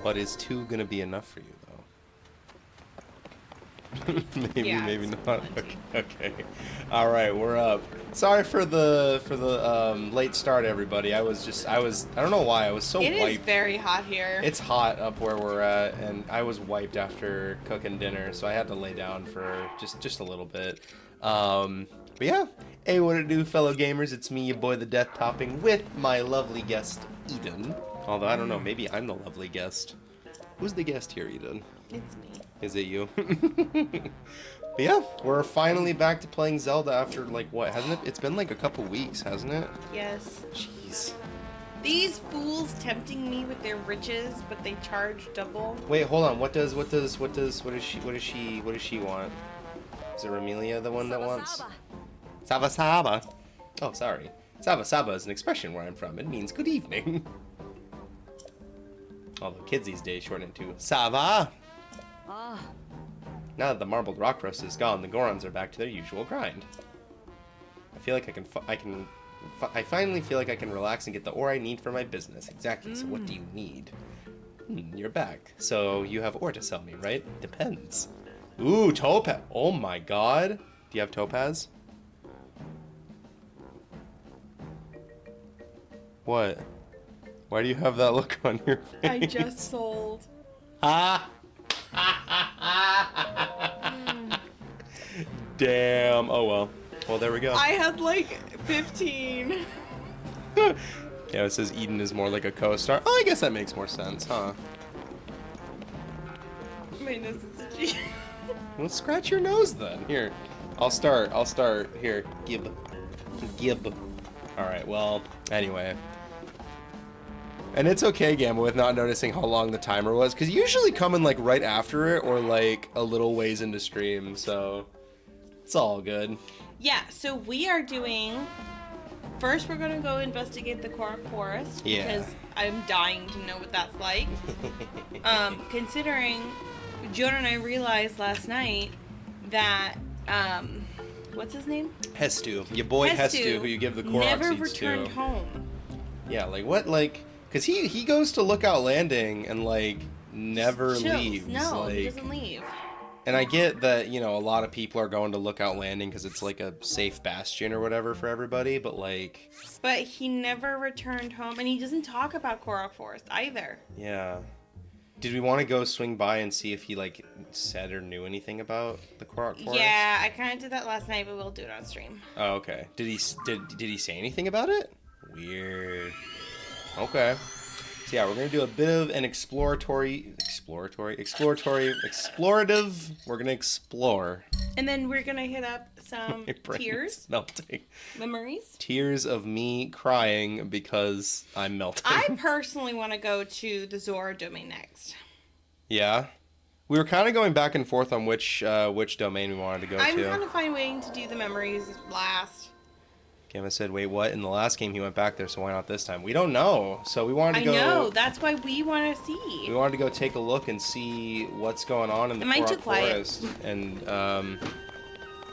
But is 2 gonna be enough for you though? Maybe, Yeah, maybe it's not. plenty. Okay. All right, we're up. Sorry for the late start, everybody. I don't know why I was so It is wiped. very hot here. It's hot up where we're at, and I was wiped after cooking dinner, so I had to lay down for just a little bit. But yeah. Hey, what it do, fellow gamers? It's me, your boy, the Death Topping, with my lovely guest, Eden. Although, I don't know, maybe I'm the lovely guest. Who's the guest here, Eden? It's me. Is it you? But yeah, we're finally back to playing Zelda after, like, what, hasn't it? It's been like a couple weeks, hasn't it? Yes. Jeez. These fools tempting me with their riches, but they charge double. Wait, hold on. What does she want? Is it Ramelia the one that wants? Saba Saba. Oh, sorry. Saba Saba is an expression where I'm from. It means good evening. Although kids these days shorten it to Saba. Now that the marbled rock roast is gone, the Gorons are back to their usual grind. I feel like I finally feel like I can relax and get the ore I need for my business. Exactly. So what do you need? You're back. So you have ore to sell me, right? Depends. Ooh, topaz. Oh my god. Do you have topaz? What? Why do you have that look on your face? I just sold. Ah! Damn. Oh well. Well, there we go. I had like 15. Yeah, it says Eden is more like a co-star. Oh, I guess that makes more sense, huh? My nose is itchy. Well, scratch your nose then. Here, I'll start. Here, gib. All right. Well, anyway. And it's okay, Gamma, with not noticing how long the timer was, because you usually come in like right after it or like a little ways into stream, so it's all good. Yeah, so we are doing... First, we're going to go investigate the Korok Forest, Yeah. because I'm dying to know what that's like. Considering Jonah and I realized last night that, what's his name? Hestu, your boy Hestu, who you give the Korok never seeds returned to. home. Yeah, like what, like, because he goes to Lookout Landing and like never Chills. leaves. No, like, he doesn't leave. And I get that, you know, a lot of people are going to Lookout Landing because it's like a safe bastion or whatever for everybody, but like... But he never returned home, and he doesn't talk about Korok Forest either. Yeah. Did we want to go swing by and see if he, like, said or knew anything about the Korok Forest? Yeah, I kind of did that last night, but we'll do it on stream. Oh, okay. Did he say anything about it? Weird. Okay. So yeah, we're gonna do a bit of an explorative. We're gonna explore. And then we're gonna hit up some My brain is tears, melting. memories. Tears of me crying because I'm melting. I personally want to go to the Zora domain next. Yeah. We were kind of going back and forth on which domain we wanted to go I'm to. kind of fine waiting to do the memories last. Gamma said, wait, what? In the last game he went back there, so why not this time? We don't know. So we wanted to go... I know, that's why we want to see. We wanted to go take a look and see what's going on in the Korok Forest. And, I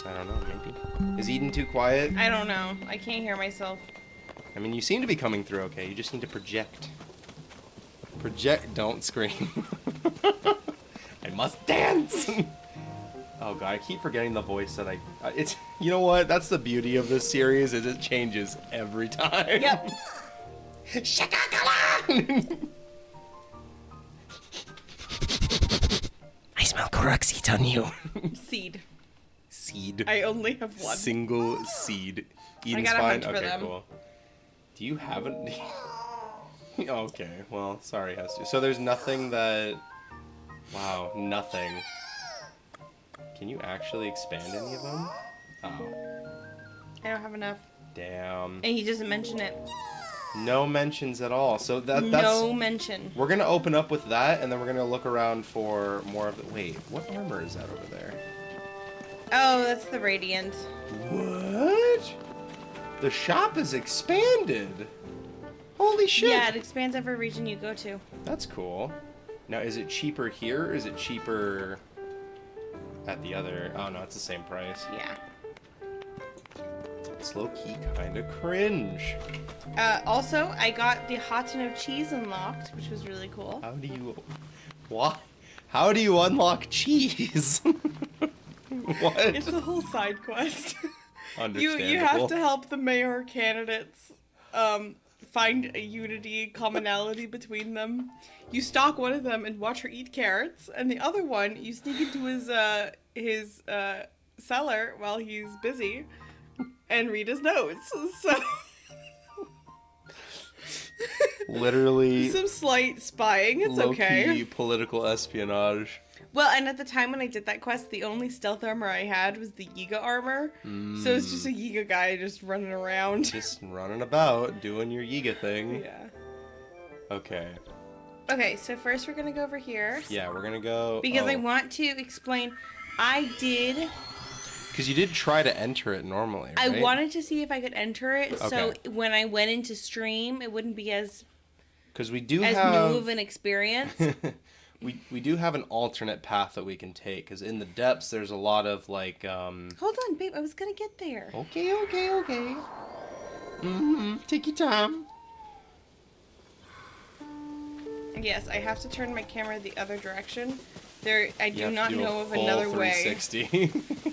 don't know, maybe. Is Eden too quiet? I don't know. I can't hear myself. I mean, you seem to be coming through okay. You just need to project. Project, don't scream. I must dance! Oh god, I keep forgetting the voice that it's, you know what? That's the beauty of this series, is it changes every time. Yep. Shakakala! I smell Korok seeds on you. Seed. Seed. I only have one. Single seed. Eden's I gotta fine? hunt for Okay, them. cool. Do you have a... Okay, well, sorry, Hestu. So there's nothing that... Wow, nothing. Can you actually expand any of them? Oh. I don't have enough. Damn. And he doesn't mention it. No mentions at all. So that's... No mention. We're gonna open up with that, and then we're gonna look around for more of the... Wait, what armor is that over there? Oh, that's the Radiant. What? The shop is expanded. Holy shit. Yeah, it expands every region you go to. That's cool. Now, is it cheaper here, or is it cheaper at the other? Oh, no, it's the same price. Yeah. It's low-key kind of cringe. Also, I got the Hot to Know cheese unlocked, which was really cool. How do you... Why? How do you unlock cheese? What? It's a whole side quest. Understandable. You have to help the mayor candidates find a unity, commonality between them. You stalk one of them and watch her eat carrots, and the other one you sneak into his cellar while he's busy and read his notes. So Literally. some slight spying. It's low-key okay. political espionage. Well, and at the time when I did that quest, the only stealth armor I had was the Yiga armor. So it's just a Yiga guy just running around. Just running about, doing your Yiga thing. Yeah. Okay. Okay, so first we're gonna go over here. Yeah, we're gonna go... Because I want to explain, I did... Because you did try to enter it normally, right? I wanted to see if I could enter it, so Okay. when I went into stream, it wouldn't be as Because we do new have... of an experience. we do have an alternate path that we can take. Because in the depths, there's a lot of, like... Hold on, babe, I was gonna get there. Okay. Take your time. Yes, I have to turn my camera the other direction. I You do have to not do a know of full another way. 360.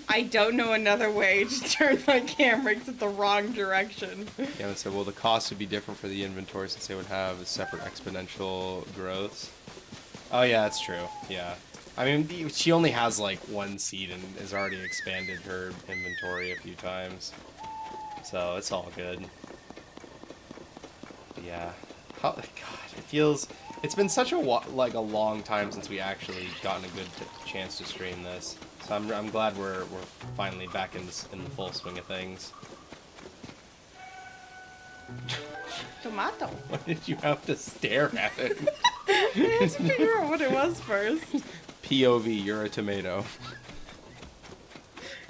I don't know another way to turn my camera except the wrong direction. Yeah, so well, the cost would be different for the inventory since they would have separate exponential growths. Oh yeah, that's true. Yeah, I mean, she only has like one seed and has already expanded her inventory a few times, so it's all good. But yeah, God, it feels. It's been such a long time since we actually gotten a good chance to stream this. So I'm glad we're finally back in the full swing of things. Tomato. Why did you have to stare at it? I had to figure out what it was first. POV, you're a tomato.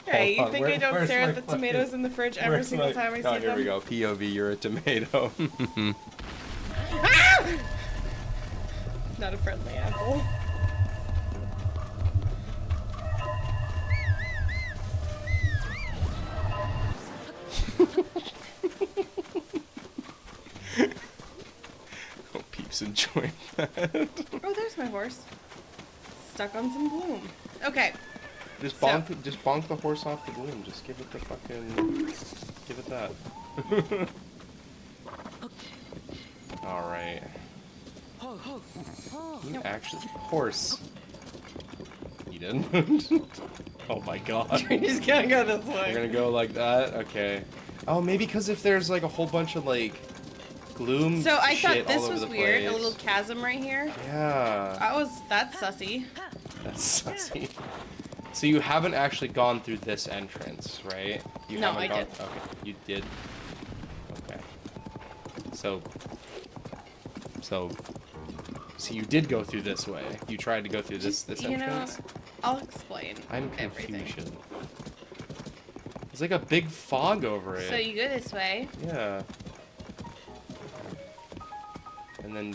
Hey, Hold you on, think I don't where's stare my at the tomatoes in the fridge every single time I see them? Here we go. POV, you're a tomato. Ah! Not a friendly apple. Oh, Peeps enjoying that. Oh, there's my horse. Stuck on some bloom. Okay. Just bonk the horse off the bloom. Just give it the fucking... Give it that. Alright. You actually... Horse. You didn't? Oh my god. We're just gonna go this way. We're gonna go like that? Okay. Oh, maybe because if there's like a whole bunch of like... gloom So I shit thought this all over was the weird. place. A little chasm right here. Yeah. That's sussy. That's sussy. So you haven't actually gone through this entrance, right? You No, haven't I did. Okay, you did. Okay. So you did go through this way. You tried to go through this entrance. I'll explain. I'm everything. confusion. There's like a big fog over it. So you go this way. Yeah. And then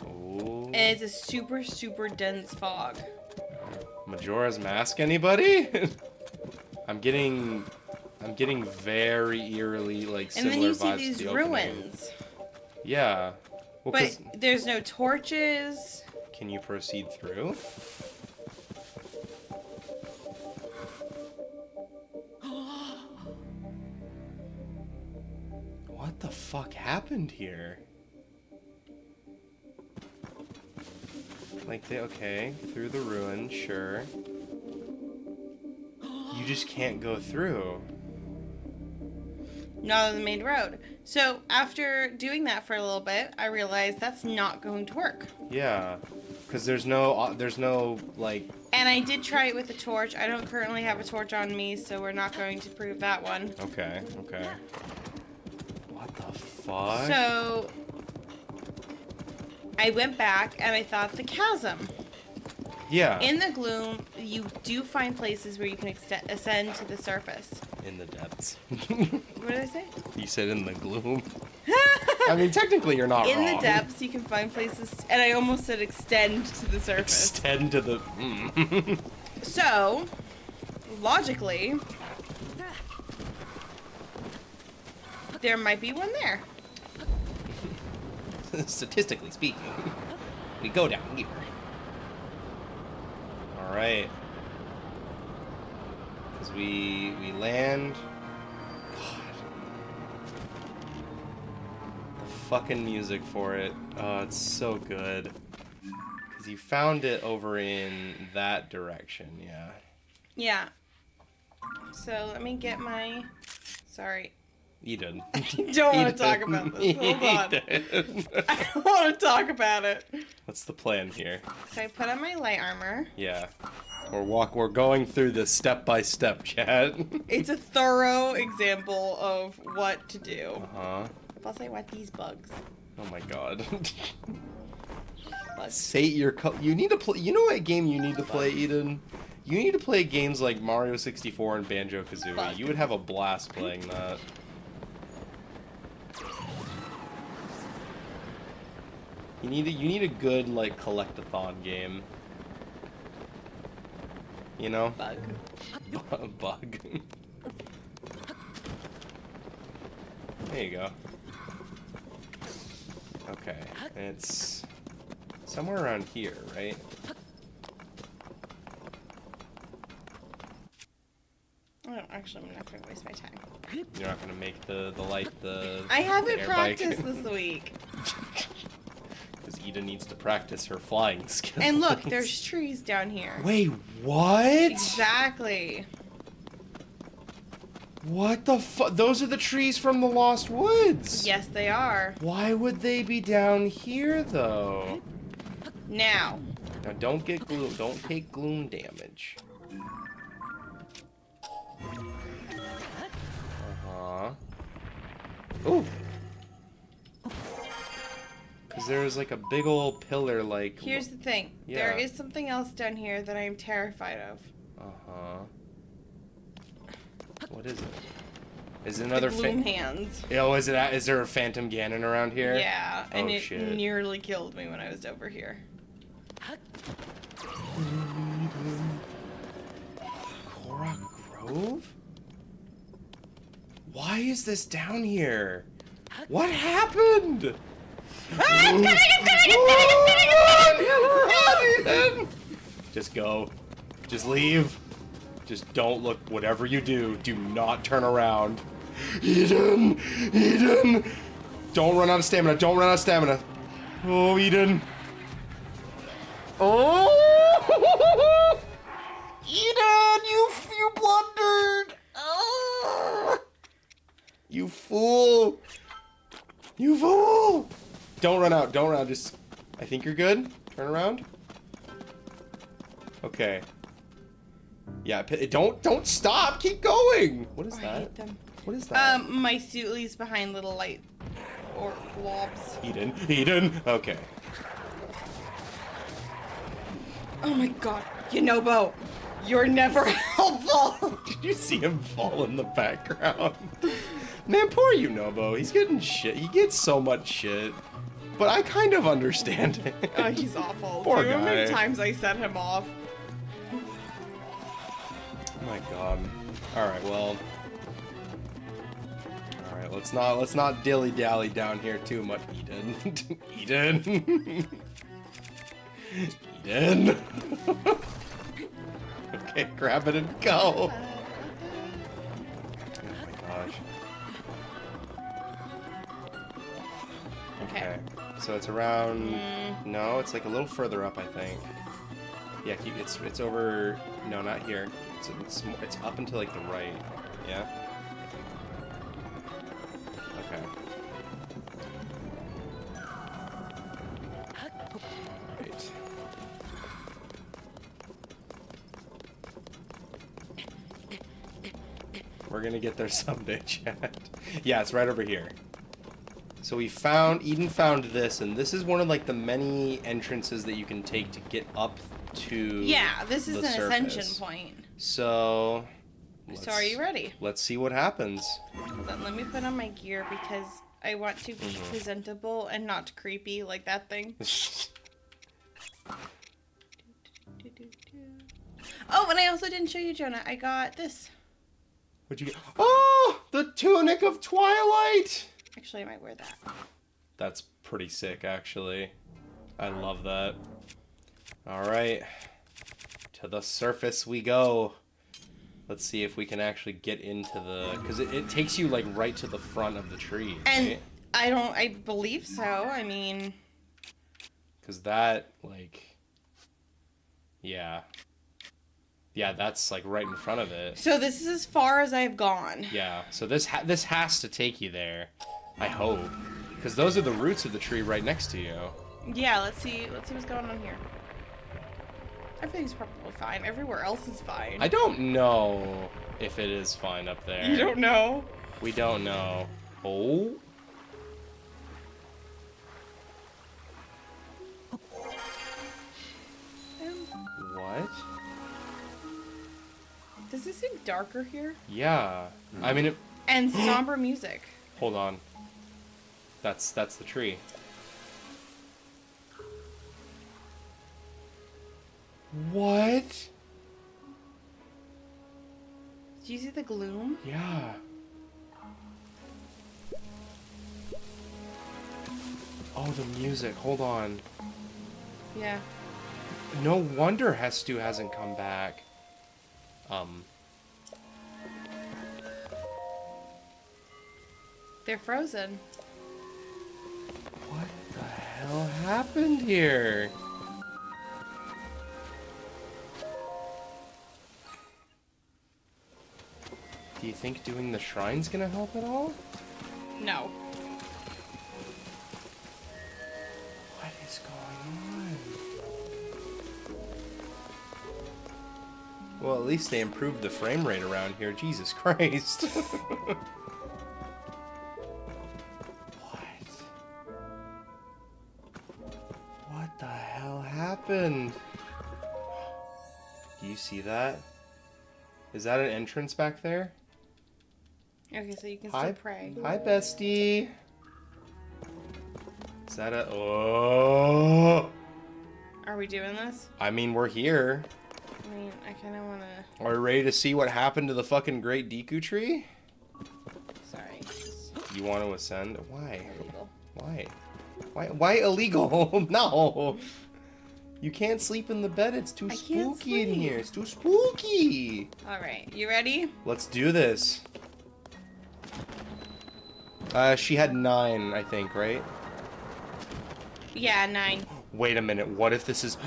oh. And it's a super, super dense fog. Majora's Mask, anybody? I'm getting very eerily like And similar then you see vibes these to the opening. ruins. Yeah. Well, 'cause But there's no torches. can you proceed through? What the fuck happened here? Like okay, through the ruin, sure. You just can't go through. Not on the main road. So after doing that for a little bit, I realized that's not going to work. Yeah, because there's no like. And I did try it with a torch. I don't currently have a torch on me, so we're not going to prove that one. Okay. What the fuck? So I went back and I thought the chasm. Yeah. In the gloom, you do find places where you can ascend to the surface. In the depths. What did I say? You said in the gloom. I mean, technically, you're not In wrong. the depths, you can find places, and I almost said extend to the surface. Extend to the. So, logically, there might be one there. Statistically speaking, we go down here. All right. Because we land. God. The fucking music for it. Oh, it's so good. Because you found it over in that direction, yeah. Yeah. So let me get my... Sorry. Eden. I don't want to talk about this. Hold on. I don't want to talk about it. What's the plan here? So I put on my light armor. Yeah. We're going through this step by step, chat. It's a thorough example of what to do. Uh-huh. Plus I want these bugs. Oh my god. Bugs. Sate your you need to play. You know what game you need to play, Eden? You need to play games like Mario 64 and Banjo-Kazooie. Bug. You would have a blast playing that. You need a good like collect-a-thon game. You know? Bug. Bug. There you go. Okay, it's somewhere around here, right? Oh, actually, I'm not going to waste my time. You're not gonna make the light the. I haven't the air practiced bike. this week. Because Ida needs to practice her flying skills. And look, there's trees down here. Wait, what? Exactly. What the fuck? Those are the trees from the Lost Woods. Yes, they are. Why would they be down here though? Now. Now don't get gloom. Don't take gloom damage. Ooh. Because there was like a big old pillar like... Here's the thing. Yeah. There is something else down here that I am terrified of. Uh-huh. What is it? Is it another... The gloom hands. Oh, is there a Phantom Ganon around here? Yeah, and it shit. nearly killed me when I was over here. Korok Grove? Why is this down here? What happened? Ah, it's coming! Just go. Just leave. Just don't look. Whatever you do, do not turn around. Eden! Eden! Don't run out of stamina. Don't run out of stamina. Oh, Eden. Oh! Eden, you blundered! Oh! You fool! You fool! Don't run out. Don't run out. Just... I think you're good. Turn around. Okay. Yeah, don't stop. Keep going. What is I that? hate them. What is that? My suit leaves behind little light or globs. Eden. Eden. Okay. Oh my god. Yonobo, you're never helpful. Did you see him fall in the background? Man, poor Yunobo. He's getting shit. He gets so much shit. But I kind of understand it. Oh, he's awful. Poor Do you know how many guy. times I set him off? Oh my god. Alright, well. Alright, let's not dilly-dally down here too much. Eden. Eden. Eden. Okay, grab it and go. Oh my gosh. Okay. So it's around... No, it's like a little further up, I think. Yeah, it's over... No, not here. It's up until like the right. Yeah? Okay. Right. We're gonna get there someday, chat. Yeah, it's right over here. So Eden found this, and this is one of like the many entrances that you can take to get up to Yeah, this is the an ascension surface. point. So... So are you ready? Let's see what happens. Hold on, let me put on my gear because I want to be presentable and not creepy like that thing. Oh, and I also didn't show you, Jonah. I got this. What'd you get? Oh! The Tunic of Twilight! Actually, I might wear that. That's pretty sick, actually. I love that. Alright. To the surface we go. Let's see if we can actually get into the... Because it takes you, like, right to the front of the tree, And right? I believe so. I mean... Because that, like... Yeah. Yeah, that's, like, right in front of it. So this is as far as I've gone. Yeah, so this has to take you there. I hope. Because those are the roots of the tree right next to you. Yeah, let's see what's going on here. Everything's probably fine. Everywhere else is fine. I don't know if it is fine up there. You don't know? We don't know. Oh? What? Does this seem darker here? Yeah. I mean, it... And somber music. Hold on. That's the tree. What? Do you see the gloom? Yeah. Oh, the music. Hold on. Yeah. No wonder Hestu hasn't come back. They're frozen. What the hell happened here? Do you think doing the shrine's gonna help at all? No. What is going on? Well, at least they improved the frame rate around here. Jesus Christ. What? What the hell happened? Do you see that? Is that an entrance back there? Okay, so you can still pray. Hi, bestie. Is that a... Oh! Are we doing this? I mean, we're here. I mean, I kind of want to... Are we ready to see what happened to the fucking Great Deku Tree? Sorry. You want to ascend? Why? Illegal. Why? Why illegal? No! You can't sleep in the bed. It's too spooky in here. It's too spooky. Alright, you ready? Let's do this. She had 9, I think, right? Yeah, 9. Wait a minute. What if this is...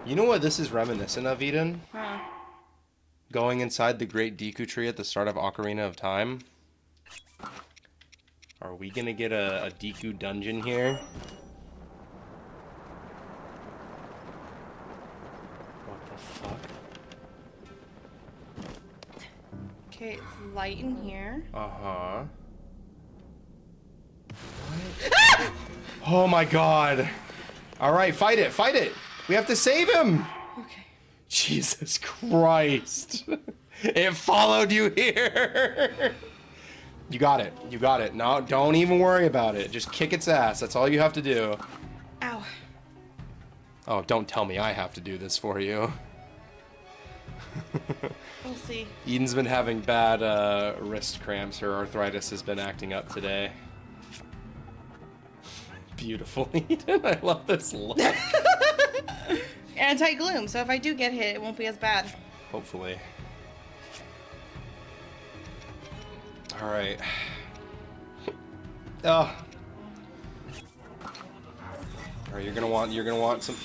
You know what this is reminiscent of, Eden? Huh. Going inside the Great Deku Tree at the start of Ocarina of Time. Are we gonna get a Deku dungeon here? What the fuck? Okay, it's light in here. Uh-huh. Oh my god! Alright, fight it! Fight it! We have to save him! Okay. Jesus Christ! It followed you here! You got it. You got it. No, don't even worry about it. Just kick its ass. That's all you have to do. Ow. Oh, don't tell me I have to do this for you. We'll see. Eden's been having bad wrist cramps. Her arthritis has been acting up today. Beautiful, Eden. I love this look. Anti-gloom, so if I do get hit, it won't be as bad. Hopefully. Alright. Oh. Alright, you're gonna want some...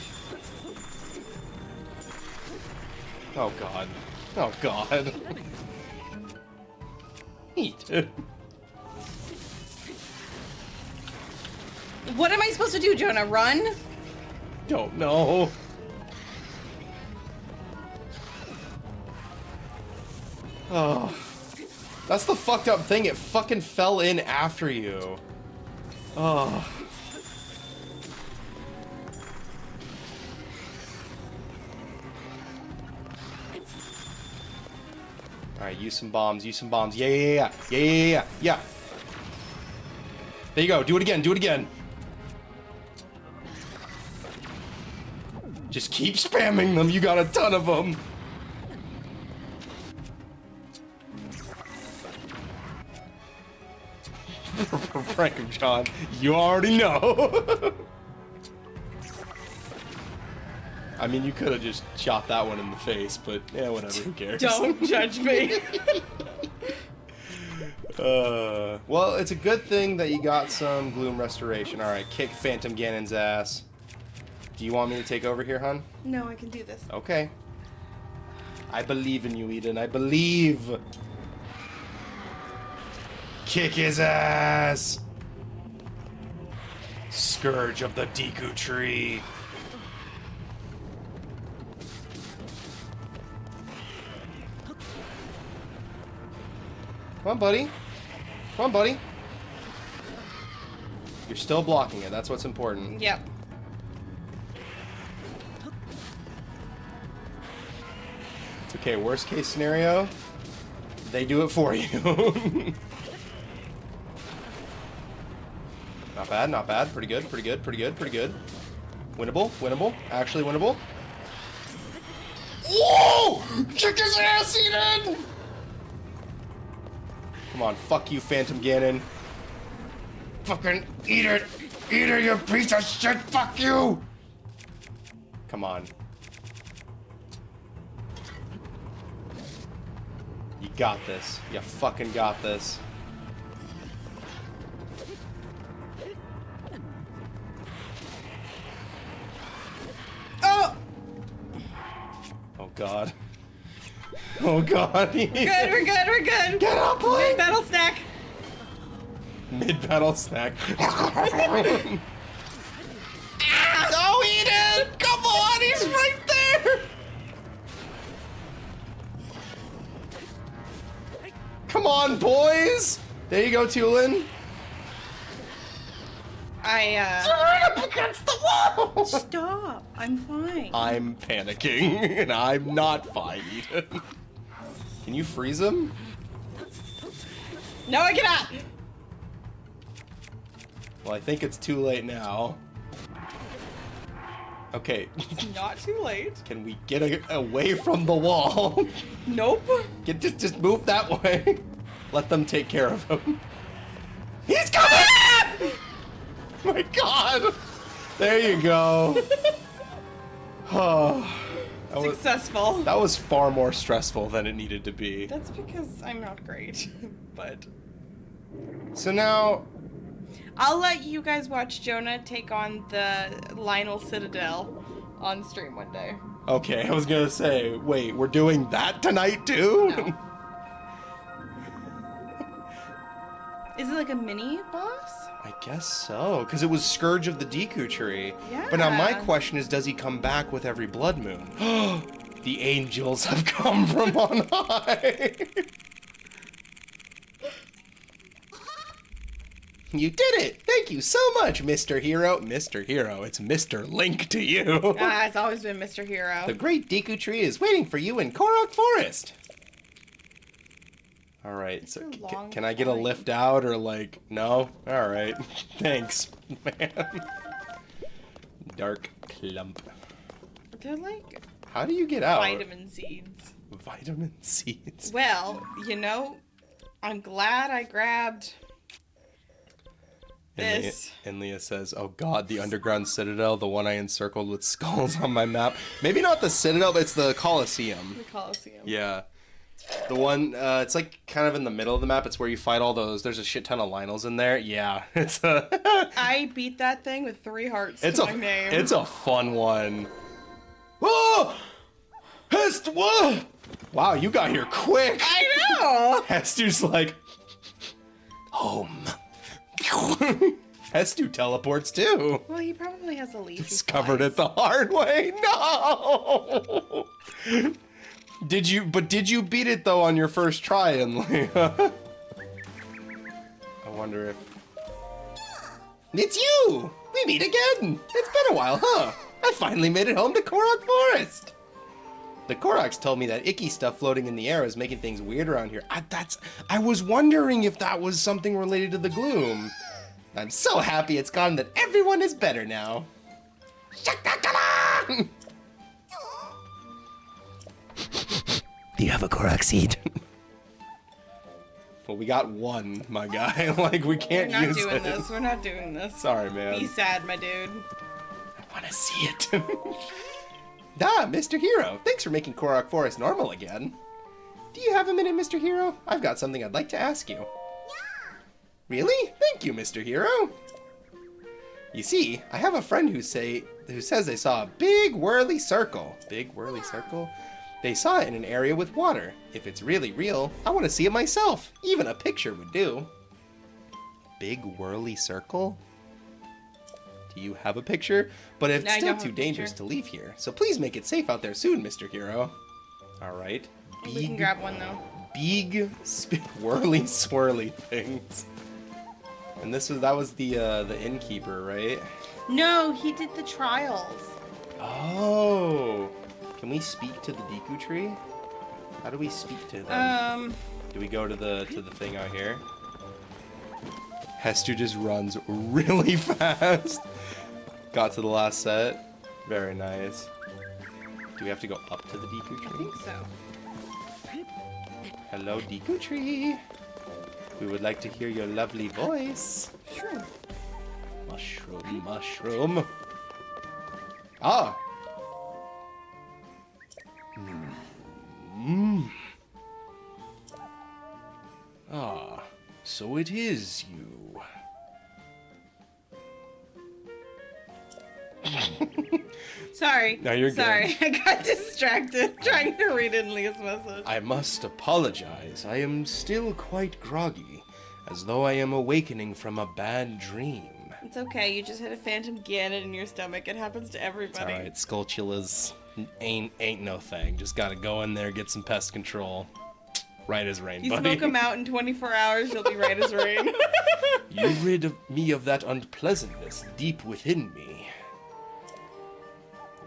Oh god. Oh god. Eden. What am I supposed to do, Jonah? Run? Don't know. Oh. That's the fucked up thing. It fucking fell in after you. Oh. Alright, use some bombs. Use some bombs. Yeah. There you go. Do it again. Do it again. Just keep spamming them. You got a ton of them. Prank him, John. You already know. mean, you could have just shot that one in the face, but yeah, whatever, who cares? Don't judge me. Well, it's a good thing that you got some Gloom Restoration. Alright, kick Phantom Ganon's ass. Do you want me to take over here, hun? No, I can do this. Okay. I believe in you, Eden. I believe. Kick his ass! Scourge of the Deku Tree. Come on, buddy. Come on, buddy. You're still blocking it. That's what's important. Yep. It's okay. Worst case scenario, they do it for you. Not bad, not bad. Pretty good, pretty good, pretty good, pretty good. Winnable, winnable. Actually winnable. Whoa! Kick his ass, Eden! Come on, fuck you, Phantom Ganon. Fucking eat it! Eat it, you piece of shit! Fuck you! Come on. You got this. You fucking got this. Oh! Oh god. Oh god. Good, we're good, we're good. Get up, Blake! Battle snack. Mid-battle snack. Oh, Eden! Come on, he's right there! Come on, boys! There you go, Tulin. Right up against the wall! Stop. I'm fine. I'm panicking, and I'm not fine, Eden. Can you freeze him? No, I cannot. Well, I think it's too late now. Okay. It's not too late. Can we get away from the wall? Nope. Just move that way. Let them take care of him. He's coming! My God! There you go. Oh, Successful. that was far more stressful than it needed to be. That's because I'm not great, but So now, I'll let you guys watch Jonah take on the Lionel Citadel on stream one day. okay, I was gonna say, wait, we're doing that tonight too? No. Is it like a mini boss? I guess so, because it was Scourge of the Deku Tree. Yeah. But now my question is, does he come back with every blood moon? The angels have come from on high. You did it! Thank you so much, Mr. Hero. Mr. Hero, it's Mr. Link to you. It's always been Mr. Hero. The great Deku Tree is waiting for you in Korok Forest. Alright, so can I get a lift out or like, no? Alright, thanks, man. Dark clump. They're like How do you get out? vitamin seeds. Vitamin seeds. Well, you know, I'm glad I grabbed this. And Leah says, oh god, the underground citadel, the one I encircled with skulls on my map. Maybe not the citadel, but it's the Colosseum. The Colosseum. Yeah. The one, it's like kind of in the middle of the map. It's where you fight all those. There's a shit ton of Lionels in there. Yeah, it's a. I beat that thing with 3 hearts It's to a. my name. It's a fun one. Oh, Hest! Whoa! Wow, you got here quick. I know. Hestu's like home. Hestu teleports too. Well, he probably has a leaf. Discovered it the hard way. No. Did you beat it though on your first try, Leah? I wonder if it's you. We meet again. It's been a while, huh? I finally made it home to Korok Forest. The Koroks told me that icky stuff floating in the air is making things weird around here. I was wondering if that was something related to the gloom. I'm so happy it's gone that everyone is better now. Shakakala! Do you have a Korok seed? Well, we got one, my guy. Like, we can't use it. We're not doing this. We're not doing this. Sorry, man. Be sad, my dude. I want to see it. Ah, Mr. Hero, thanks for making Korok Forest normal again. Do you have a minute, Mr. Hero? I've got something I'd like to ask you. Yeah. Really? Thank you, Mr. Hero. You see, I have a friend who says they saw a big whirly circle. Big whirly circle? They saw it in an area with water. If it's really real, I want to see it myself. Even a picture would do. Big whirly circle? Do you have a picture? But it's still too dangerous to leave here. So please make it safe out there soon, Mr. Hero. All right. We can grab one though. Big whirly swirly things. And that was the innkeeper, right? No, he did the trials. Oh. Can we speak to the Deku tree? How do we speak to them? Do we go to the thing out here? Hester just runs really fast. Got to the last set. Very nice. Do we have to go up to the Deku tree? I think so. Hello, Deku tree. We would like to hear your lovely voice. Sure. Mushroom, mushroom. Ah. Ah, so it is you. Sorry. No, you're Sorry, I got distracted trying to read Inlia's message. I must apologize. I am still quite groggy, as though I am awakening from a bad dream. It's okay, you just had a phantom Ganon in your stomach. It happens to everybody. Alright, Skulltula's ain't no thing. Just gotta go in there, get some pest control. Right as rain, You buddy. smoke them out in 24 hours, you'll be right as rain. You rid me of that unpleasantness deep within me.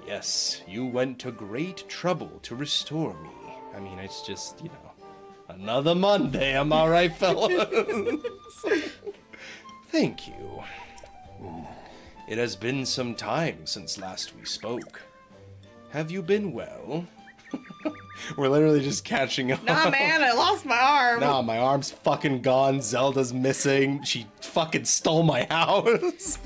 Yes, you went to great trouble to restore me. I mean, it's just, you know, another Monday, am I right, fellas? Thank you. It has been some time since last we spoke. Have you been well? We're literally just catching up. Nah, man, I lost my arm. Nah, my arm's fucking gone. Zelda's missing. She fucking stole my house.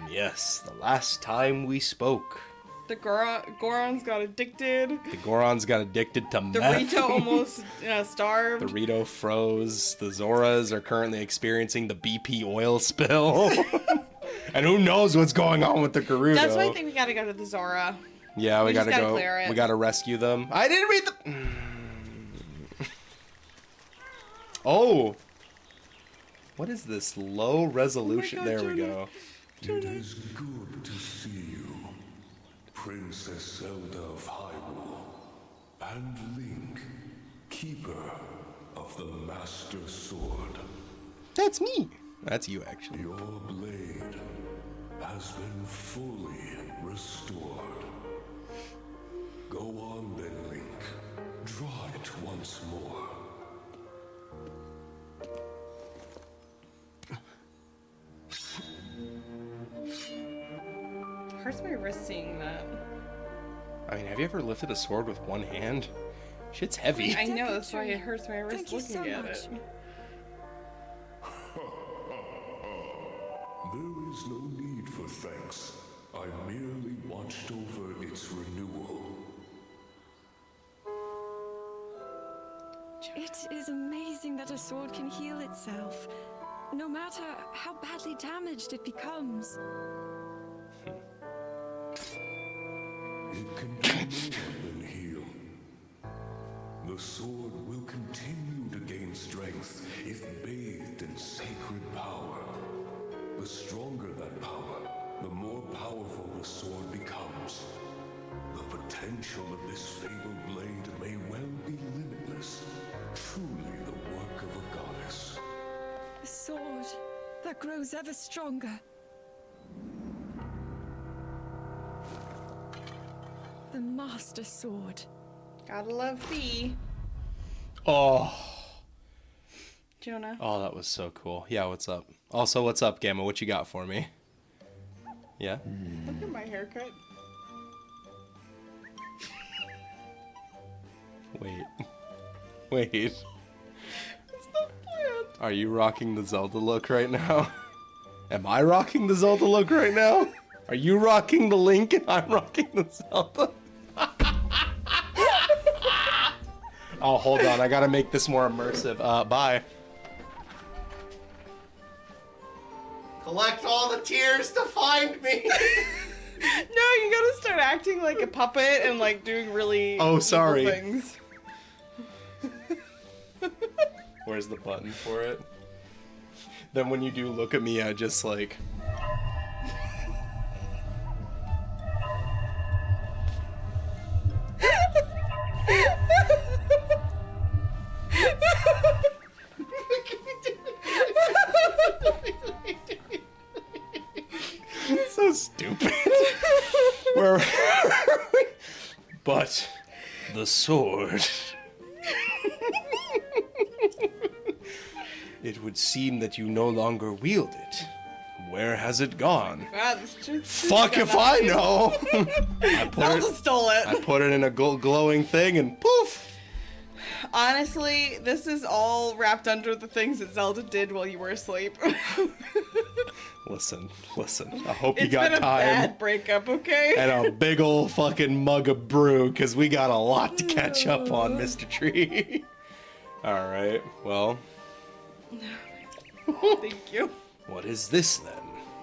Yes, the last time we spoke. The Goron's got addicted. The Goron's got addicted to The meth. Rito almost starved. The Rito froze. The Zoras are currently experiencing the BP oil spill. And who knows what's going on with the Gerudo. That's why I think we gotta go to the Zora. Yeah, we gotta just gotta go. clear it. We gotta rescue them. I didn't read the. Oh. What is this low resolution? Oh my God, there we Jonah. go. It is good to see you, Princess Zelda of Hyrule, and Link, keeper of the Master Sword. That's me. That's you, actually. Your blade has been fully restored. Go on then, Link. Draw it once more. Hurts my wrist seeing that. I mean, have you ever lifted a sword with one hand? Shit's heavy. I know, that's why it hurts my wrist Thank you looking so at much. it. There is no need for thanks. I merely watched over its renewal. It is amazing that a sword can heal itself, no matter how badly damaged it becomes. It can do more than heal. The sword will continue to gain strength if bathed in sacred power. The stronger that power, the more powerful the sword becomes. The potential of this fabled blade may well be limitless. Truly the work of a goddess. A sword that grows ever stronger. The Master Sword. Gotta love Fee. Oh. Jonah. Oh, that was so cool. Yeah, what's up? Also, what's up, Gamma? What you got for me? Yeah? Look at my haircut. Wait. Wait. It's not planned. Are you rocking the Zelda look right now? Am I rocking the Zelda look right now? Are you rocking the Link and I'm rocking the Zelda? Oh, hold on. I gotta make this more immersive. Bye. Collect all the tears to find me. No, you gotta start acting like a puppet and like doing really Oh, sorry. evil things. Where's the button for it? Then when you do look at me, I just like... So stupid. Where are we? But the sword. It would seem that you no longer wield it. Where has it gone? God, this just Fuck if I know. Zelda stole it. I put it in a glowing thing and poof. Honestly, this is all wrapped under the things that Zelda did while you were asleep. Listen. I hope you It's got been a time bad breakup, okay? and a big ol' fucking mug of brew, because we got a lot to catch up on, Mr. Tree. All right, well. Thank you. What is this then?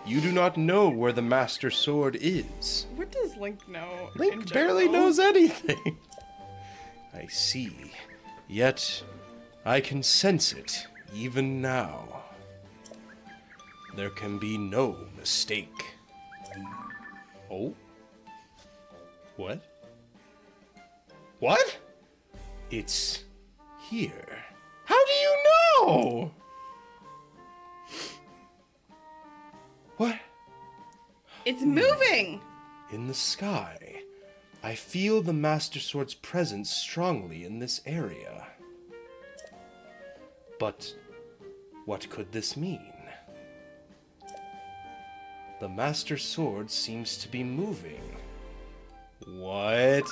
You do not know where the Master Sword is. What does Link know? in Link barely general? knows anything. I see. Yet, I can sense it, even now. There can be no mistake. Oh? What? What? It's here. How do you know? What? It's moving! In the sky. I feel the Master Sword's presence strongly in this area. But what could this mean? The Master Sword seems to be moving. What?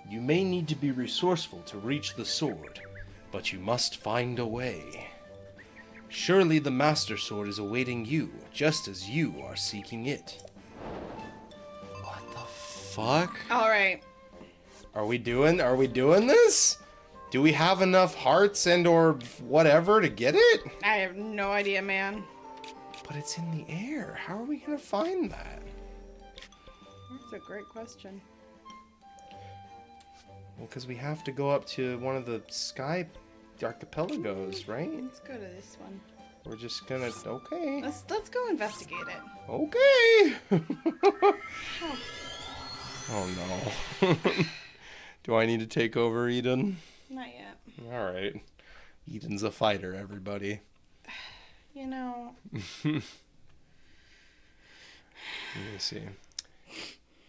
You may need to be resourceful to reach the sword, but you must find a way. Surely the Master Sword is awaiting you, just as you are seeking it. What the fuck? Alright. Are we doing this? Do we have enough hearts and or whatever to get it? I have no idea, man. But it's in the air. How are we gonna find that? That's a great question. Well, because we have to go up to one of the sky archipelagos, right? Let's go to this one. We're just gonna... Okay. Let's go investigate it. Okay. Oh no. Do I need to take over Eden? Not yet. Alright. Eden's a fighter, everybody. You know. Let me see.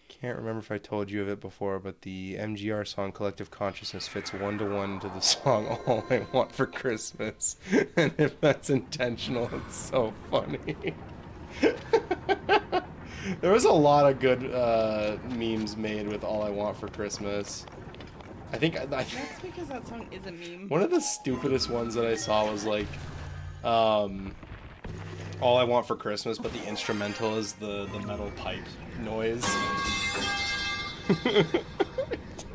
Can't remember if I told you of it before, but the MGR song Collective Consciousness fits 1-to-1 to the song All I Want for Christmas. And if that's intentional, it's so funny. There was a lot of good memes made with All I Want for Christmas. I think That's because that song is a meme. one of the stupidest ones that I saw was like, All I Want for Christmas, but the instrumental is the metal pipe noise.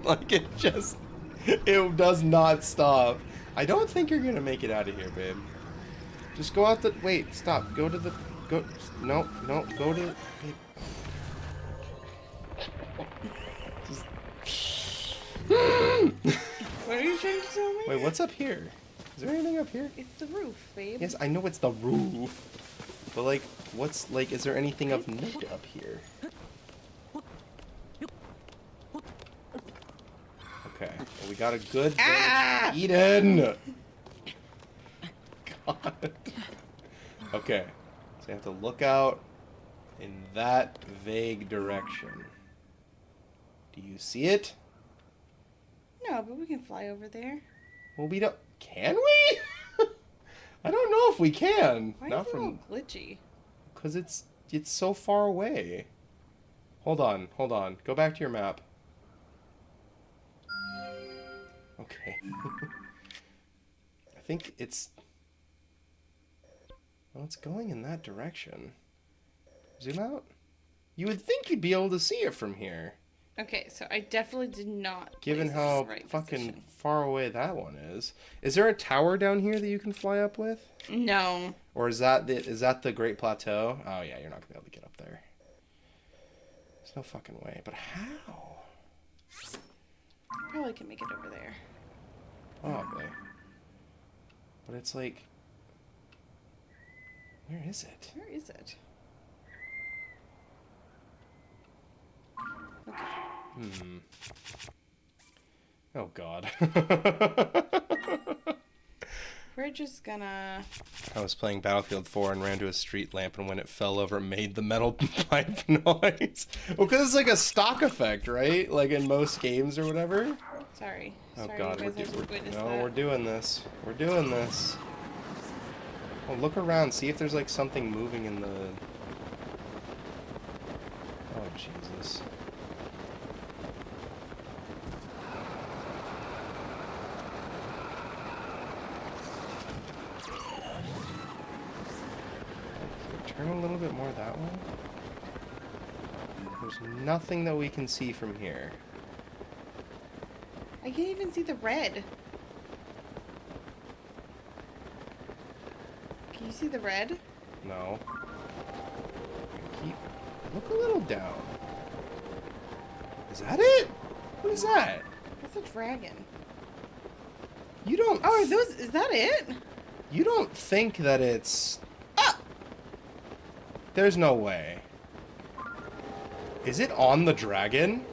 Like it does not stop. I don't think you're gonna make it out of here, babe. Just go out the, wait, stop, go to the, no, go to, babe. What are you trying to tell me? Wait, what's up here? Is there anything up here? It's the roof, babe. Yes, I know it's the roof. But like, what's, like, is there anything of note up here? Okay, well, we got a good Ah! Eden! God. Okay, so you have to look out in that vague direction. Do you see it? No, but we can fly over there. Well, we don't... Can we? I don't know if we can. Why Not is it from... all glitchy? Because it's so far away. Hold on. Go back to your map. Okay. I think it's... Well, it's going in that direction. Zoom out? You would think you'd be able to see it from here. Okay, so I definitely did not. Given place it in how the right fucking position. far away that one is. Is there a tower down here that you can fly up with? No. Or is that the Great Plateau? Oh yeah, you're not gonna be able to get up there. There's no fucking way. But how? Probably can make it over there. Probably. But it's like, where is it? Where is it? Okay. Oh god. We're just gonna... I was playing Battlefield 4 and ran to a street lamp, and when it fell over, it made the metal pipe noise. Well, because it's like a stock effect, right? Like in most games or whatever. Sorry. Oh Sorry, god, you guys have to witness that. we're doing this. We're doing this. Well, look around, see if there's like something moving in the... Oh, Jesus. Turn a little bit more that way. There's nothing that we can see from here. I can't even see the red. Can you see the red? No. Look a little down. Is that it? What is that? That's a dragon. You don't... Oh, are those... Is that it? You don't think that it's... There's no way. Is it on the dragon?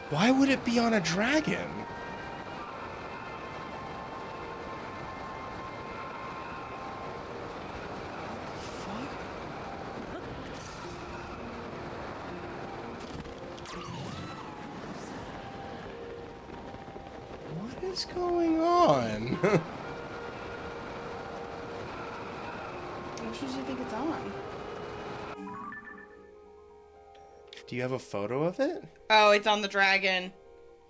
Why would it be on a dragon? What is going on? Which one do you think it's on? Do you have a photo of it? Oh, it's on the dragon.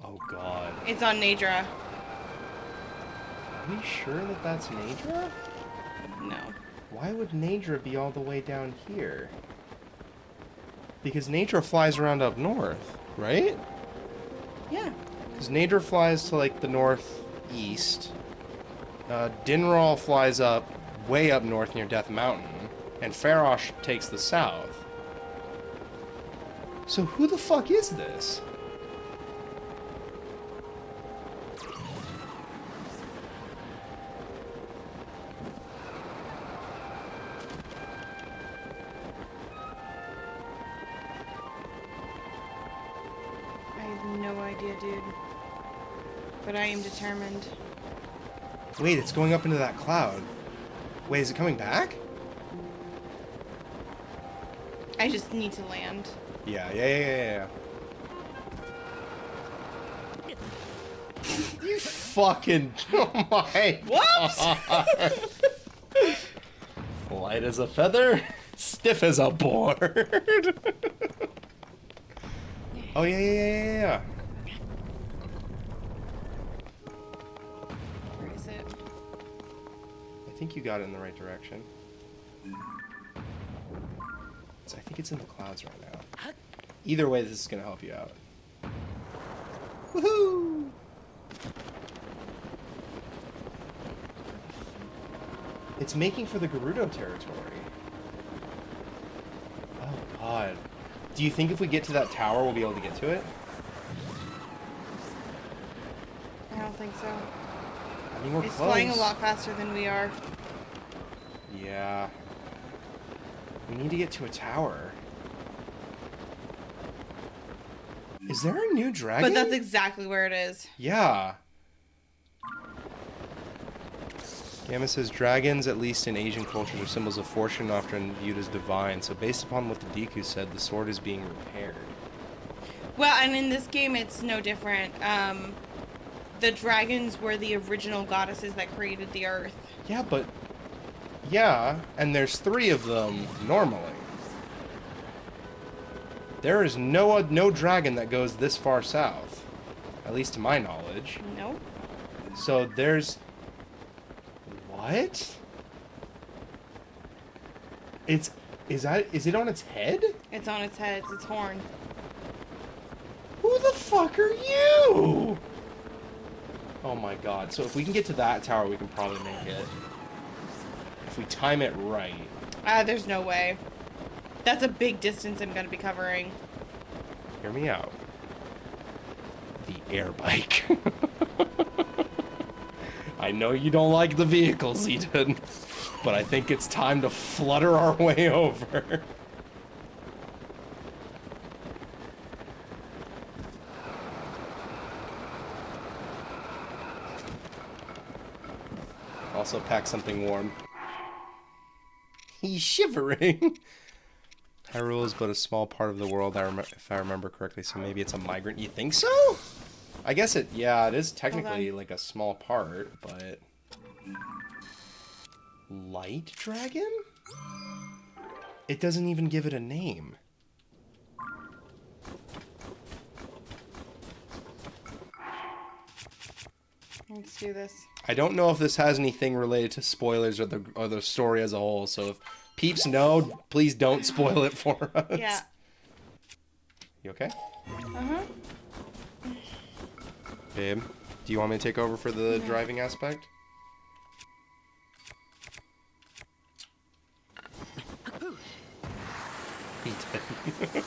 Oh god. It's on Nadra. Are we sure that that's Nadra? No. Why would Nadra be all the way down here? Because Nadra flies around up north, right? Yeah. Because Nadra flies to like the northeast. Dinral flies up way up north near Death Mountain. And Farosh takes the south. So who the fuck is this? I have no idea, dude. But I am determined. Wait, it's going up into that cloud. Wait, is it coming back? I just need to land. Yeah. You fucking... Oh my... Whoops! Light as a feather, stiff as a board. Oh, yeah. Where is it? I think you got it in the right direction. So I think it's in the clouds right now. Either way, this is going to help you out. Woohoo! It's making for the Gerudo territory. Oh, God. Do you think if we get to that tower, we'll be able to get to it? I don't think so. I mean, we're It's close. flying a lot faster than we are. Yeah. We need to get to a tower. Is there a new dragon? But that's exactly where it is. Yeah. Gamma says dragons, at least in Asian cultures, are symbols of fortune, often viewed as divine. So based upon what the Deku said, the sword is being repaired. Well, and in this game, it's no different. The dragons were the original goddesses that created the earth. Yeah, but... Yeah, and there's 3 of them normally. There is no dragon that goes this far south. At least to my knowledge. Nope. So there's... What? What? Is it on its head? It's on its head. It's its horn. Who the fuck are you? Oh my god. So if we can get to that tower, we can probably make it. If we time it right. There's no way. That's a big distance I'm gonna be covering. Hear me out. The air bike. I know you don't like the vehicles, Eden, but I think it's time to flutter our way over. Also pack something warm. He's shivering. Hyrule is but a small part of the world, if I remember correctly, so maybe it's a migrant. You think so? I guess it, yeah, it is technically like a small part, but... Light Dragon? It doesn't even give it a name. Let's do this. I don't know if this has anything related to spoilers or the story as a whole, so if peeps know, please don't spoil it for us. Yeah. You okay? Uh-huh. Babe, do you want me to take over for the driving aspect? He did.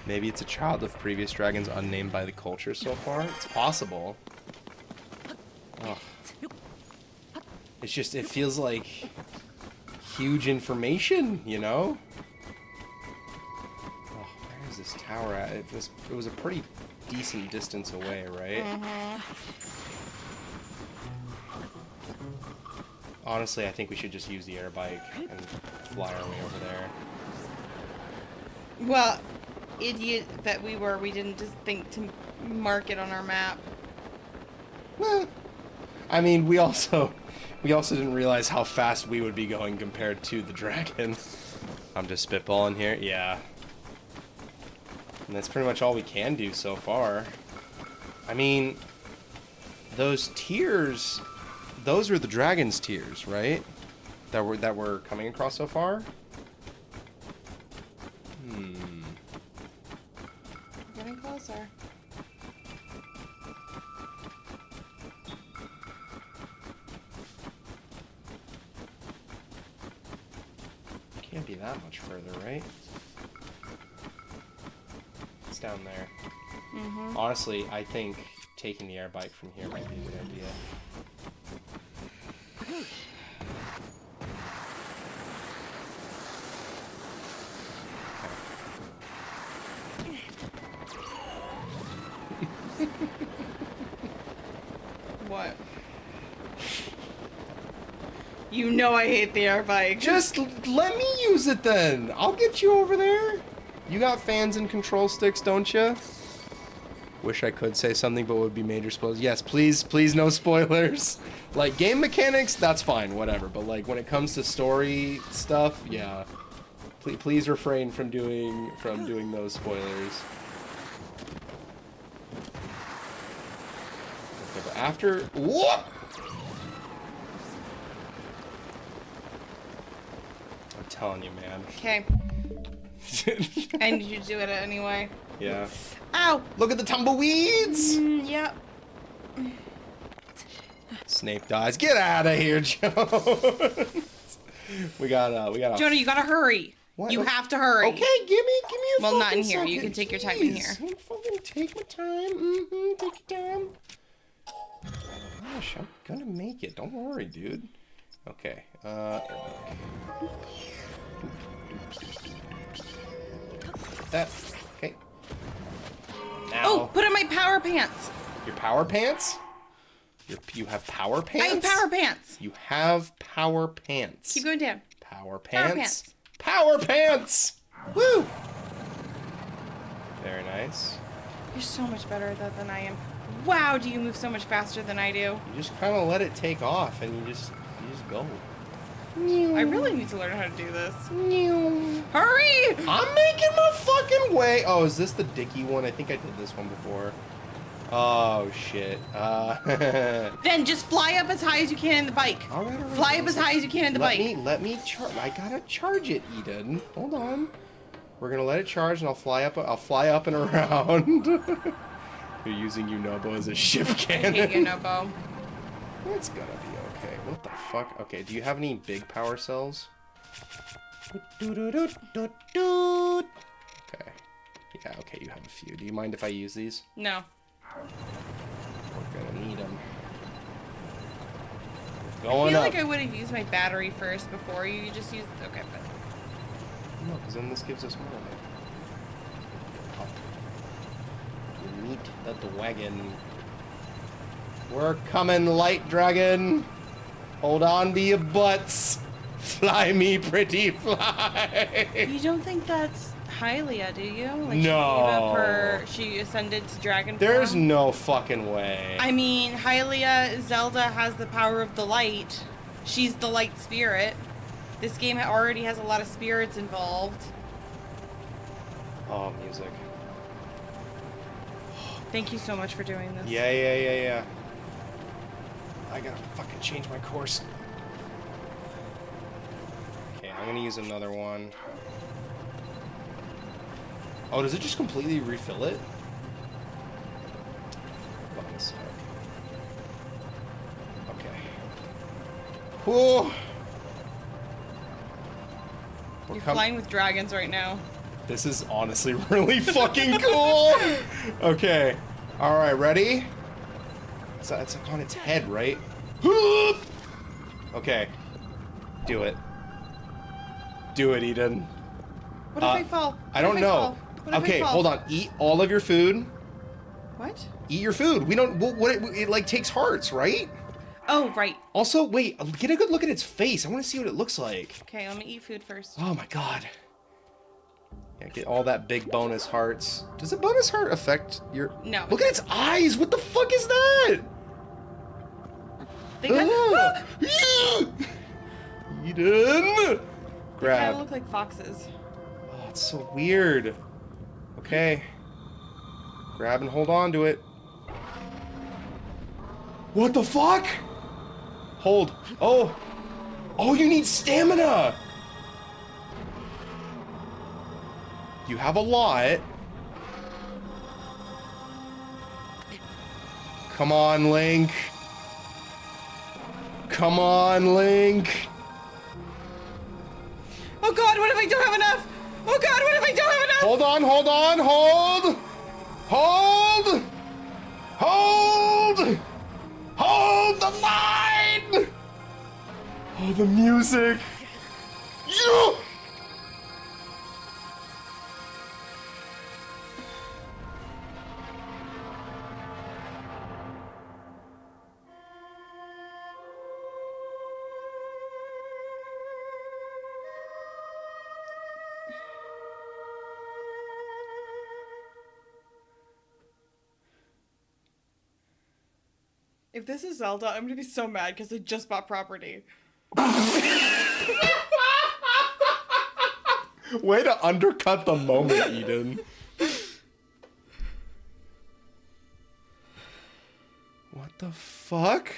Maybe it's a child of previous dragons unnamed by the culture so far? It's possible. Ugh. It's just, it feels like huge information, you know? Oh, where is this tower at? It was a pretty decent distance away, right? Honestly, I think we should just use the air bike and fly our way over there. Well, idiot that we were, we didn't just think to mark it on our map. Well, I mean, we also didn't realize how fast we would be going compared to the dragon. I'm just spitballing here. Yeah. And that's pretty much all we can do so far. I mean, those tears, those were the dragon's tears, right? That were coming across so far? Getting closer. Can't be that much further, right? It's down there. Honestly, I think taking the air bike from here might be a good idea. What? You know I hate the air bike. Just let me use it then. I'll get you over there. You got fans and control sticks, don't you? Wish I could say something, but it would be major spoilers. Yes, please, please, no spoilers. Like game mechanics, that's fine, whatever. But like when it comes to story stuff, yeah, please refrain from doing those spoilers. Okay, but after what? I'm telling you, man. Okay. I need you to do it anyway. Yeah. Ow! Look at the tumbleweeds! Yep. Snape dies. Get out of here, Jones. we got. Jonah, you gotta hurry. What? You have to hurry. Okay, give me a Well, not in fucking here. You second. can take your time in here. Jeez. I'm fucking take my time. Take your time. Gosh, I'm gonna make it. Don't worry, dude. Okay. That. Okay. Now. Oh, put on my power pants. Your power pants? You have power pants? I have power pants. You have power pants. Keep going down. Power pants. pants. Power pants! Woo! Very nice. You're so much better at that than I am. Wow, do you move so much faster than I do? You just kind of let it take off and you just go. I really need to learn how to do this. Hurry! I'm making my fucking way. Oh, is this the Dicky one? I think I did this one before. Oh shit. Then just fly up as high as you can in the bike. All right, Fly up as high as you can in the bike. Let me charge. I gotta charge it, Eden. Hold on. We're gonna let it charge, and I'll fly up. I'll fly up and around. You're using Unobo as a ship cannon. I hate Unobo. It's gonna be okay. What the fuck? Okay, do you have any big power cells? Okay. Yeah, okay, you have a few. Do you mind if I use these? No. We're gonna need them. I Going feel up. like I would have used my battery first before you just used. Okay, but. No, because then this gives us more. Up. To meet the wagon. We're coming, light dragon. Hold on to your butts. Fly me, pretty fly. You don't think that's Hylia, do you? Like No. She ascended to dragon There's form? no fucking way. I mean, Hylia, Zelda has the power of the light. She's the light spirit. This game already has a lot of spirits involved. Oh, music. Thank you so much for doing this. Yeah. I gotta fucking change my course. Okay, I'm gonna use another one. Oh, does it just completely refill it? Hold on a sec. Okay. Whoa! You're flying with dragons right now. This is honestly really fucking cool! Okay. Alright, ready? It's like on its head, right? Okay. Do it. Do it, Eden. What if I fall? I don't know. Okay, hold on. Eat all of your food. What? Eat your food. We don't. It like takes hearts, right? Oh, right. Also, wait. Get a good look at its face. I want to see what it looks like. Okay, let me eat food first. Oh my god. Yeah, get all that big bonus hearts. Does a bonus heart affect your? No. Look at its eyes. What the fuck is that? They kind Ah! Eden. of Grab. look like foxes. Oh, it's so weird. Okay. Grab and hold on to it. What the fuck? Hold. Oh. Oh, you need stamina. You have a lot. Come on, Link. Come on, Link. Oh god, what if I don't have enough? Oh god, what if I don't have enough? Hold on, hold on, hold! Hold! Hold! Hold the line! Oh, the music! Yeah! If this is Zelda, I'm gonna be so mad because I just bought property. Way to undercut the moment, Eden. What the fuck?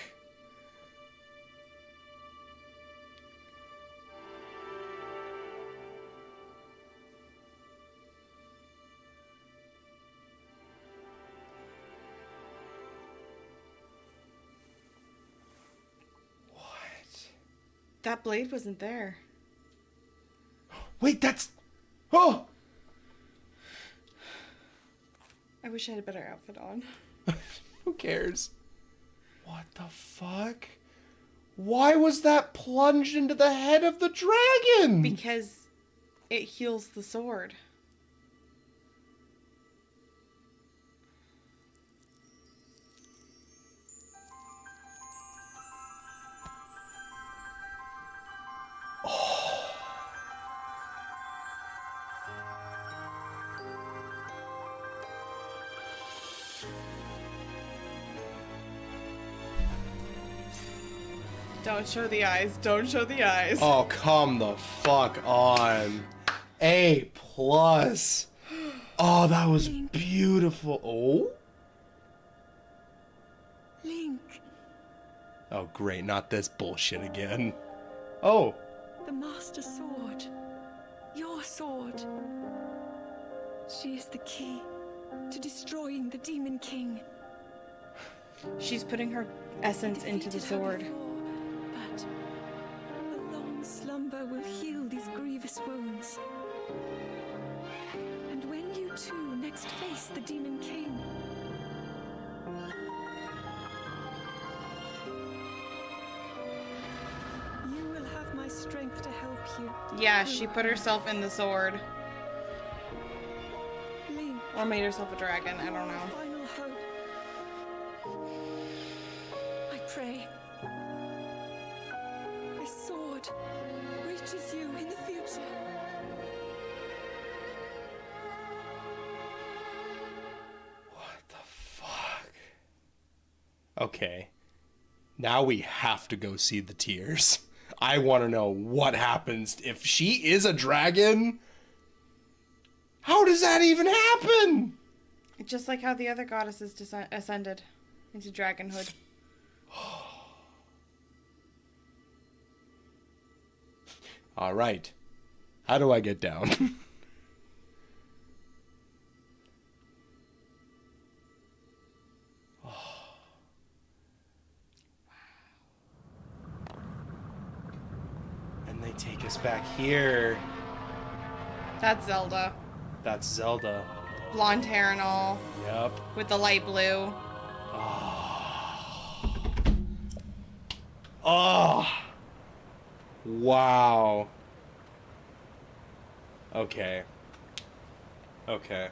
That blade wasn't there. Wait, that's... Oh! I wish I had a better outfit on. Who cares? What the fuck? Why was that plunged into the head of the dragon? Because it heals the sword. Don't show the eyes. Don't show the eyes. Oh, come the fuck on. A plus. Oh, that was beautiful. Oh? Link, Oh, great. Not this bullshit again. Oh. the Master Sword. Your sword. She is the key to destroying the Demon King. She's putting her essence into the Defeated her sword. before, but a long slumber will heal these grievous wounds. And when you two next face the Demon King, you will have my strength to help you. Yeah, she put herself in the sword. Link, Or made herself a dragon, I don't know. final hope. I pray this sword reaches you in the future. What the fuck? Okay. Now we have to go see the tears. I want to know what happens if she is a dragon. How does that even happen? Just like how the other goddesses ascended into dragonhood. All right. How do I get down? And they take us back here. That's Zelda. That's Zelda. Blonde hair and all, Yep. with the light blue. Oh. Wow. Okay. Okay.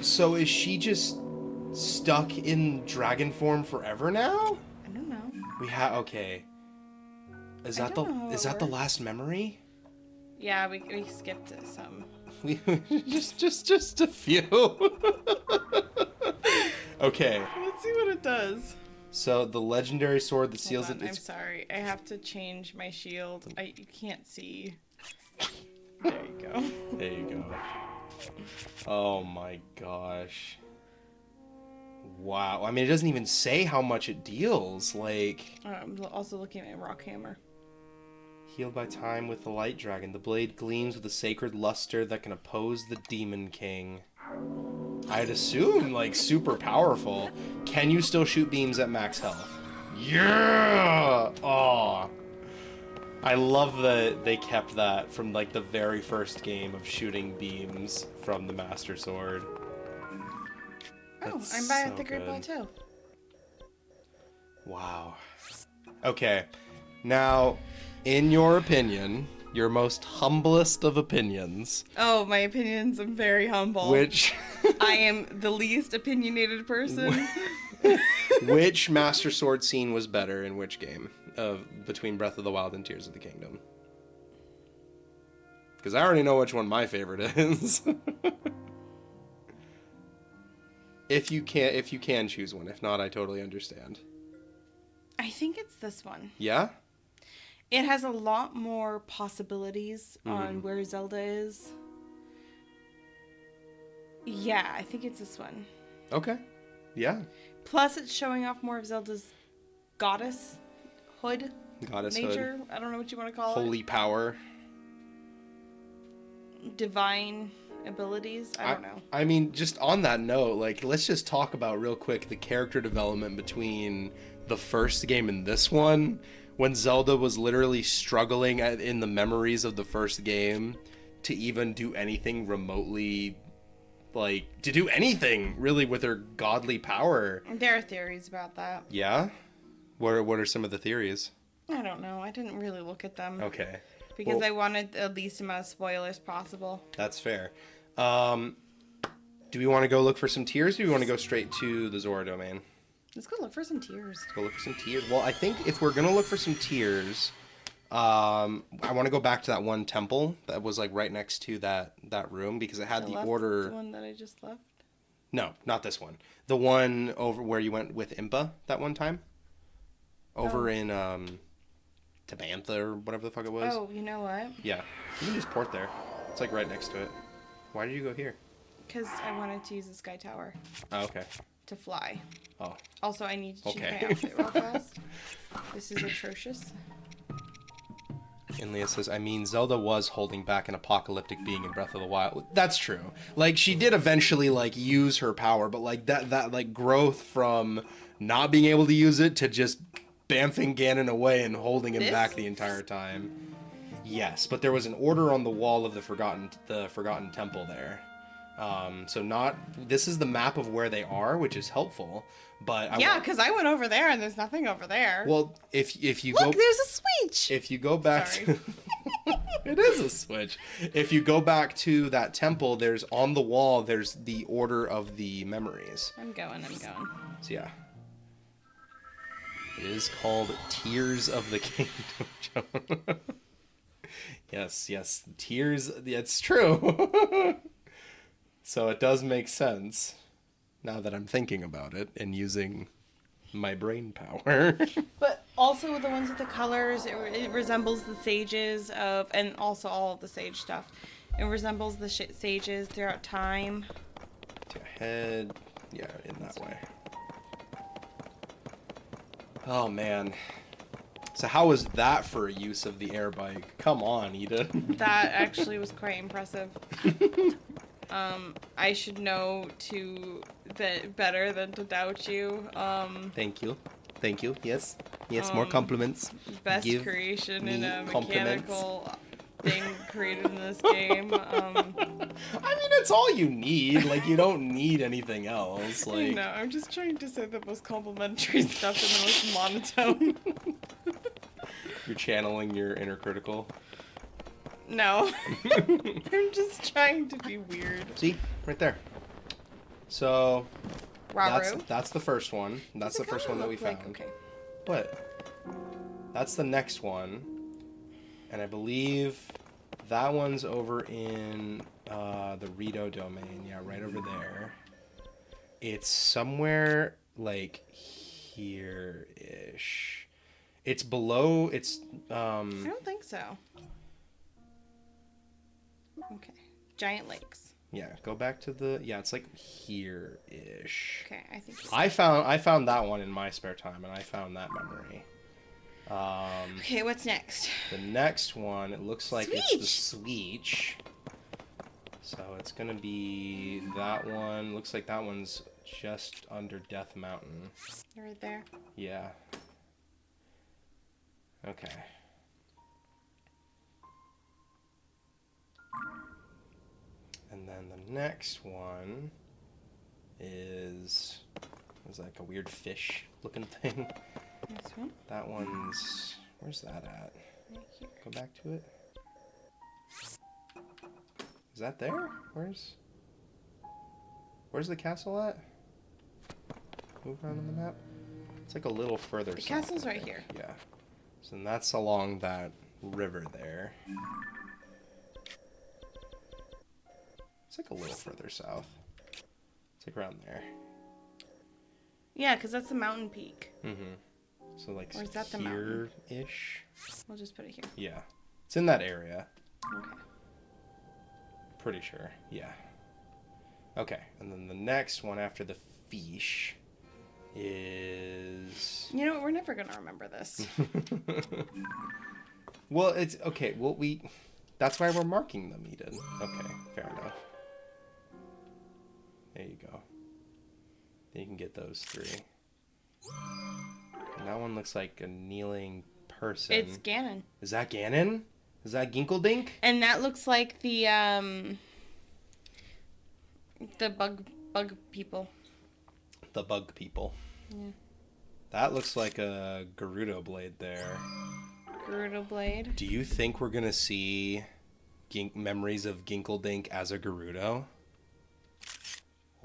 So is she just stuck in dragon form forever now? I don't know. We have okay. Is I that don't know how is it that the works. last memory? Yeah, we skipped some. We just a few. Okay. Let's see what it does. So the legendary sword that Hold seals on, it. I'm It's sorry. I have to change my shield. You can't see. There you go. there you go. Oh my gosh. Wow. I mean, it doesn't even say how much it deals. Like, I'm also looking at my rock hammer. healed by time with the light dragon. The blade gleams with a sacred luster that can oppose the demon king. I'd assume, like, super powerful. Can you still shoot beams at max health? Yeah! Oh. I love that they kept that from, like, the very first game of shooting beams from the Master Sword. Oh, That's I'm by so the Great good. Plateau. Wow. Okay. Now, in your opinion, your most humblest of opinions, Oh, my opinions. I'm very humble. which I am the least opinionated person. which Master Sword scene was better in which game of between Breath of the Wild and Tears of the Kingdom? Because I already know which one my favorite is. If you can choose one. If not, I totally understand. I think it's this one. Yeah? It has a lot more possibilities on where Zelda is. Yeah, I think it's this one. Okay. Yeah. Plus, it's showing off more of Zelda's goddess hood Goddess nature. hood. I don't know what you want to call Holy power. it. Divine abilities. I don't know. I mean, just on that note, like, let's just talk about real quick the character development between the first game and this one, when Zelda was literally struggling in the memories of the first game to even do anything remotely, like, to do anything really with her godly power. There are theories about that. Yeah? What are some of the theories? I don't know. I didn't really look at them. Okay. Because Well, I wanted the least amount of spoilers possible. that's fair. Do we want to go look for some tears, or do we want to go straight to the Zora domain? Let's go look for some tears. Go look for some tears. Well, I think if we're gonna look for some tears, I want to go back to that one temple that was like right next to that room because it had the order. The one that I just left. No, not this one. The one over where you went with Impa that one time. Over in Tabantha or whatever the fuck it was. Oh, you know what? Yeah, you can just port there. It's like right next to it. Why did you go here? Because I wanted to use the sky tower Oh, okay. to fly. Oh. Also, I need to change Okay. my outfit real fast. This is atrocious. And Leah says, I mean, Zelda was holding back an apocalyptic being in Breath of the Wild. That's true. Like, she did eventually, like, use her power, but, like, that like, growth from not being able to use it to just bamfing Ganon away and holding him This? back the entire time. Yes, but there was an order on the wall of the Forgotten Temple there. So not... This is the map of where they are, which is helpful, but... Yeah, because I went over there and there's nothing over there. Well, if you go... Look, there's a switch! If you go back Sorry. to... It is a switch. If you go back to that temple, there's on the wall, there's the order of the memories. I'm going. So yeah. It is called Tears of the Kingdom. Yes. Tears... It's true. So it does make sense now that I'm thinking about it and using my brain power. But also the ones with the colors, it resembles the sages of, and also all of the sage stuff. It resembles the sages throughout time. To head, yeah, in that way. Oh man. So how was that for a use of the air bike? Come on, Eden. That actually was quite impressive. I should know better than to doubt you. Thank you. Yes, more compliments. Best Give creation me in a compliments. mechanical thing created in this game. I mean, it's all you need. Like, you don't need anything else. Like, No, I'm just trying to say the most complimentary stuff in the most monotone. you're channeling your inner critical. No. I'm just trying to be weird. See, right there. So Raru. that's the first one. That's the first one that we found. Okay. But that's the next one, and I believe that one's over in the Rito domain. Yeah, right over there. It's somewhere like here-ish. It's below. It's I don't think so. Okay. Giant lakes. Yeah, go back to the... Yeah, it's like here-ish. Okay, I think... I found that one in my spare time, and I found that memory. Okay, what's next? The next one, it looks like it's the Sweech. So it's going to be that one. Looks like that one's just under Death Mountain. Right there. Yeah. Okay. And then the next one is like a weird fish looking thing. This one? That one's... Where's that at? Right here. Go back to it. Is that there? Where's the castle at? Move around on the map. It's like a little further south. The castle's I right think. here. Yeah. So that's along that river there. It's like a little further south. It's like around there. Yeah, because that's the mountain peak. Mm-hmm. So like Or is that the mountain? here-ish? We'll just put it here. Yeah. It's in that area. Okay. Pretty sure. Yeah. Okay. And then the next one after the fish is... You know what? We're never going to remember this. Well, it's... Okay, well, that's why we're marking them, Eden. Okay, fair enough. There you go. Then you can get those three. And that one looks like a kneeling person. It's Ganon. Is that Ganon? Is that Ginkledink? And that looks like the bug people. The bug people. Yeah. That looks like a Gerudo blade there. Gerudo blade. Do you think we're gonna see memories of Ginkledink as a Gerudo?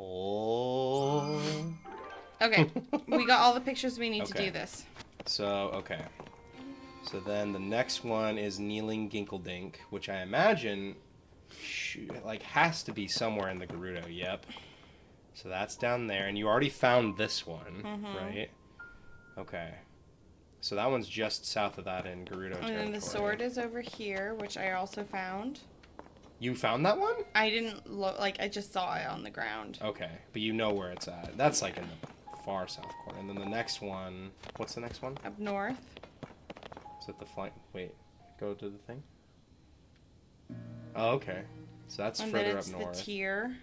Oh. Okay, we got all the pictures we need to Okay. do this. So, okay. So then the next one is Kneeling Ginkledink, which I imagine has to be somewhere in the Gerudo. Yep. So that's down there, and you already found this one, right? Okay. So that one's just south of that in Gerudo territory. And then the sword is over here, which I also found. You found that one? I didn't look, like, I just saw it on the ground. Okay, but you know where it's at. That's like in the far south corner. And then the next one, what's the next one? Up north. Is it the flank? Wait, go to the thing? Oh, okay. So that's And further then up it's north. the tier,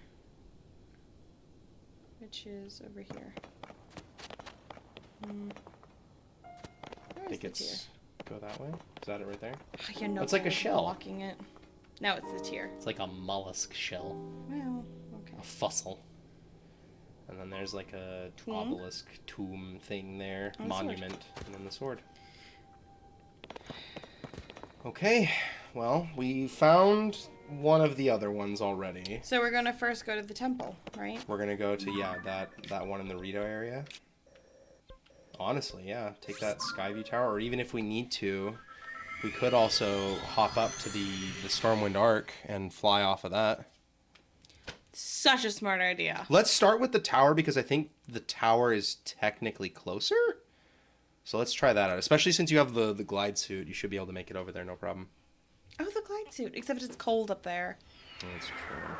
which is over here. I think it's go that way. Is that it right there? Yeah, no, It's like a shell. blocking it. No, it's the tier. It's like a mollusk shell, Well, okay. a fossil. And then there's like a Tomb? obelisk tomb thing there, And a sword. monument, and then the sword. Okay, well, we found one of the other ones already. So we're gonna first go to the temple, right? We're gonna go to, yeah, that one in the Rito area. Honestly, yeah, take that Skyview Tower, or even if we need to, we could also hop up to the Stormwind Arc and fly off of that. Such a smart idea. Let's start with the tower, because I think the tower is technically closer. So let's try that out, especially since you have the glide suit. You should be able to make it over there, no problem. Oh, the glide suit. Except it's cold up there. That's true.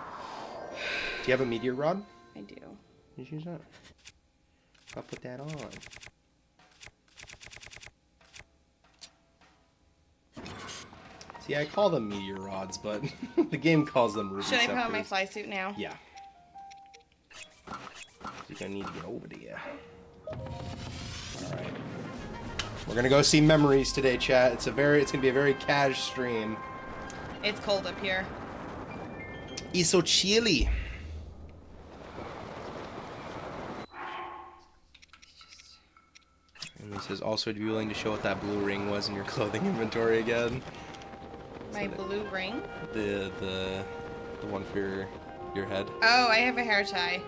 Do you have a meteor rod? I do. Just use that. I'll put that on. See, I call them meteor rods, but the game calls them ruby Should I put on my scepters. fly suit now? Yeah. You're gonna need to get over there. Alright. We're gonna go see memories today, chat. It's gonna be a very cash stream. It's cold up here. It's so chilly. And he says, also, to be willing to show what that blue ring was in your clothing inventory again. My blue ring? The one for your head. Oh, I have a hair tie.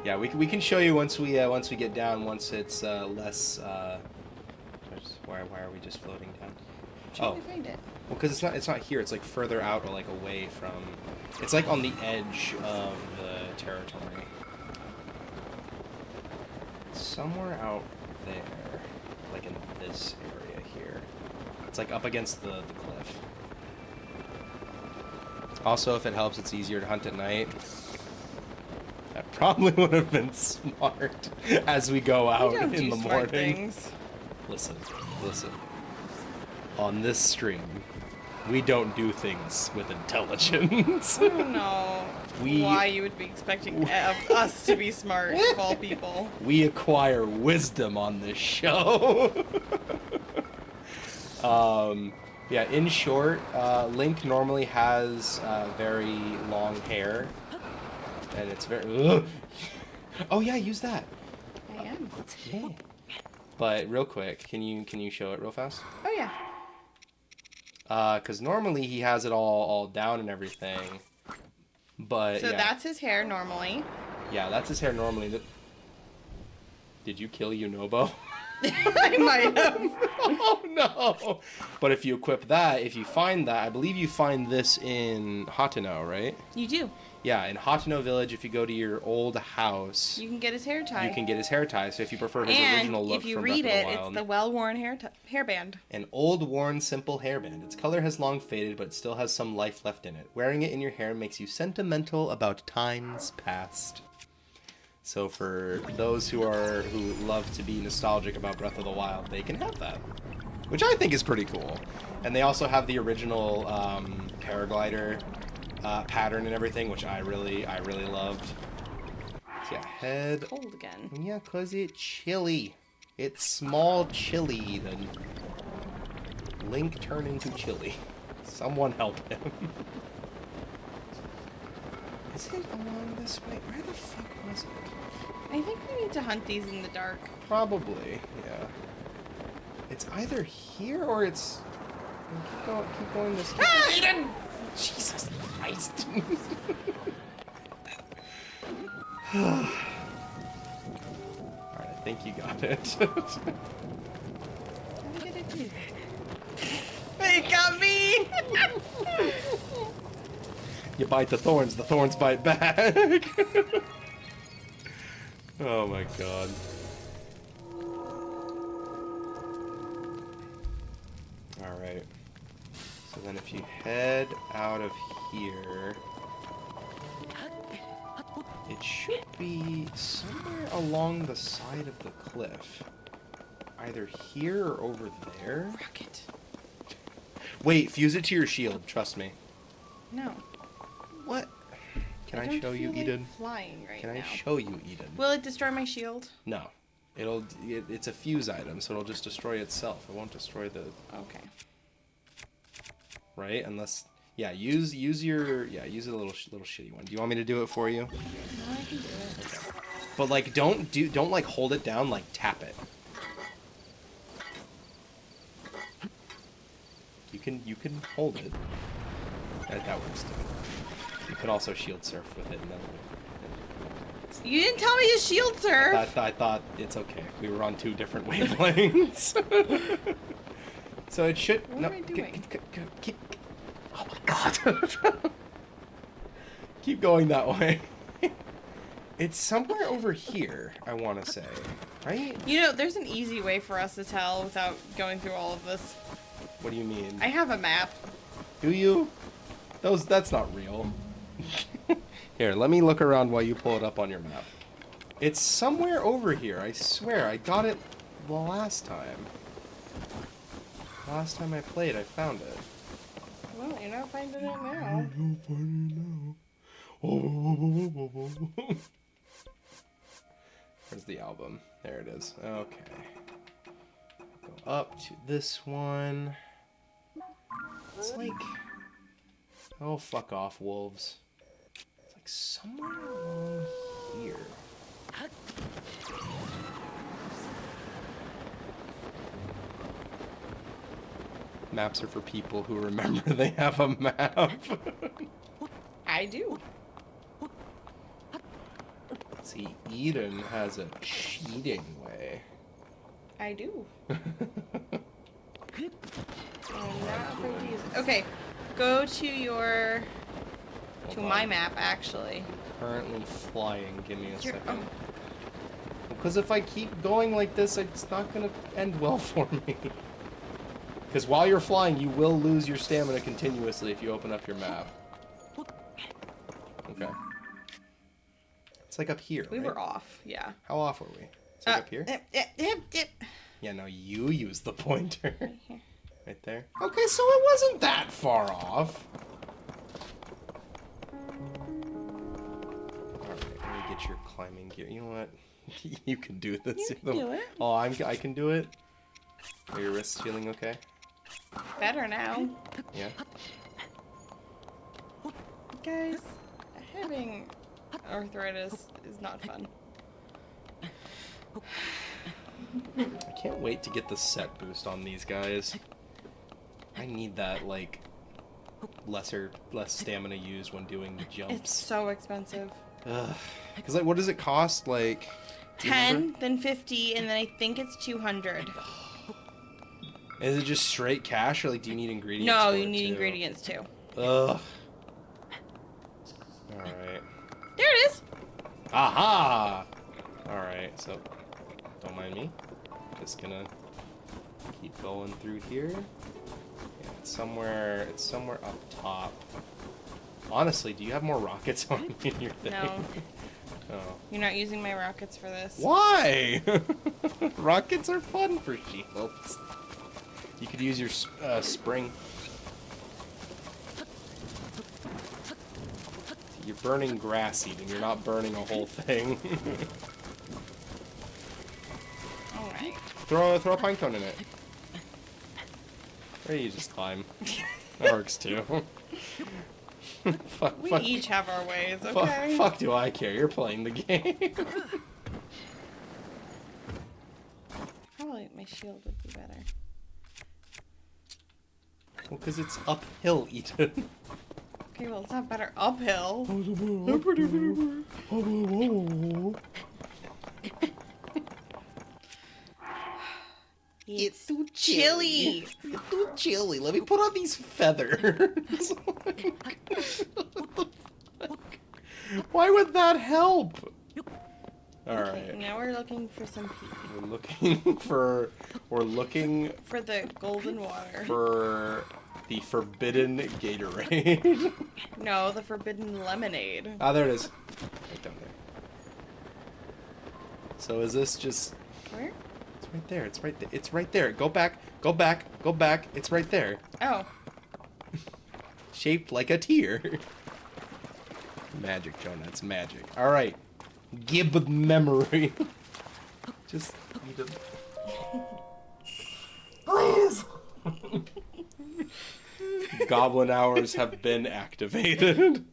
Yeah, we can show you once we get down. Once it's less. Why are we just floating down? I'm trying to find it. Well, because it's not here. It's like further out, or like away from. It's like on the edge of the territory. Somewhere out there, like in this area here. It's like up against the cliff. Also, if it helps, it's easier to hunt at night. That probably would have been smart as we go out We don't in do the smart morning. things. Listen. On this stream, we don't do things with intelligence. I don't know why you would be expecting of us to be smart, of all people. We acquire wisdom on this show. Yeah, in short, Link normally has very long hair. And it's very... Ugh. Oh yeah, use that. I am. Yeah. But real quick, can you show it real fast? Oh yeah. Because normally he has it all down and everything. But So yeah. that's his hair normally. Yeah, that's his hair normally. Did you kill Yunobo? I might have. Oh no! But if you equip that, if you find that, I believe you find this in Hateno, right? You do. Yeah, in Hateno Village, if you go to your old house, You can get his hair tie. you can get his hair tie. So if you prefer his and original look if you from read Breath it, of the Wild, it's the well-worn hairband. an old, worn, simple hairband. Its color has long faded, but it still has some life left in it. Wearing it in your hair makes you sentimental about times past. So for those who love to be nostalgic about Breath of the Wild, they can have that, which I think is pretty cool. And they also have the original paraglider pattern and everything, which I really loved. So yeah, head. Cold again. Yeah, 'cause it's chilly. It's small chilly. Then Link turn into chilly. Someone help him. Is it along this way? Where the fuck was it? I think we need to hunt these in the dark. Probably, yeah. It's either here or it's... Keep going this way. Ah, Aiden! Jesus Christ. Alright, I think you got it. How did it do? It got me! You bite the thorns bite back. Oh my god. Alright. So then if you head out of here, it should be somewhere along the side of the cliff. Either here or over there. Rocket. Wait, fuse it to your shield, trust me. No. What? Can I don't show you, feel like Eden? Flying right Can I now. show you, Eden? Will it destroy my shield? No. It's a fuse item, so it'll just destroy itself. It won't destroy the... Okay. Right? Unless... Yeah, use your... Yeah, use a little shitty one. Do you want me to do it for you? No, I can do it. Okay. But, like, don't, like, hold it down, like, tap it. You can hold it. That works, too. You can also shield surf with it, and then... You didn't tell me to shield surf! I thought it's okay. We were on 2 different wavelengths. So it should... What am I doing? Keep... Oh my god. Keep going that way. It's somewhere over here, I want to say. Right? You know, there's an easy way for us to tell without going through all of this. What do you mean? I have a map. Do you? That's not real. Here, let me look around while you pull it up on your map. It's somewhere over here, I swear. I got it the last time. Last time I played, I found it. Well, you're not finding it now. Where's the album? There it is. Okay. Go up to this one. It's like... Oh, fuck off, wolves. It's like somewhere along here. Maps are for people who remember they have a map. I do. See, Eden has a cheating way. I do. I'm not afraid to use it. Okay, go to your... Hold to on. my map, actually. Currently flying. Give me a You're- second. Because if I keep going like this, it's not going to end well for me. Because while you're flying, you will lose your stamina continuously if you open up your map. Okay. It's like up here, We right? were off, yeah. How off were we? It's like up here? Yep. Yeah, no, you use the pointer. Right here. Right there. Okay, so it wasn't that far off. Alright, let me get your climbing gear. You know what? You can do this. You can do it. Oh, I can do it? Are your wrists feeling okay? Better now. Yeah? Guys, having arthritis is not fun. I can't wait to get the set boost on these guys. I need that, like, less stamina used when doing the It's jumps. so expensive. Ugh. Because, like, what does it cost? Like... do you remember? 10, then 50, and then I think it's 200. Is it just straight cash, or, like, do you need ingredients No, for you it, need too? ingredients too. Ugh. Alright. There it is! Aha! Alright, so don't mind me. Just gonna keep going through here. Yeah, it's somewhere up top. Honestly, do you have more rockets on you in your thing? No. Oh. You're not using my rockets for this. Why? Rockets are fun for shields. You could use your spring. You're burning grass, Eden. You're not burning a whole thing. Alright. Throw a pine cone in it. Or you just climb. That works too. fuck, We fuck, each have our ways, fuck, okay? fuck do I care? You're playing the game. Probably my shield would be better. Well, because it's uphill, Eden. Okay, well, it's not better uphill. It's too chilly. It's too chilly. Let me put on these feathers. What the fuck? Why would that help? Alright. Okay, now we're looking for some people. We're looking for the golden water. for The forbidden Gatorade. No, the forbidden lemonade. Ah, there it is. Right down there. So is this just... Where? It's right there. It's right there. It's right there. Go back. Go back. Go back. It's right there. Oh. Shaped like a tear. Magic, Jonah. It's magic. All right. Give memory. Just eat them. Please. Goblin hours have been activated.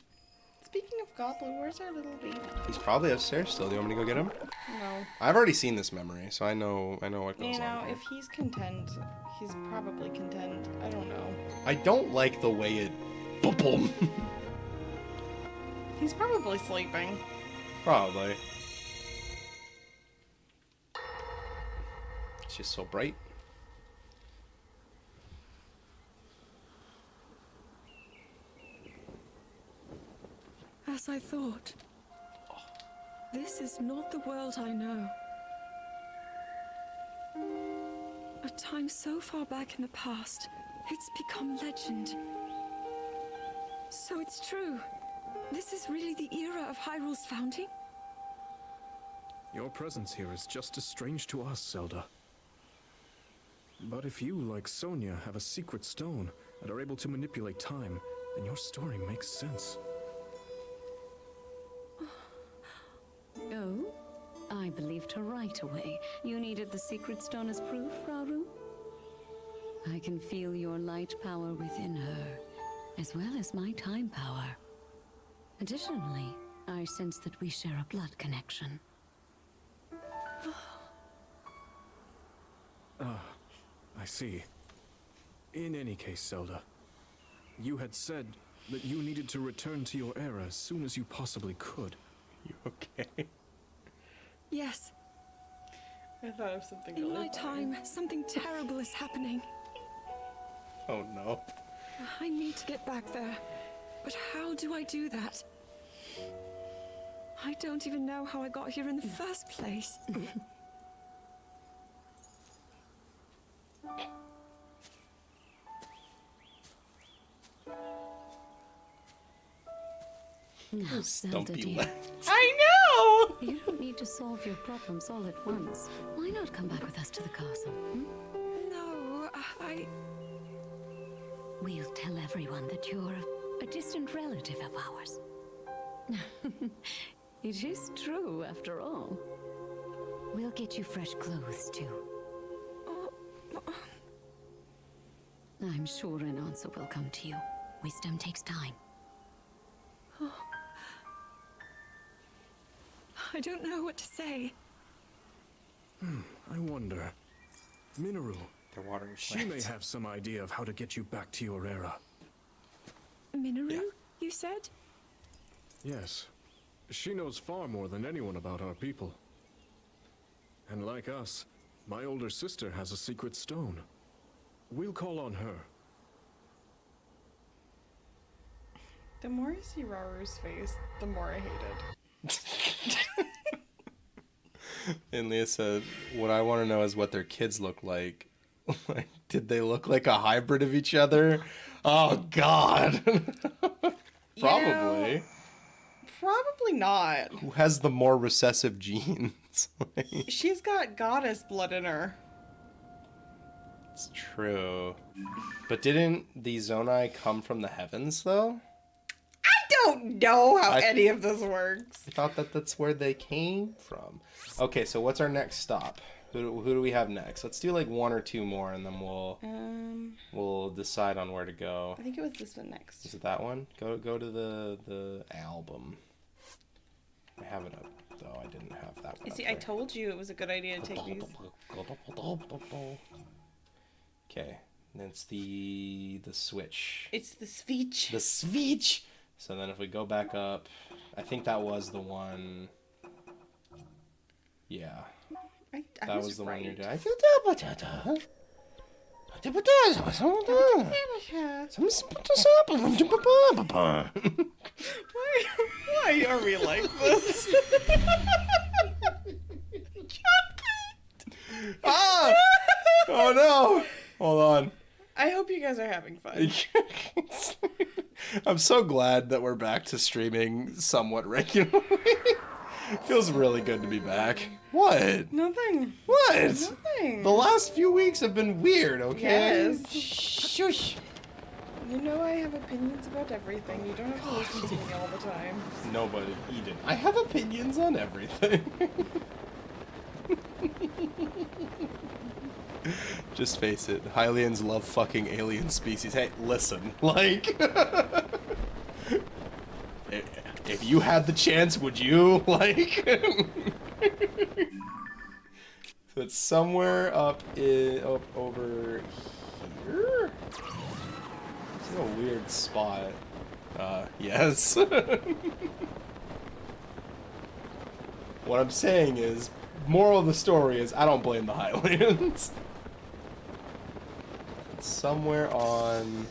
Speaking of Goblin, where's our little baby? He's probably upstairs still. Do you want me to go get him? No. I've already seen this memory, so I know what goes You know, on. Here. if he's content, he's probably content. I don't know. I don't like the way it... Boom. He's probably sleeping. Probably. It's just so bright. As I thought. This is not the world I know. A time so far back in the past, it's become legend. So it's true. This is really the era of Hyrule's founding? Your presence here is just as strange to us, Zelda. But if you, like Sonia, have a secret stone and are able to manipulate time, then your story makes sense. Oh? I believed her right away. You needed the secret stone as proof, Rauru? I can feel your light power within her, as well as my time power. Additionally, I sense that we share a blood connection. I see. In any case, Zelda, you had said that you needed to return to your era as soon as you possibly could. You okay? Yes. I thought of something In really my funny. time, something terrible is happening. Oh no. I need to get back there. But how do I do that? I don't even know how I got here in the first place. Now, Zelda Stumpy dear, legs. I know! you don't need to solve your problems all at once. Why not come back with us to the castle? Hmm? No, We'll tell everyone that you're a distant relative of ours. It is true, after all. We'll get you fresh clothes, too. I'm sure an answer will come to you. Wisdom takes time. I don't know what to say. I wonder. Minoru, They're watering she may plants. have some idea of how to get you back to your era. Minoru, Yeah. you said? Yes. She knows far more than anyone about our people. And like us, my older sister has a secret stone. We'll call on her. The more I see Raru's face, the more I hate it. And Leah said, what I want to know is what their kids look like. Like, did they look like a hybrid of each other? Oh, God. Probably. Probably not. Who has the more recessive genes? Like, She's got goddess blood in her. it's true. But didn't the Zonai come from the heavens, though? I don't know how I- any of this works. I thought that that's where they came from. Okay, so what's our next stop? Who do we have next? Let's do like one or two more, and then we'll decide on where to go. I think it was this one next. Is it that one? Go to the album. I have it up though. I didn't have that one. You see, up I there. told you it was a good idea to take these. Okay, and it's the switch. It's the speech. The switch. So then if we go back up, I think that was the one. Yeah, I that was was the right. one you're doing. Why are we like this? Ah! Oh no! Hold on. I hope you guys are having fun. I'm so glad that we're back to streaming somewhat regularly. Feels really good to be back. What? Nothing. What? Nothing. The last few weeks have been weird, okay? Yes. Shush. You know I have opinions about everything. You don't have to listen to me all the time. Nobody, Eden. I have opinions on everything. Just face it, Hylians love fucking alien species. Hey, listen, like... if you had the chance, would you? Like... So it's somewhere up over here? It's in a weird spot. Yes. What I'm saying is, moral of the story is, I don't blame the Highlands. It's somewhere on...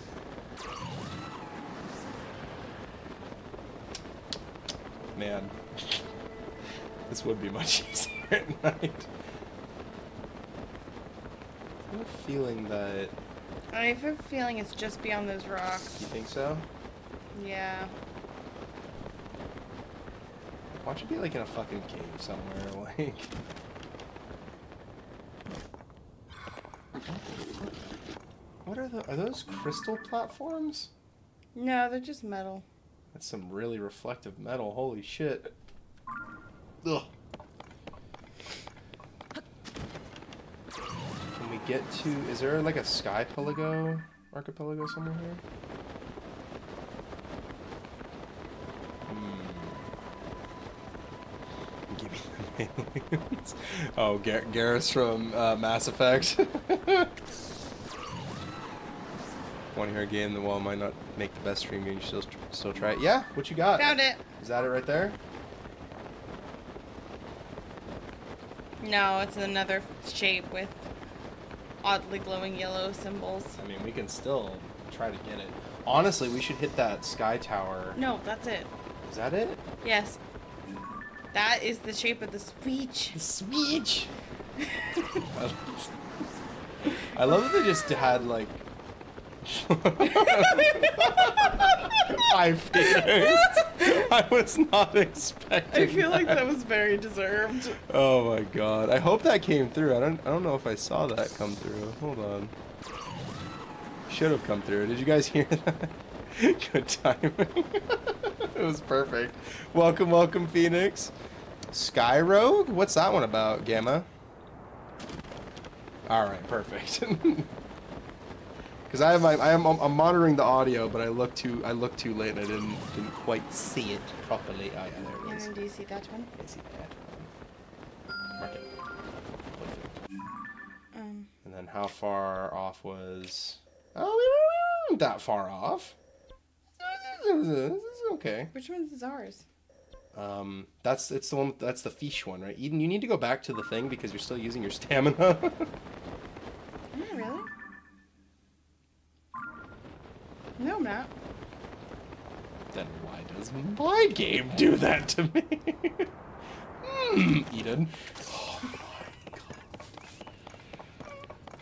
Man. This would be much easier at night. I have a feeling that... I have a feeling it's just beyond those rocks. You think so? Yeah. Why don't you be like in a fucking cave somewhere, like... What are those crystal platforms? No, they're just metal. That's some really reflective metal, holy shit. Ugh. Can we get to, is there like a sky archipelago somewhere here? Give me the aliens. Oh, Garrus from Mass Effect. Want to hear a game that while it might not make the best stream game, you still try it? Yeah, what you got? Found it. Is that it right there? No, it's another shape with oddly glowing yellow symbols. I mean, we can still try to get it. Honestly, we should hit that sky tower. No, that's it. Is that it? Yes. That is the shape of the speech. The speech! I love that they just had, like... I figured. I was not expecting I feel like that. that was very deserved. Oh my god. I hope that came through. I don't know if I saw that come through. Hold on. Should have come through. Did you guys hear that? Good timing. It was perfect. Welcome, welcome, Phoenix. Sky Rogue? What's that one about, Gamma? Alright, perfect. Because I'm monitoring the audio, but I looked too late and I didn't quite see it properly. Oh yeah, there it is. And do you see that one? I see that one. Mark it. Perfect. And then how far off was? Oh, we weren't that far off. This is okay. Which one's is ours? That's the one. That's the fish one, right? Eden, you need to go back to the thing because you're still using your stamina. Am I really? No, I'm not. Then why does my game do that to me? Eden. Oh my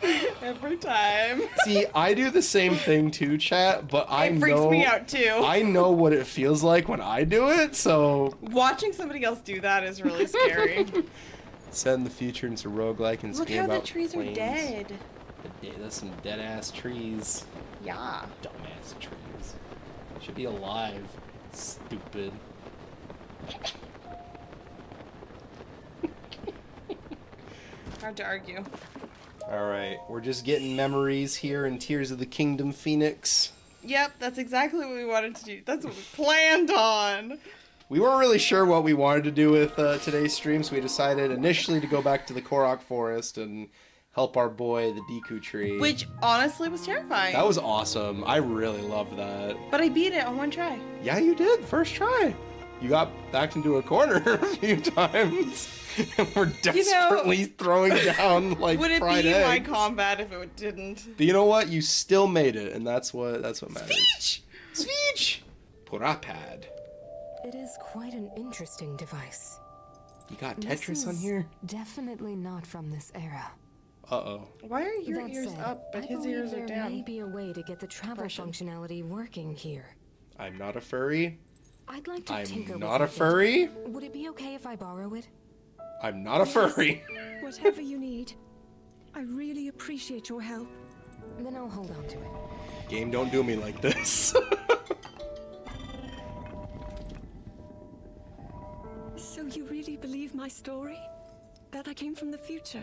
god. Every time. See, I do the same thing too, chat, but I know... It freaks me out too. I know what it feels like when I do it, so... Watching somebody else do that is really scary. Set in the future into roguelike and Look scheme how about the trees planes. are dead. That's some dead-ass trees. Yeah. Dumbass trees. Should be alive. Stupid. Hard to argue. Alright, we're just getting memories here in Tears of the Kingdom, Phoenix. Yep, that's exactly what we wanted to do. That's what we planned on. We weren't really sure what we wanted to do with today's stream, so we decided initially to go back to the Korok Forest and help our boy, the Deku Tree. Which honestly was terrifying. That was awesome. I really loved that. But I beat it on one try. Yeah, you did. First try. You got backed into a corner a few times. And we're desperately throwing down like would it fried be my eggs. combat if it didn't? But you know what? You still made it, and that's what matters. Speech! Speech! Purapad. It is quite an interesting device. You got This Tetris on is here? Definitely not from this era. Uh-oh. Why are your That ears said, up, but I his believe ears are there may down? be a way to get the travel Impression. functionality working here. I'm not a furry. I'd like to tinker I'm with not a it. furry. Would it be okay if I borrow it? I'm not a furry. Whatever you need. I really appreciate your help. Then I'll hold on to it. Game, don't do me like this. So you really believe my story? That I came from the future?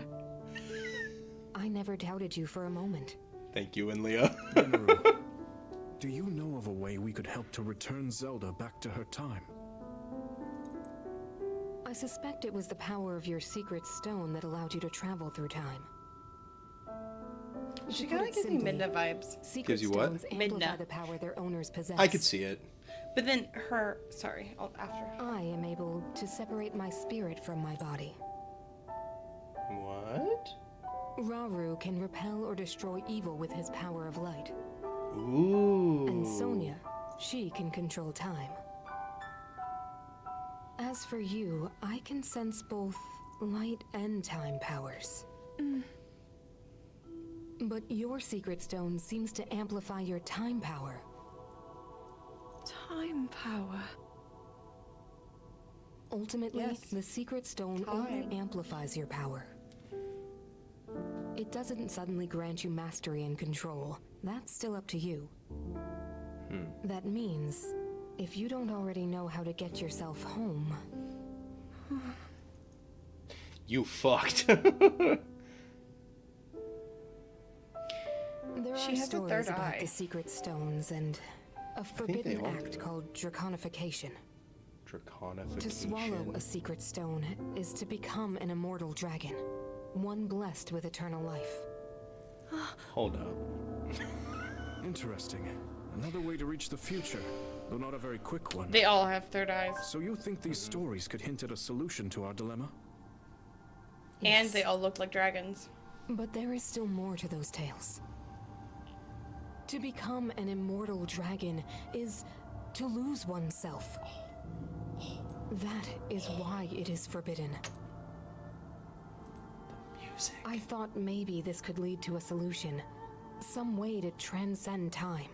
I never doubted you for a moment. Thank you, Leah. Mineru, do you know of a way we could help to return Zelda back to her time? I suspect it was the power of your secret stone that allowed you to travel through time. She To put kind it of gives me simply, Midna vibes. Secret Gives you what? stones amplify Midna. the power their owners possess. I could see it. But then her, sorry, after. I am able to separate my spirit from my body. What? Rauru can repel or destroy evil with his power of light. Ooh. And Sonia, she can control time. As for you, I can sense both light and time powers. But your secret stone seems to amplify your time power. Time power. Ultimately, Yes. the secret stone only amplifies your power. It doesn't suddenly grant you mastery and control. That's still up to you. That means, if you don't already know how to get yourself home, You fucked. there She are has a stories third about eye. the secret stones and a they forbidden all act called draconification. Draconification. To swallow a secret stone is to become an immortal dragon, one blessed with eternal life. Hold up. Interesting. Another way to reach the future, though not a very quick one. They all have third eyes. So you think these stories could hint at a solution to our dilemma? And Yes. they all look like dragons. But there is still more to those tales. To become an immortal dragon is to lose oneself. That is why it is forbidden. Music. I thought maybe this could lead to a solution, some way to transcend time.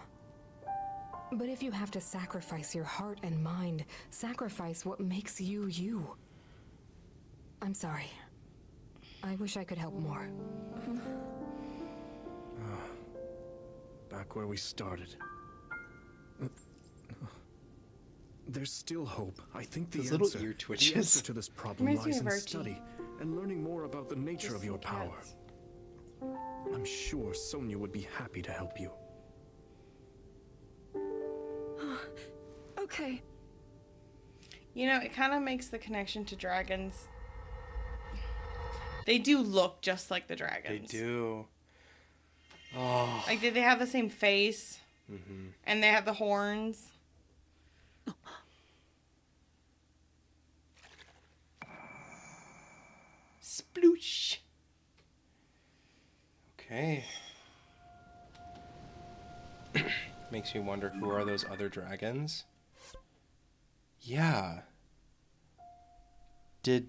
But if you have to sacrifice your heart and mind, sacrifice what makes you you. I'm sorry. I wish I could help more. Back where we started. There's still hope. I think the Those answer, little ear the twitches. answer to this problem Reminds me lies of in Archie. study and learning more about the nature of your power. Cats. I'm sure Sonia would be happy to help you. Okay. You know, it kind of makes the connection to dragons. They do look just like the They dragons. do. Oh. Like, they have the same face. And they have the horns. Sploosh. Okay. Makes me wonder, who are those other dragons? Yeah. Did...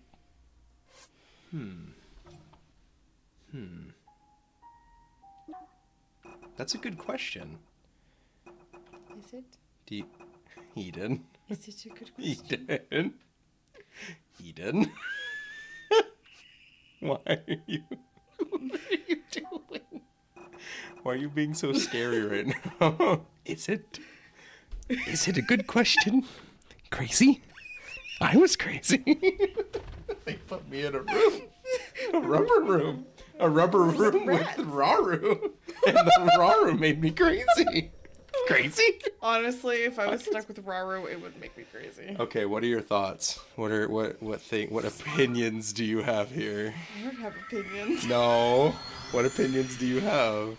That's a good question. Is it? Eden. Is it a good question? Eden. Eden. Why are you... What are you doing? Why are you being so scary right now? Is it a good question? Crazy? I was crazy. They put me in a room. A rubber room. A rubber room with Rauru. And the Rauru made me crazy. Crazy? Honestly, if I was stuck with Rauru, it would make me crazy. Okay, what are your thoughts? What opinions do you have here? I don't have opinions. No. What opinions do you have?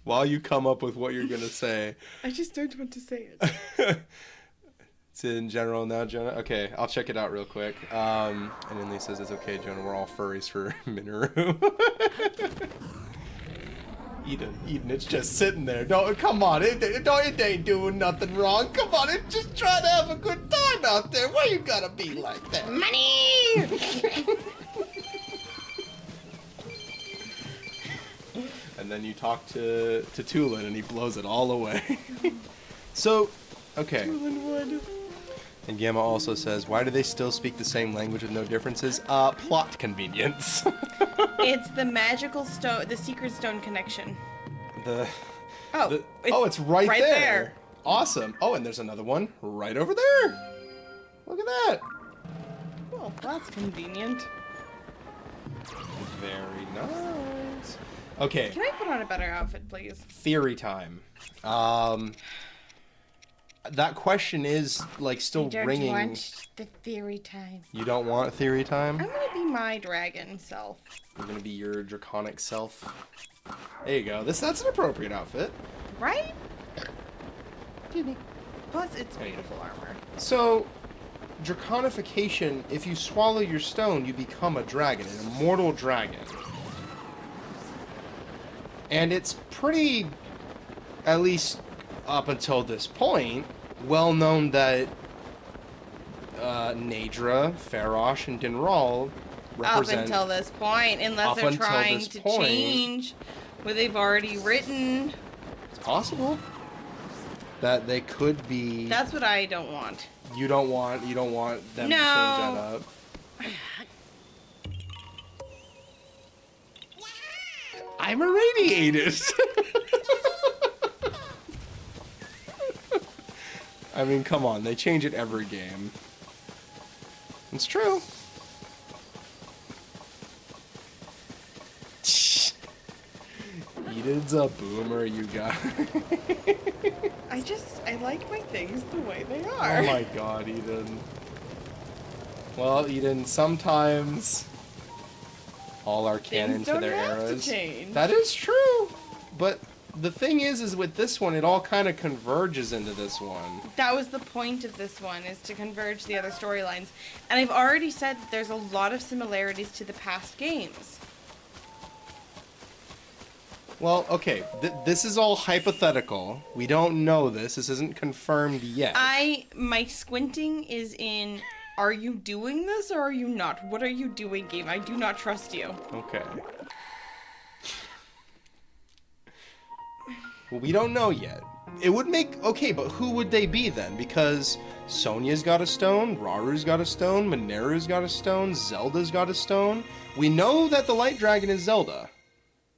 While you come up with what you're gonna say. I just don't want to say it. It's in general now, Jonah. Okay, I'll check it out real quick. And then Lee says it's okay, Jonah. We're all furries for Minoru. Eden, it's just sitting there. Don't, come on, it ain't doing nothing wrong. Come on, it's just trying to have a good time out there. Why you gotta be like that? Money! And then you talk to Tulin, and he blows it all away. So, okay. Tulin would. And Gamma also says, why do they still speak the same language with no differences? Plot convenience. It's the magical stone, the secret stone connection. It's right there. Awesome. Oh, and there's another one right over there. Look at that. Well, that's convenient. Very nice. Okay. Can I put on a better outfit, please? Theory time. That question is like still ringing. I don't want the theory time. You don't want theory time? I'm gonna be my dragon self. You're gonna be your draconic self. There you go. That's an appropriate outfit. Right? Plus, it's beautiful armor. So, draconification, if you swallow your stone, you become a dragon, an immortal dragon. And it's pretty, at least up until this point, well known that Nadra, Farosh, and Dinral represent... Up until this point, unless they're trying to change what they've already written. It's possible that they could be... That's what I don't want. You don't want them to change that up. I'm irradiated. I mean, come on, they change it every game. It's true. Eden's a boomer, you guys. I like my things the way they are. Oh my god, Eden. Well, Eden, sometimes all are canon to their eras. That is true. But the thing is with this one, it all kind of converges into this one. That was the point of this one, is to converge the other storylines. And I've already said that there's a lot of similarities to the past games. Well, okay, this is all hypothetical. We don't know this. This isn't confirmed yet. My squinting is in, are you doing this or are you not? What are you doing, game? I do not trust you. Okay. Well, we don't know yet. It would make... Okay, but who would they be then? Because Sonia's got a stone, Raru's got a stone, Mineru's got a stone, Zelda's got a stone. We know that the Light Dragon is Zelda.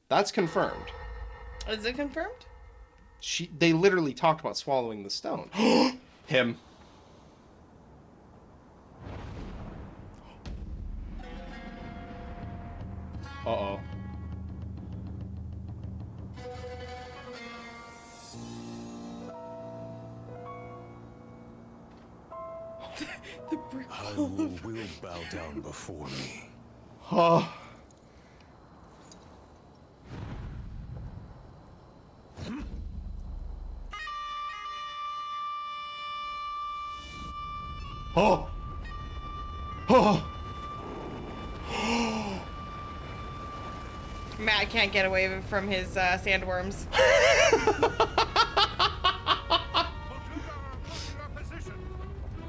That's confirmed. Is it confirmed? They literally talked about swallowing the stone. Him. Uh-oh. The brick Hyrule will bow down before me. Oh. Oh! Oh! Matt can't get away from his sandworms.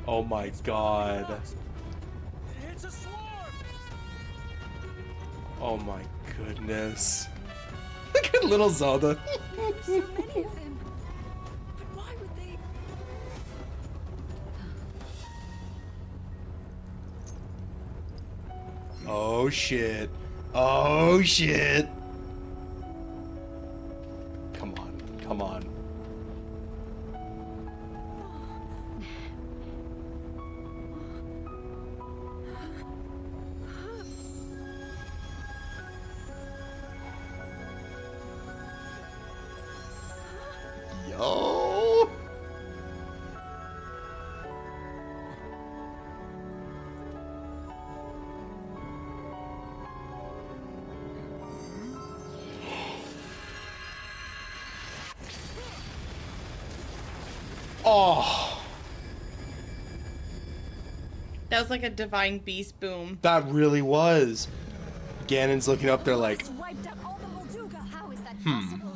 Oh my god. Oh my goodness. Look at little Zelda. So many of them. But why would they? Oh shit. Oh shit. Come on. Come on. Yo. Oh. That was like a divine beast boom. That really was. Ganon's looking up there like, Wiped out all the Molduga. How is that impossible.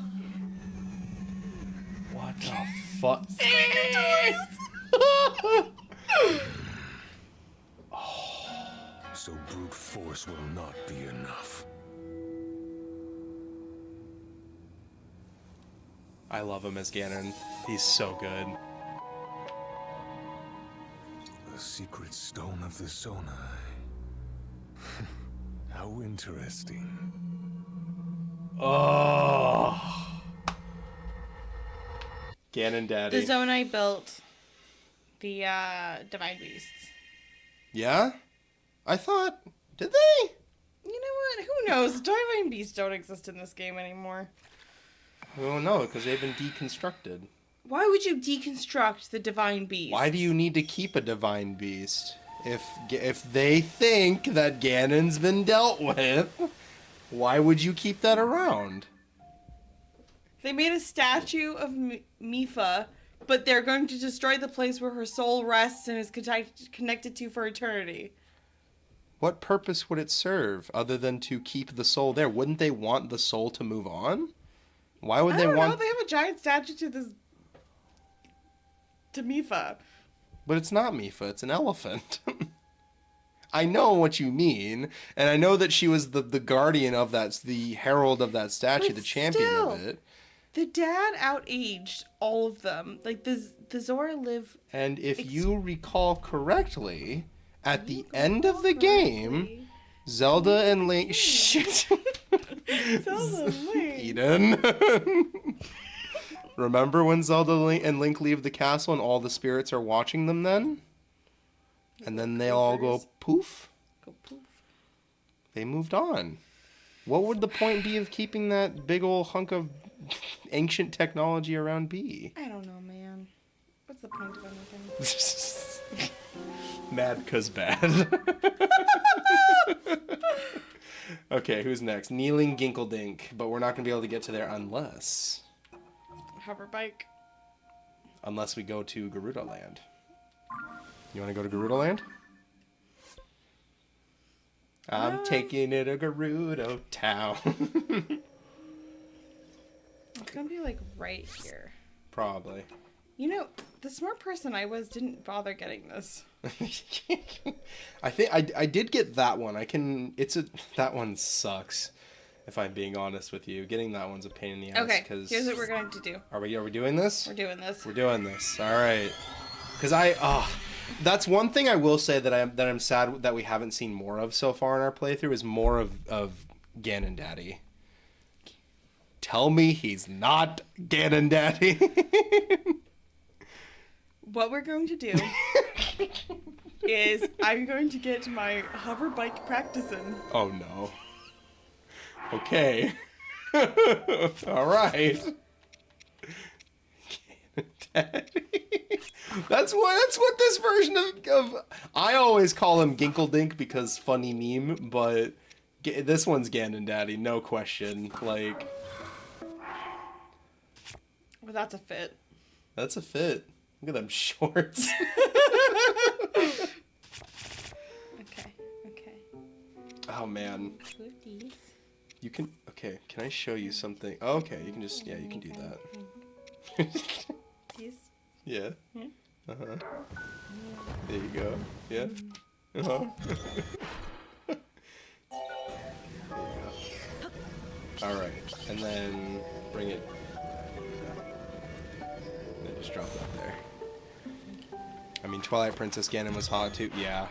What the fuck? So brute force will not be enough. I love him as Ganon. He's so good. The secret stone of the Sonai. How interesting. Oh. Ganon Daddy. The Zonai built the Divine Beasts. Yeah? I thought... Did they? You know what? Who knows? Divine Beasts don't exist in this game anymore. Well, no, because they've been deconstructed. Why would you deconstruct the Divine Beast? Why do you need to keep a Divine Beast? If they think that Ganon's been dealt with, why would you keep that around? They made a statue of Mifa, but they're going to destroy the place where her soul rests and is connected to for eternity. What purpose would it serve other than to keep the soul there? Wouldn't they want the soul to move on? Why would I they don't want... know. They have a giant statue to Mifa. But it's not Mifa, it's an elephant. I know what you mean, and I know that she was the guardian of that, the herald of that statue, But the champion still, of it. The dad out-aged all of them. Like, the Zora live... And if you recall correctly, at the end of the game, Zelda and Link... Shit! Zelda and Link. Eden. Remember when Zelda and Link leave the castle and all the spirits are watching them then? And then they all go poof? Go poof. They moved on. What would the point be of keeping that big old hunk of ancient technology around be? I don't know, man. What's the point of anything? Mad 'cause bad. Okay, who's next? Kneeling Ginkledink, but we're not going to be able to get to there unless Hover bike. we go to Gerudo Land. You want to go to Gerudo Land? I'm taking it to Gerudo Town. It's gonna be like right here. Probably. You know, the smart person I was didn't bother getting this. I think I did get that one. That one sucks. If I'm being honest with you, getting that one's a pain in the ass. Okay, Cause here's what we're going to do. Are we doing this? We're doing this. We're doing this. All right. Because that's one thing I will say that I'm sad that we haven't seen more of so far in our playthrough is more of Ganon Daddy. Tell me he's not Ganon Daddy. What we're going to do is I'm going to get my hover bike practicing. Oh no. Okay. All right. Daddy. That's what this version of I always call him Ginkledink because funny meme, but this one's Ganon Daddy, no question. Like, Well, that's a fit. that's a fit. Look at them shorts. Okay. Oh man. Goodies. You can okay, can I show you something? Oh, okay, you can just you can do that. Yes. Yeah. Yeah. Uh-huh. There you go. Yeah. Uh-huh. There you go. Alright. And then bring it. Then just drop that there. I mean, Twilight Princess Ganon was hot too. Yeah.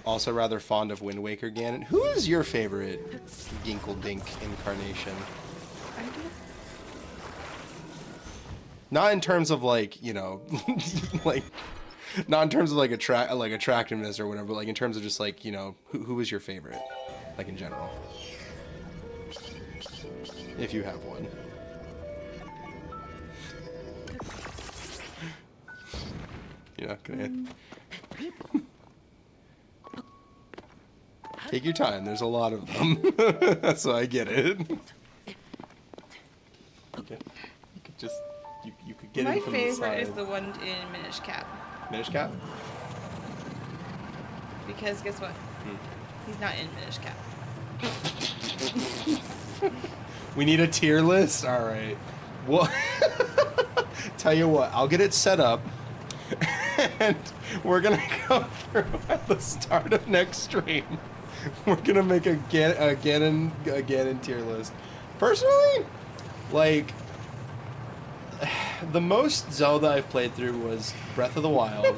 Also rather fond of Wind Waker Ganon. Who is your favorite Ginkledink incarnation? I do. Not in terms of like, you know, like, not in terms of like attractiveness or whatever, but like in terms of just like, you know, who is your favorite, like in general, if you have one. You're not gonna. Take your time. There's a lot of them, so I get it. Okay. You could just. You could get My it from the favorite side. is the one in Minish Cap. Minish Cap? Because guess what? He's not in Minish Cap. We need a tier list? Alright. Well, tell you what, I'll get it set up. And we're gonna go through at the start of next stream. We're gonna make a Ganon tier list. Personally, like, the most Zelda I've played through was Breath of the Wild.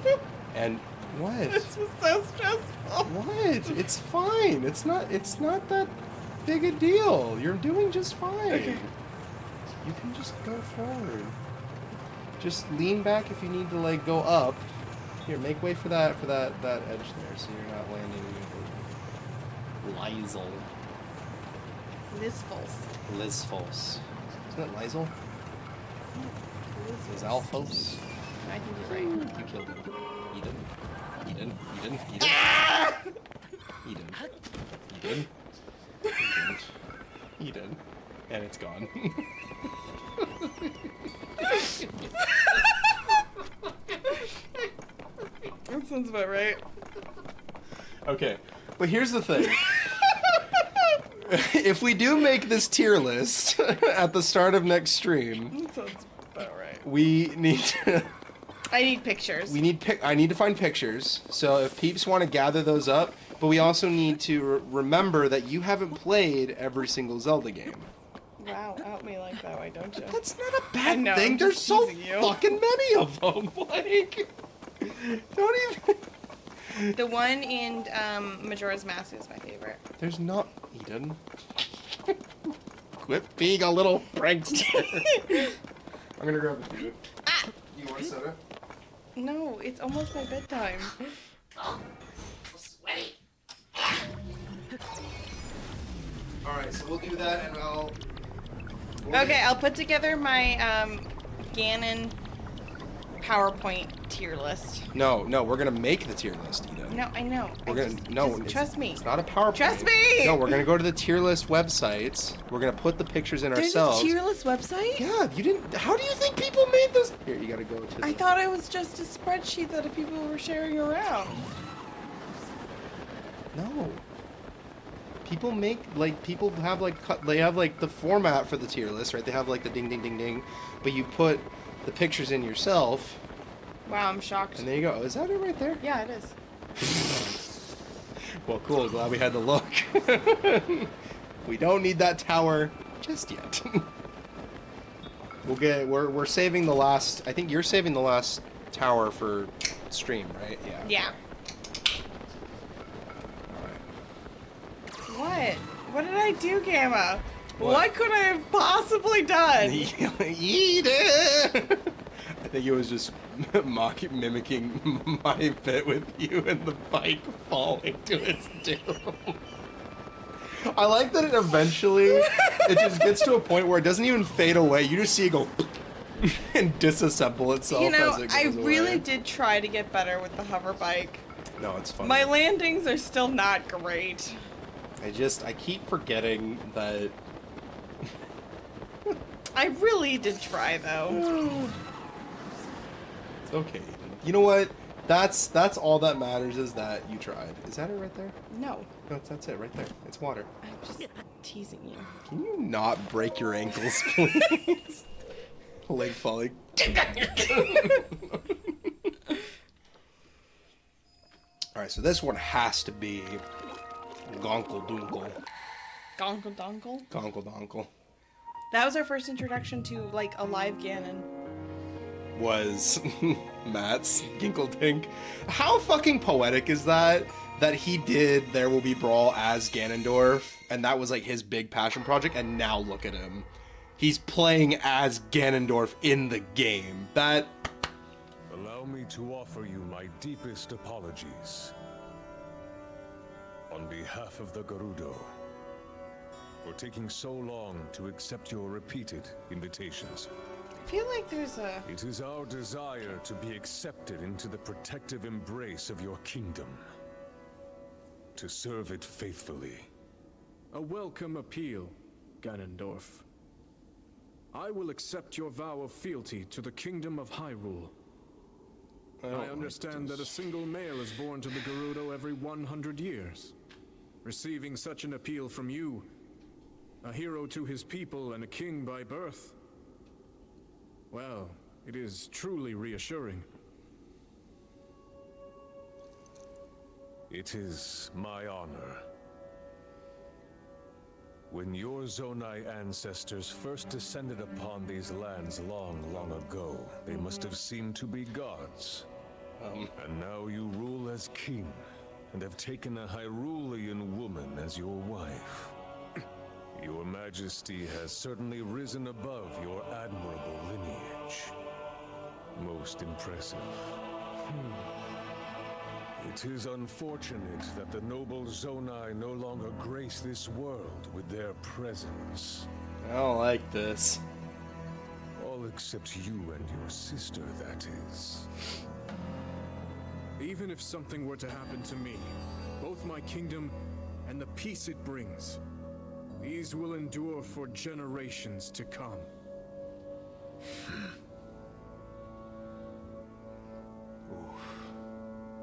And what? This was so stressful. What? It's fine. It's not that big a deal. You're doing just fine. Okay. You can just go forward. Just lean back if you need to like go up. Here, make way for that edge there so you're not landing Lysel. Lisfos. Isn't it Lysel? Lizalfos? I think you're right. You killed him. You didn't. You didn't. You did. And it's gone. That sounds about right. Okay, but here's the thing. If we do make this tier list at the start of next stream, That sounds about right. we need to... I need pictures. I need to find pictures. So if peeps want to gather those up, but we also need to remember that you haven't played every single Zelda game. Wow, out me like that, why don't you? That's not a bad know, thing. I'm There's just so teasing you. fucking many of them. Like, don't even. The one in Majora's Mask is my favorite. There's not Eden. Quit being a little prankster. I'm gonna grab the dude. Ah! You want to set it? No, it's almost my bedtime. Sweaty. All right, so we'll do that, and we'll Okay, I'll put together my Ganon PowerPoint tier list. No, we're gonna make the tier list, Eden. No, I know. It's- Trust me. It's not a PowerPoint. Trust me! No, we're gonna go to the tier list websites. We're gonna put the pictures in There's ourselves. a tier list website? Yeah, you didn't. How do you think people made those? Here, you gotta go to. I thought it was just a spreadsheet that people were sharing around. No. People make people have they have the format for the tier list, right? They have the ding ding ding ding, but you put the pictures in yourself, Wow, I'm shocked. and there you go. Is that it right there? Yeah, it is. Well, cool. Glad we had to look. We don't need that tower just yet. We're saving the last. I think you're saving the last tower for stream, right? Yeah. Yeah. All What? What did I do, Gamma? What? What could I have possibly done? Eat it. I think it was just mimicking my bit with you and the bike falling to its doom. I like that it just gets to a point where it doesn't even fade away. You just see it go and disassemble itself You know, as it goes I really away. did try to get better with the hover bike. No, it's fun. My landings are still not great. I keep forgetting that. I really did try, though. It's okay. You know what? That's all that matters is that you tried. Is that it right there? No, No, that's it right there. It's water. I'm just teasing you. Can you not break your ankles, please? Leg falling. Alright, so this one has to be Gonkle Dunkle. Gonkle Donkle? Gonkle Donkle. That was our first introduction to, a live Ganon. Was Matt's Ginkle Dink. How fucking poetic is that? That he did There Will Be Brawl as Ganondorf, and that was his big passion project, and now look at him. He's playing as Ganondorf in the game. That... Allow me to offer you my deepest apologies. On behalf of the Gerudo, for taking so long to accept your repeated invitations. I feel like there's a... It is our desire to be accepted into the protective embrace of your kingdom. To serve it faithfully. A welcome appeal, Ganondorf. I will accept your vow of fealty to the kingdom of Hyrule. I understand that a single male is born to the Gerudo every 100 years. Receiving such an appeal from you, A hero to his people and a king by birth. Well, it is truly reassuring. It is my honor. When your Zonai ancestors first descended upon these lands long, long ago, they must have seemed to be gods. And now you rule as king, and have taken a Hyrulean woman as your wife. Your Majesty has certainly risen above your admirable lineage. Most impressive. It is unfortunate that the noble Zonai no longer grace this world with their presence. I don't like this. All except you and your sister, that is. Even if something were to happen to me, both my kingdom and the peace it brings, these will endure for generations to come.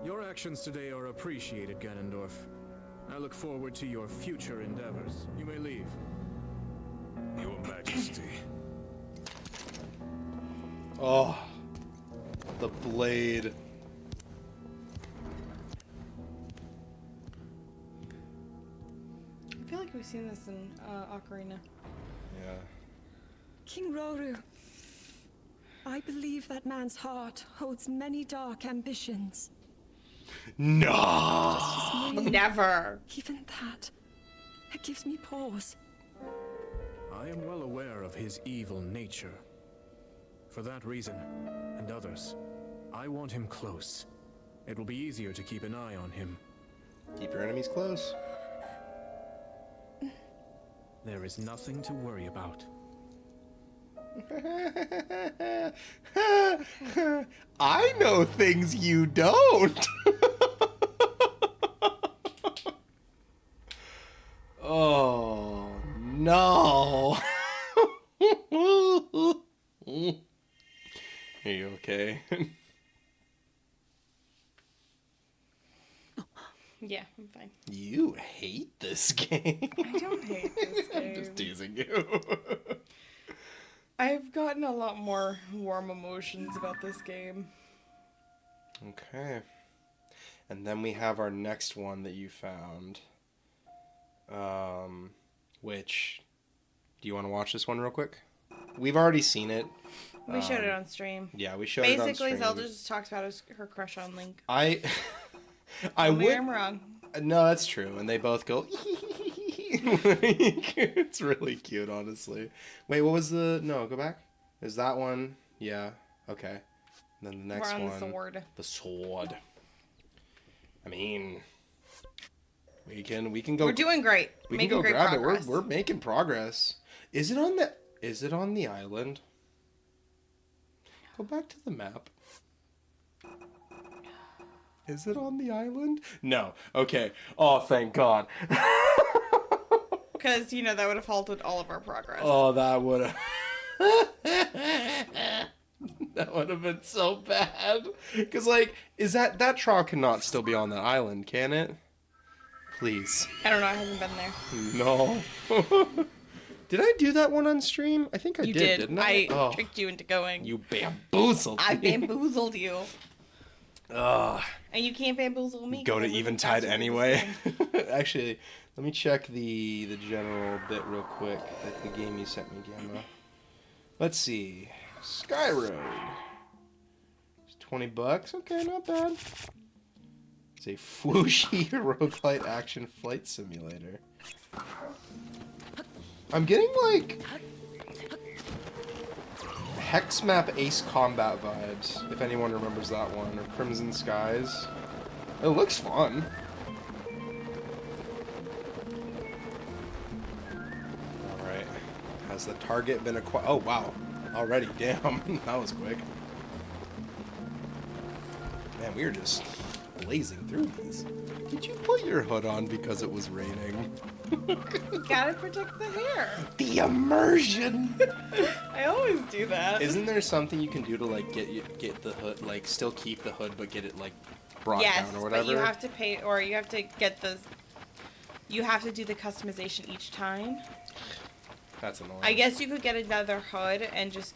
Your actions today are appreciated, Ganondorf. I look forward to your future endeavors. You may leave. Your Majesty. Oh, the blade. I feel like we've seen this in Ocarina. Yeah. King Roru, I believe that man's heart holds many dark ambitions. No. Never. Even that, it gives me pause. I am well aware of his evil nature. For that reason, and others, I want him close. It will be easier to keep an eye on him. Keep your enemies close. There is nothing to worry about. I know things you don't. Oh no. Are you okay? Yeah, I'm fine. You hate this game. I don't hate this I'm game. just teasing you. I've gotten a lot more warm emotions about this game. Okay. And then we have our next one that you found. Which, do you want to watch this one real quick? We've already seen it. We showed it on stream. Yeah, we showed it on Basically, stream. Zelda just talks about her crush on Link. I Maybe would. I'm wrong. No, that's true. And they both go. It's really cute, honestly. Wait, what was the? No, go back. Is that one? Yeah. Okay. And then the next We're on one. the sword. The sword. I mean, we can go. We're doing great. We Making can go great grab progress. it. We're making progress. Is it on the? Is it on the island? Go back to the map. Is it on the island? No. Okay. Oh, thank God. Because, that would have halted all of our progress. Oh, that would have. That would have been so bad. Because, is that trial cannot still be on that island, can it? Please. I don't know. I haven't been there. No. Did I do that one on stream? I think I You did, didn't I? I tricked you into going. You bamboozled I me. bamboozled you. Ugh. And you can't bamboozle me. Go to 'cause I live in Eventide Castle anyway. Grace. Actually, let me check the general bit real quick. The game you sent me, Gamma. Let's see. Skyroad. It's $20. Okay, not bad. It's a Fushi roguelite action flight simulator. I'm getting Hex Map Ace Combat vibes, if anyone remembers that one, or Crimson Skies. It looks fun. Alright. Has the target been acquired? Oh, wow. Already. Damn. That was quick. Man, we were just blazing through these. Did you put your hood on because it was raining? You gotta protect the hair. The immersion! I always do that. Isn't there something you can do to get the hood, still keep the hood but get it brought down or whatever? But you have to pay, or you have to get the. You have to do the customization each time. That's annoying. I guess you could get another hood and just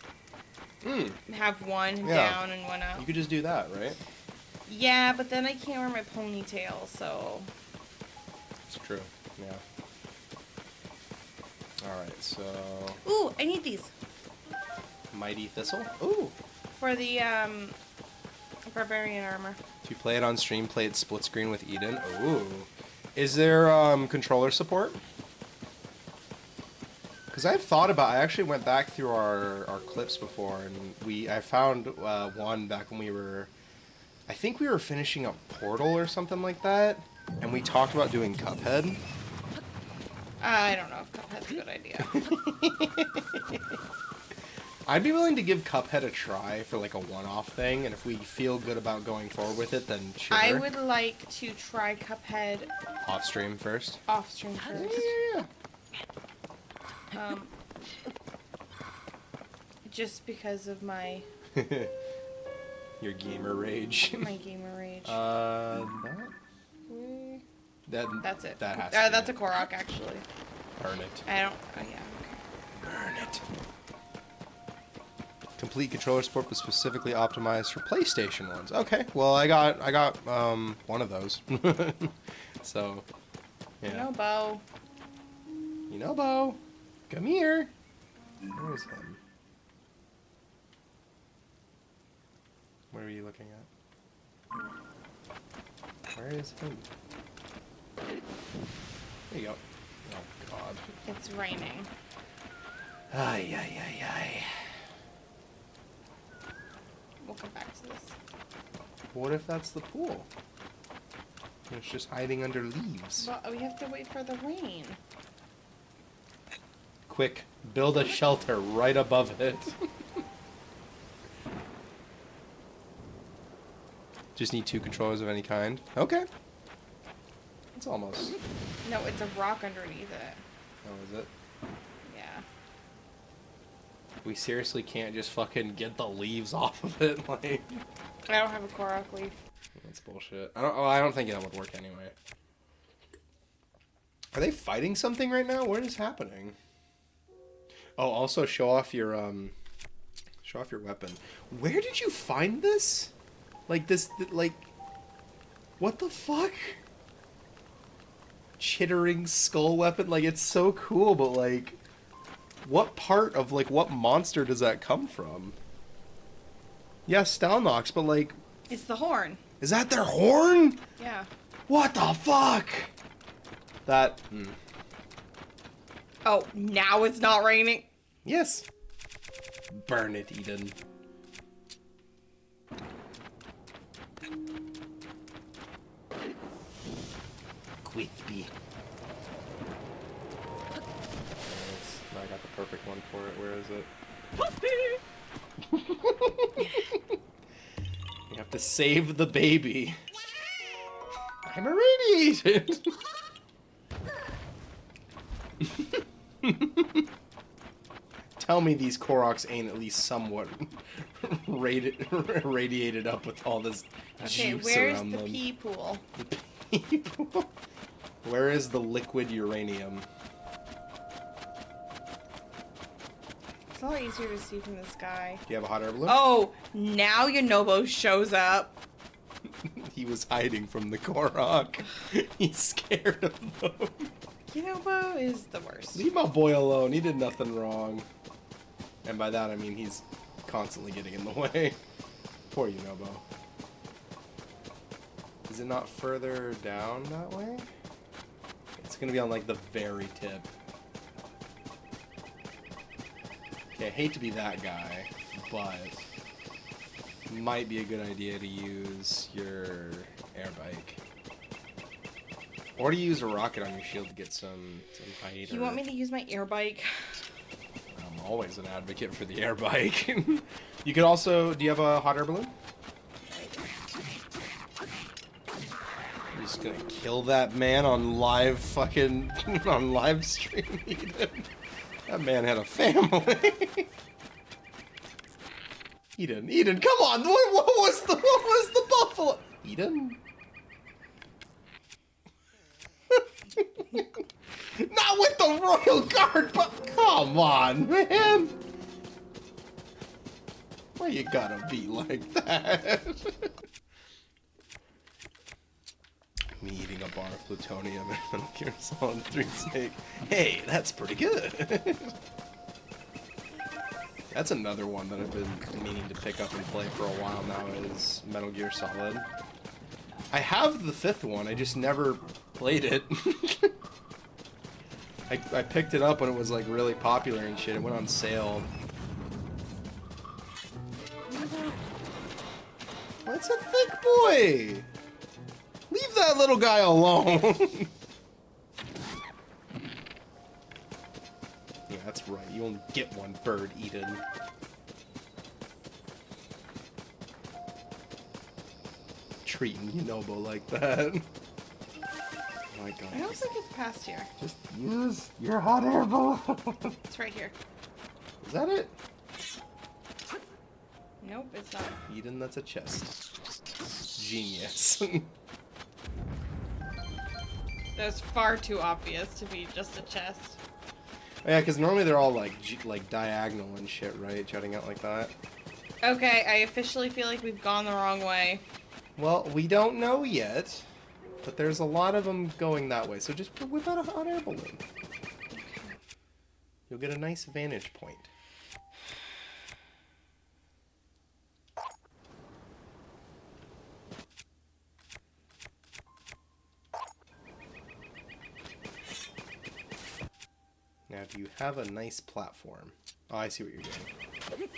have one down and one up. You could just do that, right? Yeah, but then I can't wear my ponytail, so... It's true, yeah. Alright, so... Ooh, I need these. Mighty Thistle? Ooh! For the, barbarian armor. If you play it on stream, play it split screen with Eden. Ooh. Is there, controller support? Because I've thought about... I actually went back through our clips before, and I found, one back when we were... I think we were finishing up Portal or something like that, and we talked about doing Cuphead. I don't know if Cuphead's a good idea. I'd be willing to give Cuphead a try for like a one-off thing, and if we feel good about going forward with it, then sure. I would like to try Cuphead off stream first. Off stream first. Yeah. Just because of my Your gamer rage. my gamer rage. That's it. That has that's a Korok, actually. Burn it. I don't. Oh yeah. Okay. Burn it. Complete controller support was specifically optimized for PlayStation ones. Okay, well I got one of those. So yeah. You know, Bo. You know, Bo. Come here. Where's him? What are you looking at? Where is him? There you go. Oh God. It's raining. Ay ay ay ay. We'll come back to this. What if that's the pool? It's just hiding under leaves. But we have to wait for the rain. Quick, build a shelter right above it. Just need 2 controllers of any kind. Okay. It's almost. No, it's a rock underneath it. Oh, is it? Yeah. We seriously can't just fucking get the leaves off of it, like. I don't have a Korok leaf. That's bullshit. I don't think that would work anyway. Are they fighting something right now? What is happening? Oh, also show off your weapon. Where did you find this? Like this, like, what the fuck? Chittering skull weapon, like it's so cool, but like, what part of like what monster does that come from? Yes, Stalnox, but like, It's the horn. is that their horn? Yeah. What the fuck? That. Oh, now it's not raining. Yes. Burn it, Eden. Quickly. I got the perfect one for it. Where is it? You have to save the baby. I'm irradiated. Tell me these Koroks ain't at least somewhat radiated up with all this Okay, juice where's around the them. pee pool? The pee pool? Where is the liquid uranium? It's a lot easier to see from the sky. Do you have a hot air balloon? Oh, now Yonobo shows up. He was hiding from the Korok. He's scared of them. Yonobo is the worst. Leave my boy alone. He did nothing wrong. And by that I mean he's constantly getting in the way. Poor Yonobo. Is it not further down that way? It's gonna be on like the very tip. Okay, I hate to be that guy, but might be a good idea to use your air bike. Or to use a rocket on your shield to get some height. You want me to use my air bike? I'm always an advocate for the air bike. You could also... Do you have a hot air balloon? You're just gonna kill that man on live fucking... on live stream, Eden. That man had a family. Eden, come on! What was the buffalo? Eden? Not with the Royal Guard, but come on, man. Why you gotta be like that? Me eating a bar of plutonium and Metal Gear Solid 3 Snake. Hey, that's pretty good. That's another one that I've been meaning to pick up and play for a while now is Metal Gear Solid. I have the 5th one, I just never played it. I picked it up when it was like really popular and shit. It went on sale. That's a thick boy! Leave that little guy alone! Yeah, that's right. You only get one bird, Eden. Treating Yunobo like that. Oh my god. I don't think it's past here. Just use your hot air balloon. It's right here. Is that it? Nope, it's not. Eden, that's a chest. Genius. That's far too obvious to be just a chest. Yeah, because normally they're all like diagonal and shit, right? Jutting out like that. Okay, I officially feel like we've gone the wrong way. Well, we don't know yet, but there's a lot of them going that way. So just whip out a hot air balloon. You'll get a nice vantage point. Now, do you have a nice platform? Oh, I see what you're doing.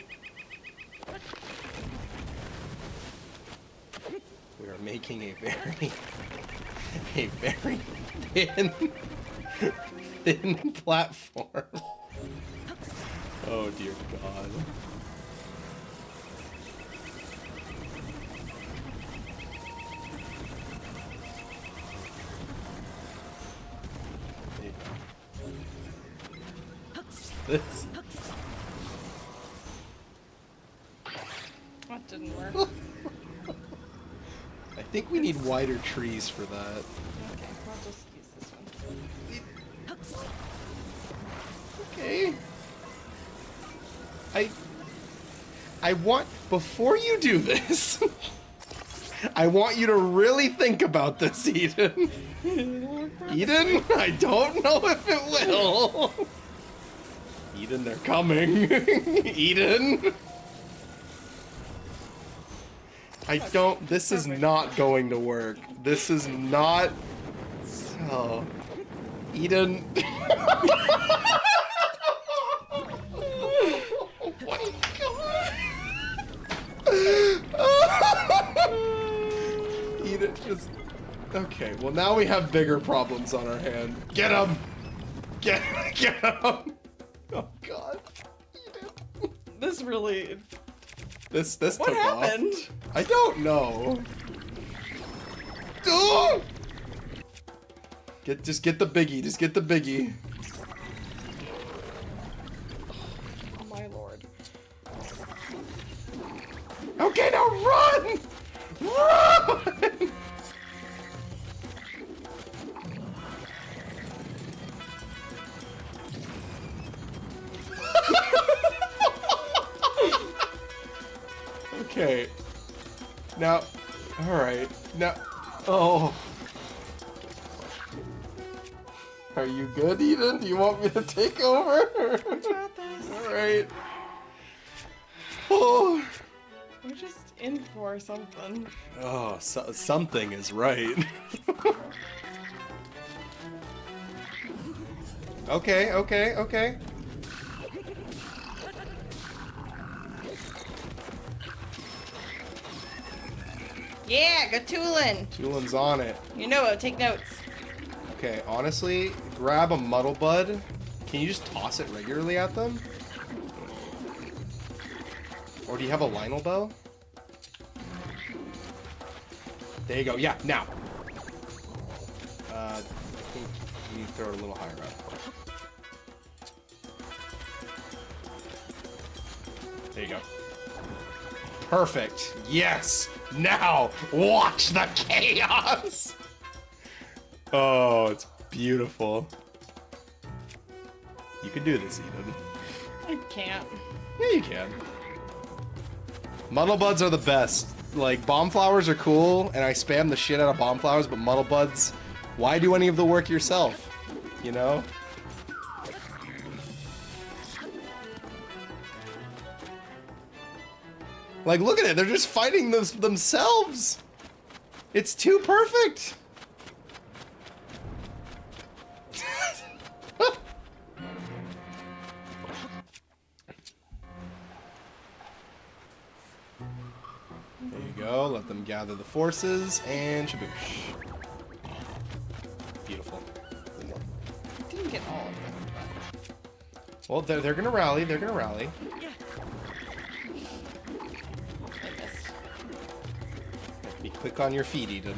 We are making a very thin platform. Oh dear God. This. That didn't work. I think we need wider trees for that. Okay, I'll just use this one. Okay. I want, before you do this, I want you to really think about this, Eden. Eden, I don't know if it will. Eden, they're coming. Eden. I don't, this is not going to work. This is not, so, Eden. Oh my God. Eden, just, okay, well now we have bigger problems on our hand. Get him! Get him! Oh God. Eden. This really... This What took happened? off. I don't know. Oh! Just get the biggie. Just get the biggie. Oh my lord. Okay, now run! Run! Okay. Now, alright. Now, oh. Are you good, Eden? Do you want me to take over? Alright. Oh. We're just in for something. Oh, something is right. Okay. Yeah, Gatulin! Julian's on it. You know it, take notes. Okay, honestly, grab a muddle bud. Can you just toss it regularly at them? Or do you have a Lionel bow? There you go. Yeah, now. I think you throw it a little higher up. There you go. Perfect. Yes. Now, watch the chaos. Oh, it's beautiful. You can do this, Eden. I can't. Yeah, you can. Muddle buds are the best. Like, bomb flowers are cool, and I spam the shit out of bomb flowers, but muddle buds, why do any of the work yourself? You know? Like, look at it. They're just fighting themselves. It's too perfect. There you go. Let them gather the forces, and shaboosh. Beautiful. I didn't get all of them. Well, they're gonna rally. They're gonna rally. I missed. Be quick on your feet, Eden.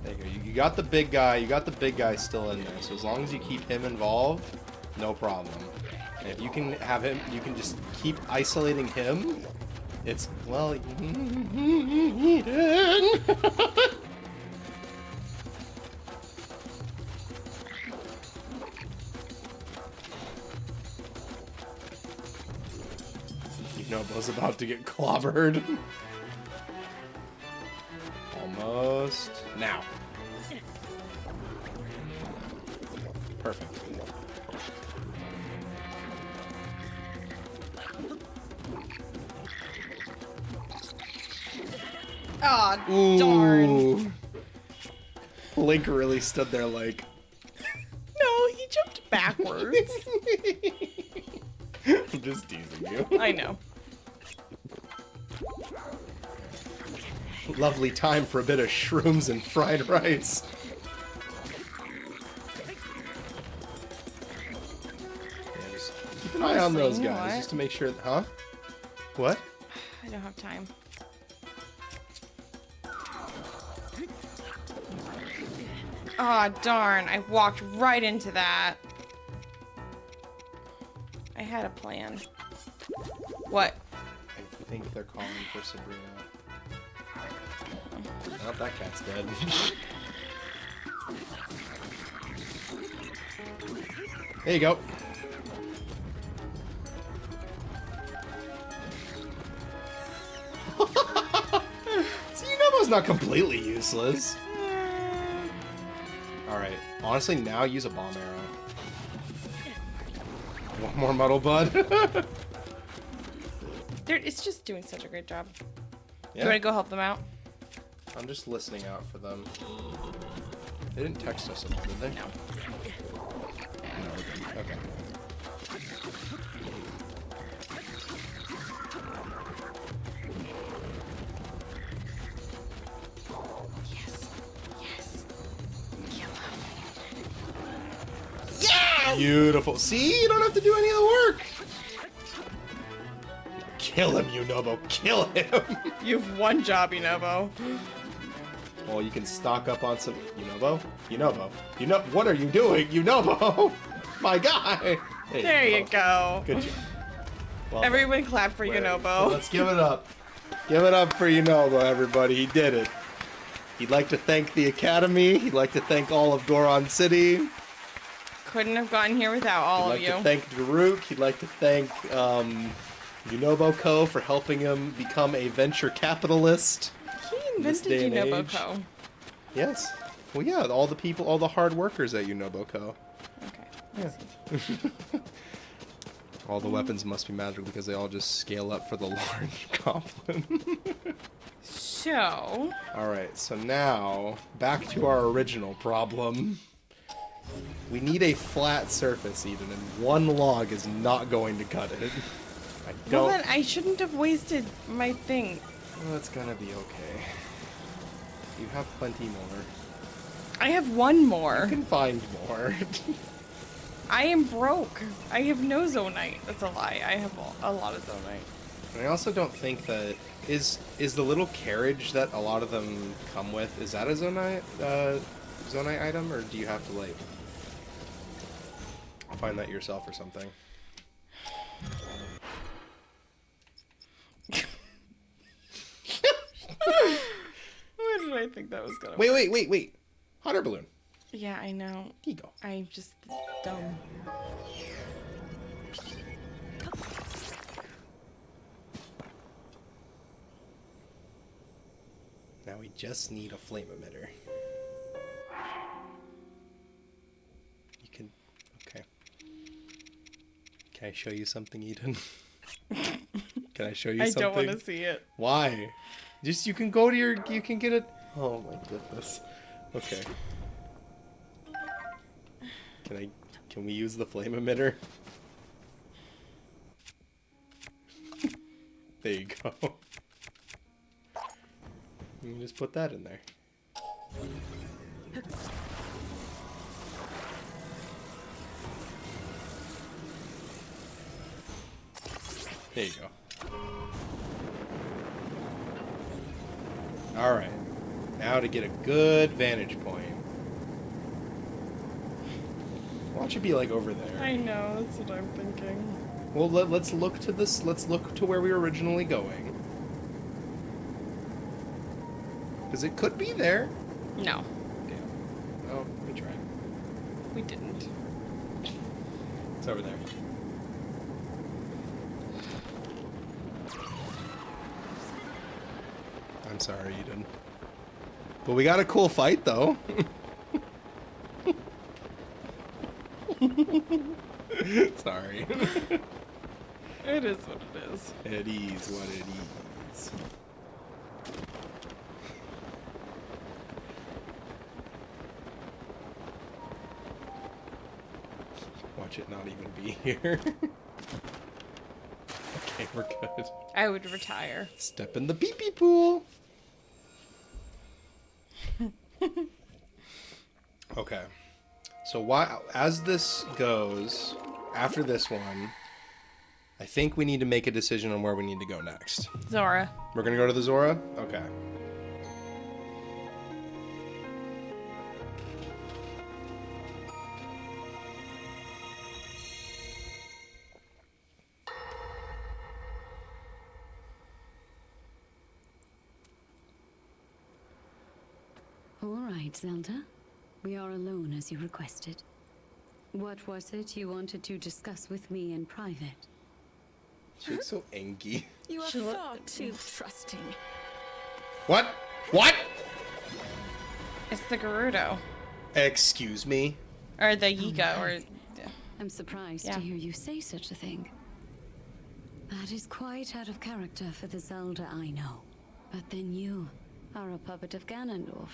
There you go. You got the big guy. You got the big guy still in there. So as long as you keep him involved, no problem. And if you can have him, you can just keep isolating him. It's, well, Eden. Nobo's about to get clobbered. Almost. Now. Perfect. Aw, darn. Ooh. Link really stood there like... No, he jumped backwards. I'm just teasing you. I know. Lovely time for a bit of shrooms and fried rice. Yeah, just keep an eye on those Honestly, guys, what? just to make sure... Huh? What? I don't have time. Aw, darn. I walked right into that. I had a plan. What? I think they're calling for Sabrina. Oh, that cat's dead. There you go. See, Nobo's not completely useless. Alright, honestly, now use a bomb arrow. One more muddle bud. It's just doing such a great job. Yeah. You want to go help them out? I'm just listening out for them. They didn't text us, did they? No. No, we didn't. Okay. Yes. Yes. Kill him. Yes! Beautiful. See, you don't have to do any of the work. Kill him, Yunobo. Kill him. You have one job, Inobo. Well, you can stock up on some... Yunobo? Yunobo. What are you doing, Yunobo? My guy. There you go. Good job. Well Everyone clap for done. So Yunobo. let's give it up. Give it up for Yunobo, everybody. He did it. He'd like to thank the Academy. He'd like to thank all of Goron City. Couldn't have gotten here without all He'd of like you. to thank Daruk. He'd like to thank Yunobo Co. for helping him become a venture capitalist. He this day invented and age. Yunobo Co. Yes. Well, yeah, all the people, all the hard workers at Yunobo Co. Okay. Yeah. All the weapons must be magical because they all just scale up for the large goblin. So, Alright, so now, back to our original problem. We need a flat surface, Eden, and one log is not going to cut it. I well don't... then I shouldn't have wasted my thing. Well, it's gonna be okay. You have plenty more. I have one more. You can find more. I am broke. I have no zonite. That's a lie. I have a lot of zonite. And I also don't think that... Is the little carriage that a lot of them come with, is that a zonite item, or do you have to, like, find that yourself or something? I think that was gonna Wait, work. wait. Hot air balloon. Yeah, I know. Here you go. I'm just dumb. Now we just need a flame emitter. You can... Okay. Can I show you something, Eden? Can I show you I something? don't want to see it. Why? Just, you can go to your... You can get it... Oh my goodness. Okay. Can we use the flame emitter? There you go. You can just put that in there. There you go. Alright. Now to get a good vantage point. Watch it be like over there. I know, that's what I'm thinking. Well, let's look to this. Let's look to where we were originally going. Because it could be there. No, Damn. Oh, we tried. we didn't. It's over there. I'm sorry, Eden. But we got a cool fight, though. Sorry. It is what it is. It is what it is. Watch it not even be here. Okay, we're good. I would retire. Step in the pee-pee pool. Okay. So as this goes, after this one, I think we need to make a decision on where we need to go next. Zora. We're gonna go to the Zora? Okay. All right, Zelda. We are alone as you requested. What was it you wanted to discuss with me in private? She looks so angry. You are She look- far too trusting. What? What? It's the Gerudo. Excuse me? Or the Yiga, or... I'm surprised Yeah. to hear you say such a thing. That is quite out of character for the Zelda I know. But then you are a puppet of Ganondorf.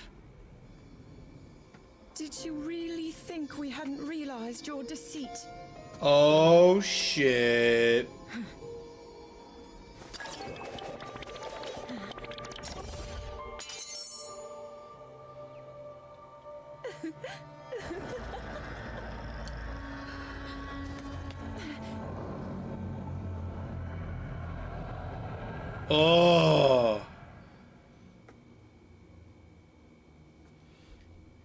Did you really think we hadn't realized your deceit? Oh, shit. Oh.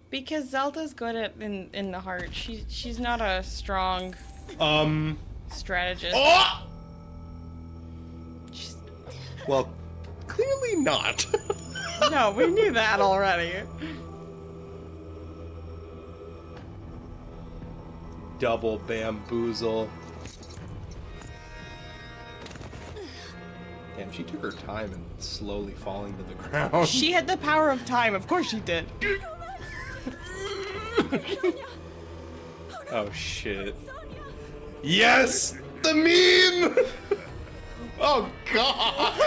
Because Zelda's good at in the heart. She's not a strong strategist. Oh! She's- Well, clearly not. no, we knew that already. Double bamboozle. Damn, she took her time and slowly falling to the ground. She had the power of time. Of course she did. Oh shit. Yes! The meme! Oh god!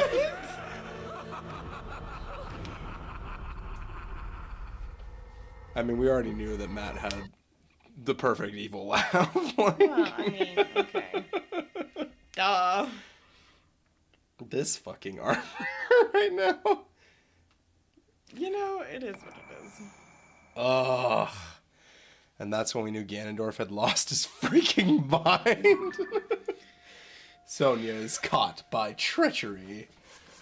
I mean, we already knew that Matt had the perfect evil laugh. Like, Well, I mean, okay. Duh. this fucking armor right now. You know, it is what it is. Ugh. And that's when we knew Ganondorf had lost his freaking mind. Sonya is caught by treachery.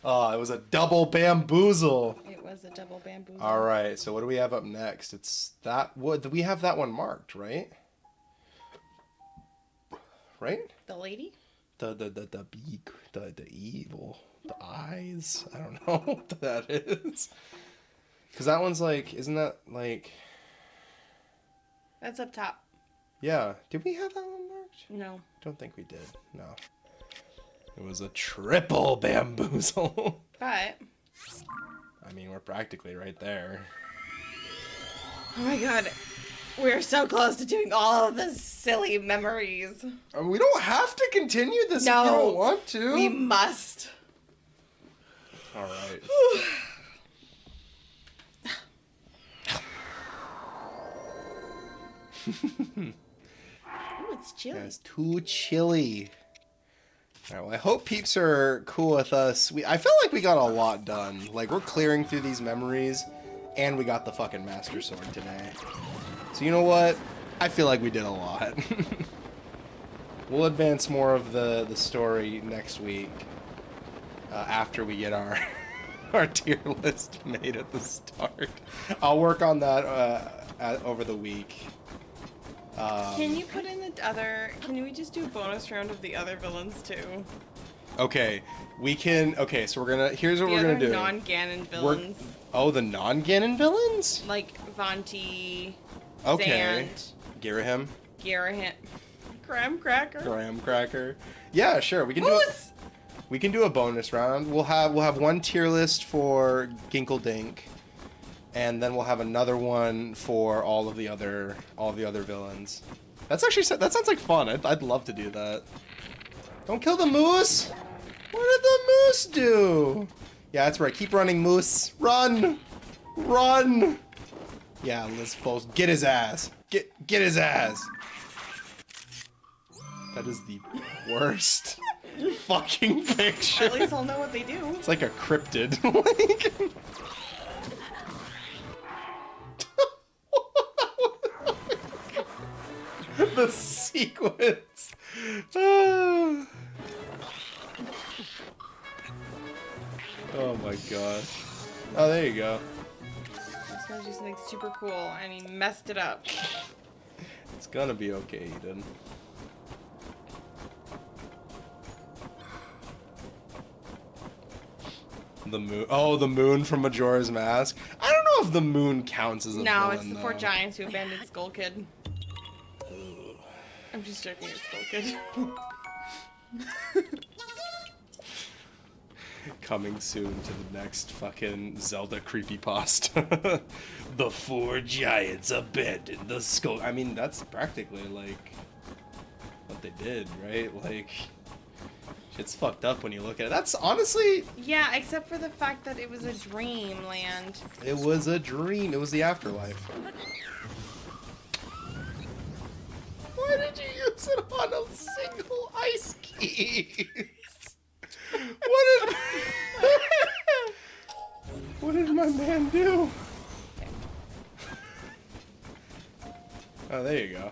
Oh, it was a double bamboozle. It was a double bamboozle. All right, so what do we have up next? It's that. What we have that one marked, right? Right? The lady? The beak, the evil, the eyes. I don't know what that is. Because that one's like, isn't that like... That's up top. Yeah. Did we have that one marked? No. Don't think we did. No. It was a triple bamboozle. But... I mean, we're practically right there. Oh my god. We're so close to doing all of the silly memories. I mean, we don't have to continue this No. if you don't want to. We must. All right. Ooh, it's chilly. Yeah, it's too chilly. All right, well, I hope peeps are cool with us. I felt like we got a lot done. Like, we're clearing through these memories, and we got the fucking Master Sword today. So you know what? I feel like we did a lot. We'll advance more of the story next week after we get our our tier list made at the start. I'll work on that over the week. Can you put in the other... Can we just do a bonus round of the other villains too? Okay, we can... Okay, so we're gonna... Here's what The we're gonna other do. non-Ganon villains. Oh, the non-Ganon villains? Like Vanti, Okay. Zand, Girahim. Garahim, Graham Cracker. Graham Cracker. Yeah, sure. We can do it. Moose! We can do a bonus round. We'll have one tier list for Ginkle Dink, and then we'll have another one for all the other villains. That sounds like fun. I'd love to do that. Don't kill the moose. What did the moose do? Yeah, that's right. Keep running, moose. Run, run. Yeah, let's folks get his ass. Get his ass. That is the worst fucking picture. At least I'll know what they do. It's like a cryptid. The sequence. Oh my gosh. Oh, there you go. This guy's do something super cool, and he messed it up. It's gonna be okay, Eden. The moon. Oh, the moon from Majora's Mask. I don't know if the moon counts as a No, villain, it's the four though. giants who abandoned Skull Kid. I'm just joking, it's Skull Kid. Coming soon to the next fucking Zelda creepypasta. The four giants abandoned the skull. I mean, that's practically like what they did, right? Like, shit's fucked up when you look at it. That's honestly. Yeah, except for the fact that it was a dreamland. It was a dream. It was the afterlife. Why did you use it on a single ice key? What did my man do? Oh, there you go.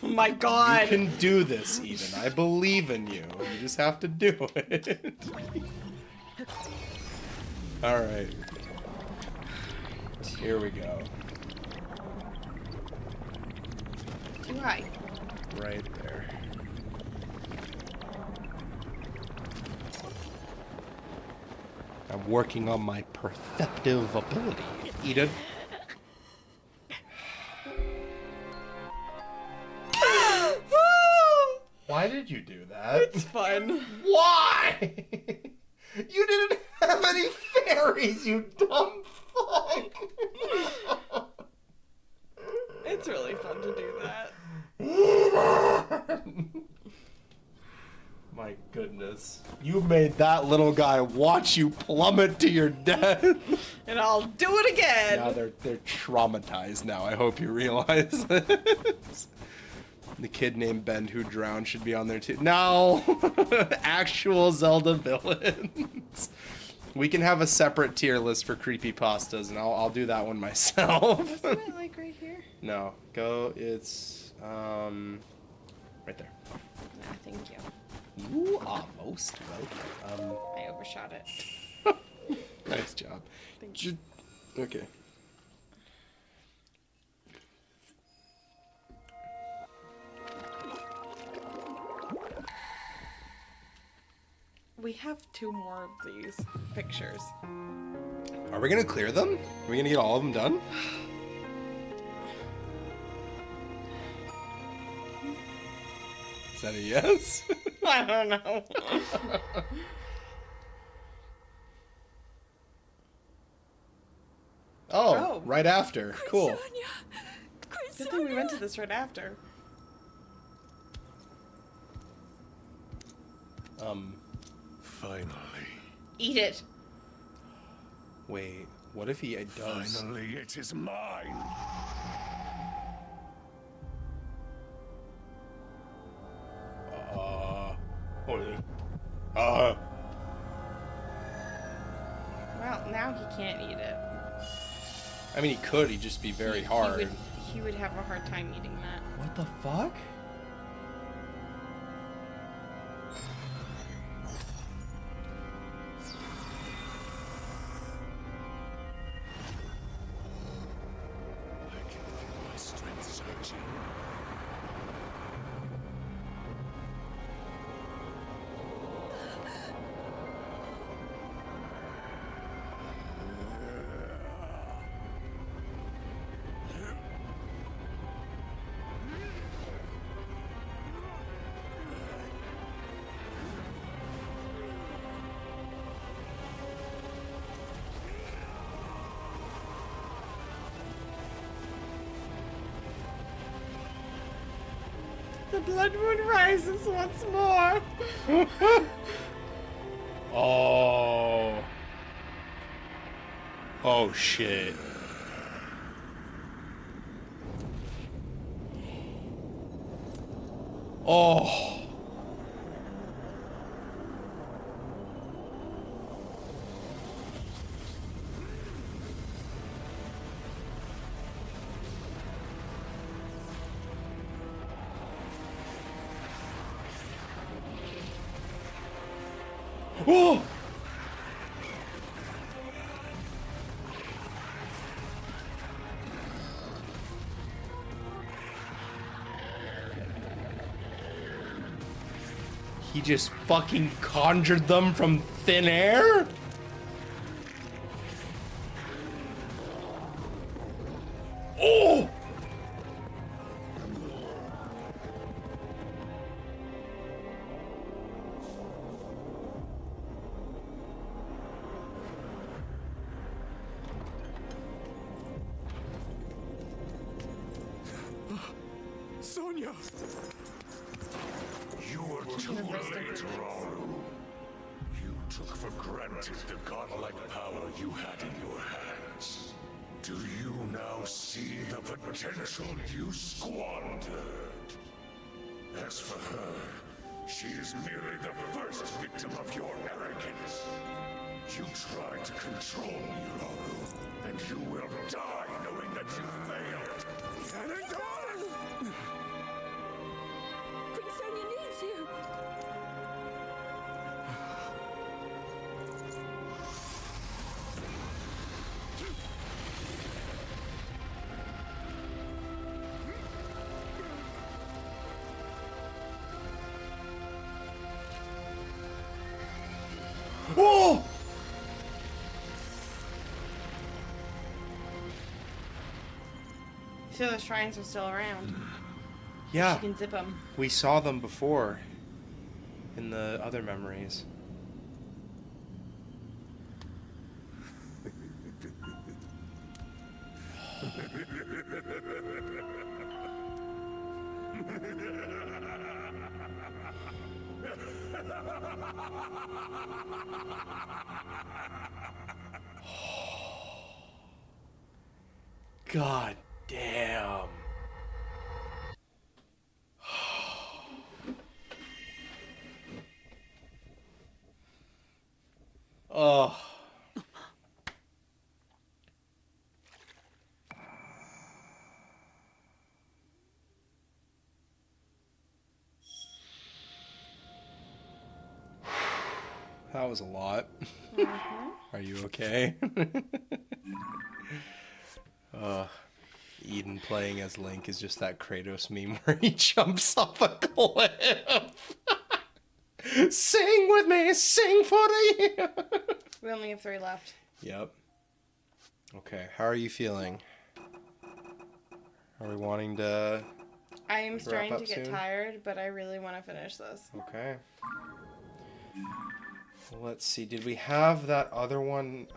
Oh my god! You can do this, Eden. I believe in you. You just have to do it. Alright. Here we go. Too high. Right there. I'm working on my perceptive ability, Eden. Why did you do that? It's fun. Why? You didn't have any fairies, you dumb fuck. It's really fun to do that. My goodness. You made that little guy watch you plummet to your death. And I'll do it again! Now they're traumatized now. I hope you realize this. The kid named Ben who drowned should be on there too. No! Actual Zelda villains. We can have a separate tier list for creepypastas, and I'll do that one myself. Isn't it like right here? No, it's right there. Nah, thank you. You are most welcome. I overshot it. Nice job. Thank you. Okay. We have 2 more of these pictures. Are we gonna clear them? Are we gonna get all of them done? Is that a yes? I don't know. Oh, right after. Cool. Good thing we went to this right after. Finally. Eat it. Wait, what if he does? Finally, it is mine. Well, now he can't eat it. I mean, he could. He'd just be very hard. He would have a hard time eating that. What the fuck? I can feel my strength surging. The blood moon rises once more. Oh. Oh shit. Oh. Oh. He just fucking conjured them from thin air? Oh! Sonya! You're too late, Rauru. You took for granted the godlike power you had in your hands. Do you now see the potential you squandered? As for her, she is merely the first victim of your arrogance. You tried to control me, Rauru, and you will die knowing that you failed. Queen Sonia needs you. Oh! So the shrines are still around. Yeah, You can zip them. we saw them before in the other memories. God damn. Oh. That was a lot. Are you okay? Eden playing as Link is just that Kratos meme where he jumps off a cliff. Sing with me, sing for the year. We only have 3 left. Yep. Okay, how are you feeling? Are we wanting to... I am starting up to get soon? tired, but I really want to finish this. Okay. Let's see, did we have that other one?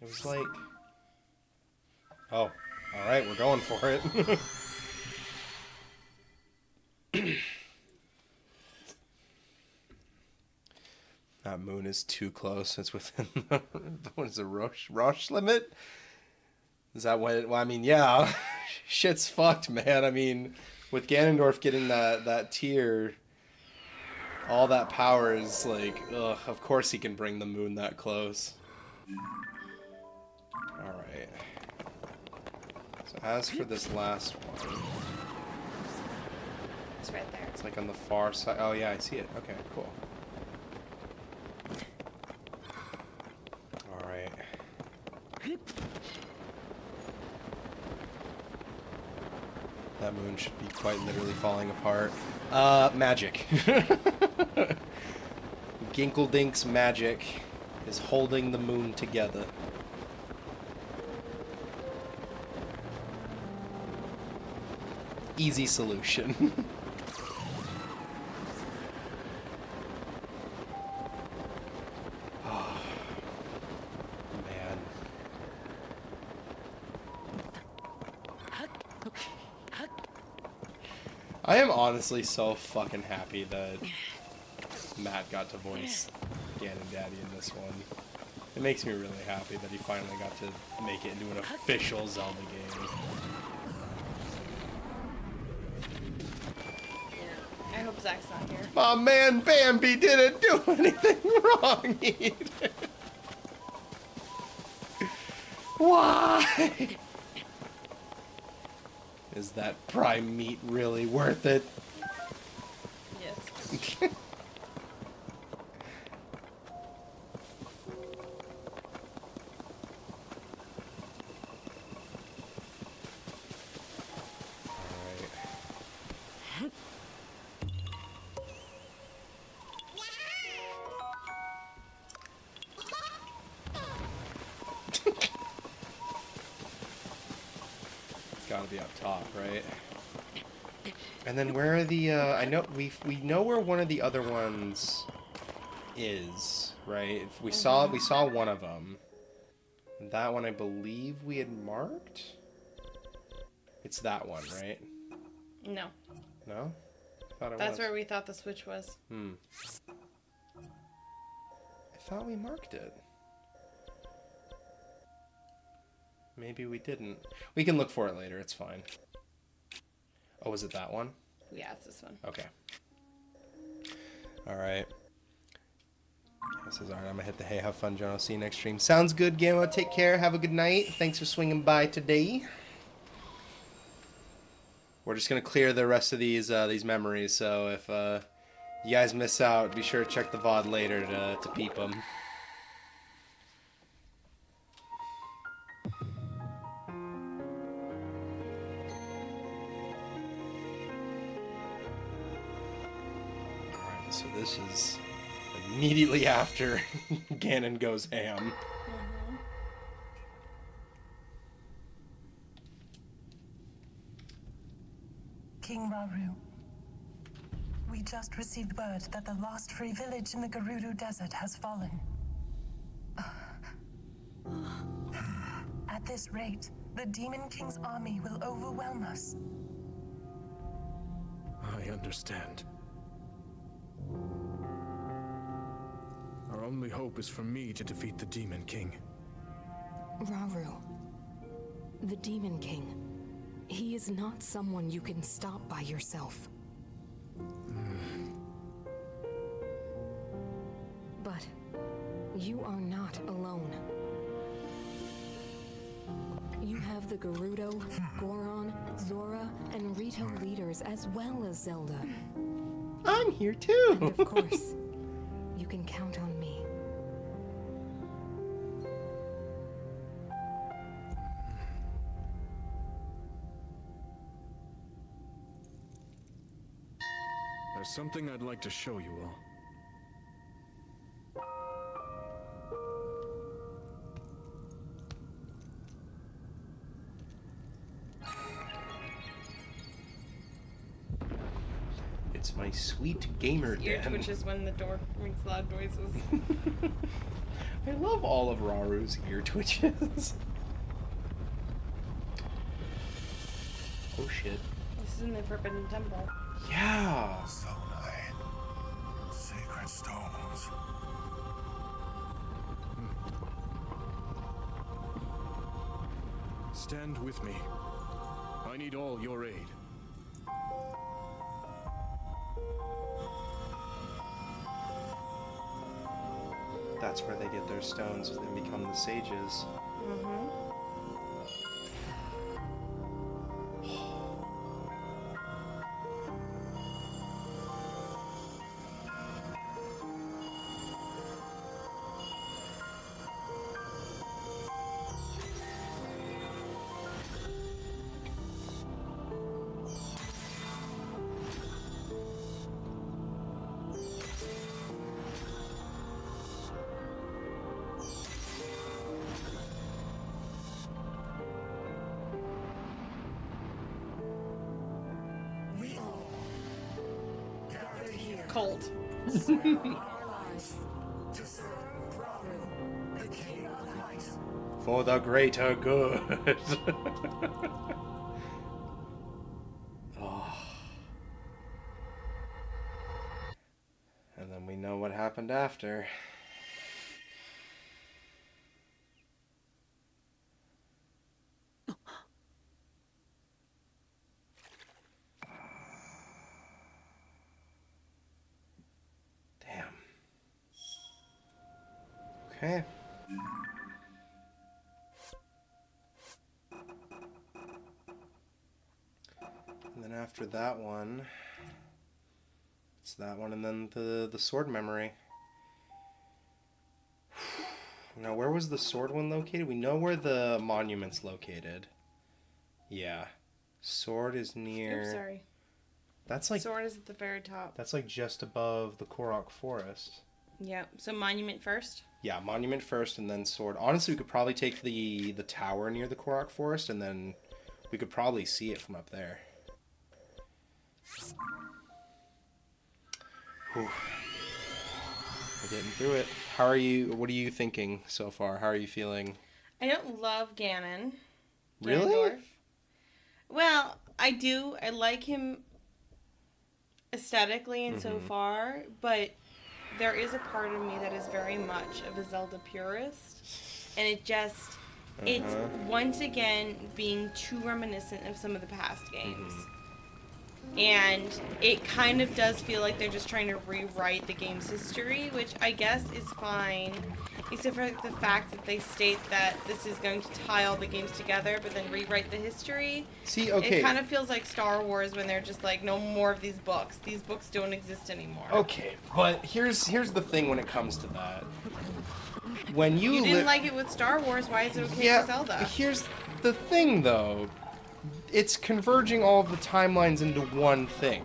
It was like... Oh, alright, we're going for it. That moon is too close. It's within the... What is the Roche limit? Is that what it... Well, I mean, yeah. Shit's fucked, man. I mean, with Ganondorf getting that tier... All that power is like, ugh, of course he can bring the moon that close. Alright. So as for this last one... It's right there. It's like on the far side. Oh yeah, I see it. Okay, cool. Alright. That moon should be quite literally falling apart. Magic. Ginkle magic is holding the moon together. Easy solution. Oh, man. I am honestly so fucking happy that Matt got to voice Ganon Daddy in this one. It makes me really happy that he finally got to make it into an official Zelda game. I hope Zach's not here. My man Bambi didn't do anything wrong either. Why? Is that prime meat really worth it? Yes. Gotta be up top, right? And then where are the, I know, we know where one of the other ones is, right? If we saw one of them. That one I believe we had marked? It's that one, right? No. No? I thought it That's was. where we thought the switch was. I thought we marked it. Maybe we didn't. We can look for it later, it's fine. Oh, was it that one? Yeah, it's this one. Okay. Alright. This is alright, I'm gonna hit the hey, have fun, John. I'll see you next stream. Sounds good, Gamma. Take care, have a good night. Thanks for swinging by today. We're just gonna clear the rest of these memories, so if you guys miss out, be sure to check the VOD later to peep them. So this is immediately after Ganon goes ham. King Rauru, we just received word that the last free village in the Gerudo Desert has fallen. At this rate, the Demon King's army will overwhelm us. I understand. Our only hope is for me to defeat the Demon King. Rauru, the Demon King, he is not someone you can stop by yourself. But you are not alone. You have the Gerudo, Goron, Zora, and Rito leaders as well as Zelda. I'm here too! And of course, you can count on me. There's something I'd like to show you all. my sweet gamer Ear den. twitches when the door makes loud noises. I love all of Raru's ear twitches. Oh shit. This is in the Forbidden Temple. Yeah. Zonai. Sacred stones. Stand with me. I need all your aid. That's where they get their stones and become the sages. Cold. For the greater good. Oh. And then we know what happened after. Damn. Okay. And then after that one, it's that one, and then the sword memory. Now, where was the sword one located? We know where the monument's located. Yeah. Sword is near... Oops, sorry. That's like... Sword is at the very top. That's like just above the Korok Forest. Yeah, so monument first? Yeah, monument first and then sword. Honestly, we could probably take the tower near the Korok Forest and then we could probably see it from up there. Whew. We're getting through it. How are you? What are you thinking so far? How are you feeling? I don't love Ganon. Really? Ganondorf. Well, I do. I like him aesthetically and so far, but there is a part of me that is very much of a Zelda purist, and it just, it's once again being too reminiscent of some of the past games. And it kind of does feel like they're just trying to rewrite the game's history, which I guess is fine, except for the fact that they state that this is going to tie all the games together, but then rewrite the history. See, okay. It kind of feels like Star Wars when they're just like, no more of these books. These books don't exist anymore. Okay, but here's the thing when it comes to that. When you didn't like it with Star Wars, why is it okay with Zelda? Here's the thing, though. It's converging all of the timelines into one thing.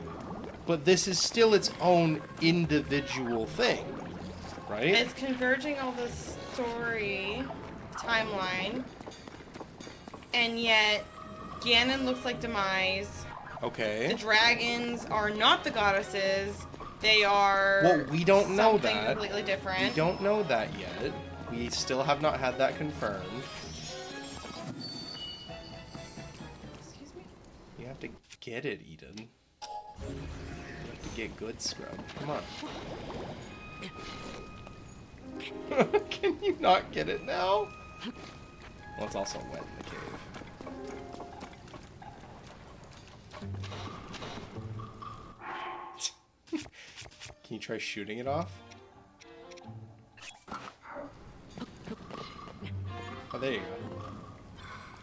But this is still its own individual thing. Right? It's converging all the story timeline, and yet Ganon looks like Demise. Okay. The dragons are not the goddesses. They are Well, we don't know something that. completely different. We don't know that yet. We still have not had that confirmed. Excuse me? You have to get it, Eden. You have to get good, scrub. Come on. Can you not get it now? Well, it's also wet in the cave. Can you try shooting it off? Oh, there you go.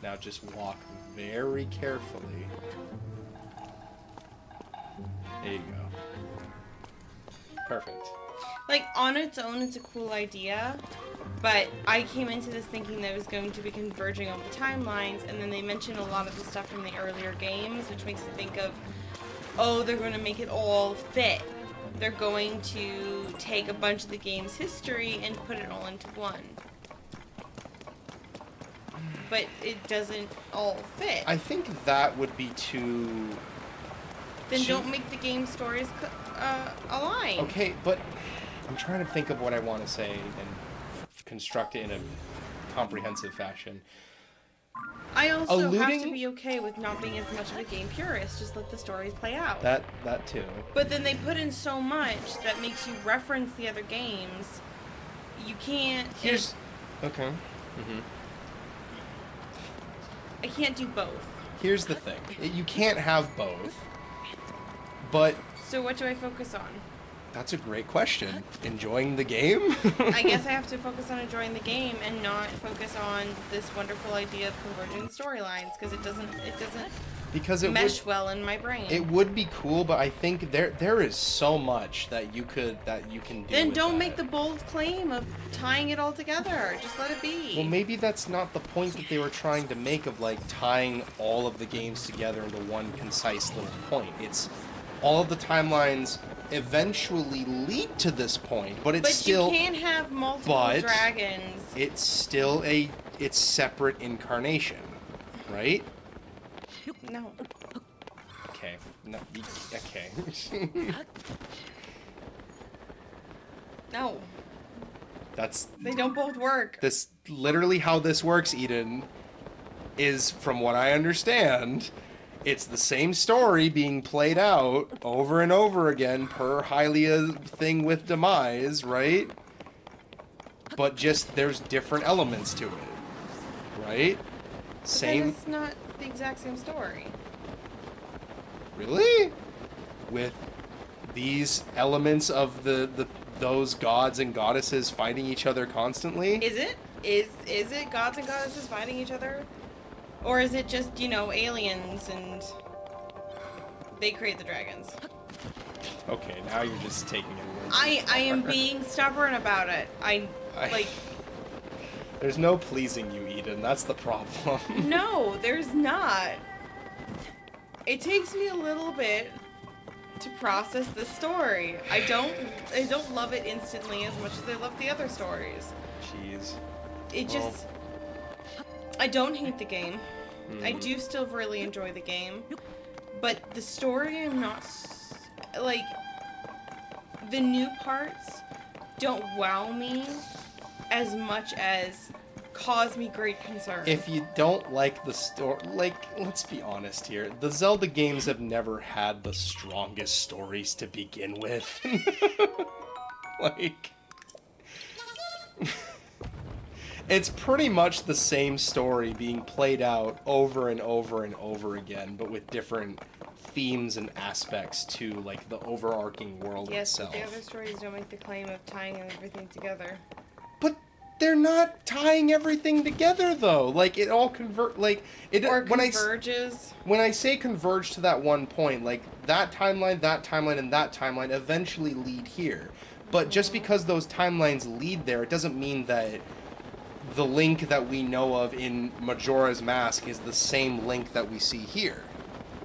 Now just walk very carefully. There you go. Perfect. Like, on its own, it's a cool idea, but I came into this thinking that it was going to be converging all the timelines, and then they mention a lot of the stuff from the earlier games, which makes me think of, oh, they're going to make it all fit. They're going to take a bunch of the game's history and put it all into one. But it doesn't all fit. I think that would be too Then don't make the game stories align. Okay, but I'm trying to think of what I want to say and construct it in a comprehensive fashion. I also have to Alluding- be okay with not being as much of a game purist. Just let the stories play out. That too. But then they put in so much that makes you reference the other games. You can't. Okay. I can't do both. Here's the thing. You can't have both. But So what do I focus on? that's a great question. Enjoying the game? I guess I have to focus on enjoying the game and not focus on this wonderful idea of converging storylines because it doesn't because it mesh would, well in my brain. it would be cool, but I think there is so much that you can do. Then with don't that. make the bold claim of tying it all together. Just let it be. Well, maybe that's not the point that they were trying to make of like tying all of the games together into one concise little point. It's all of the timelines eventually lead to this point, but it's still. But you can't have multiple dragons. It's still it's separate incarnation, right? No. Okay. No, okay. No. That's They don't both work. this literally how this works, Eden, is from what I understand, it's the same story being played out over and over again per Hylia thing with demise, right? But just there's different elements to it, right? But Same. then it's not the exact same story. Really? With these elements of those gods and goddesses fighting each other constantly? Is it? Is it gods and goddesses fighting each other? Or is it just, aliens and they create the dragons? Okay, now you're just taking it a little I am being stubborn about it. There's no pleasing you, Eden. That's the problem. No, there's not. It takes me a little bit to process the story. I don't love it instantly as much as I love the other stories. Jeez. It just I don't hate the game. I do still really enjoy the game. But the story I'm not like the new parts don't wow me as much as cause me great concern. If you don't like the story, let's be honest here. The Zelda games have never had the strongest stories to begin with. It's pretty much the same story being played out over and over and over again, but with different themes and aspects to, like, the overarching world yes, itself. but the other stories don't make the claim of tying everything together. But they're not tying everything together, though. Like, it all Converges. When I say converge to that one point, like, that timeline, and that timeline eventually lead here. But just because those timelines lead there, it doesn't mean that the Link that we know of in Majora's Mask is the same Link that we see here.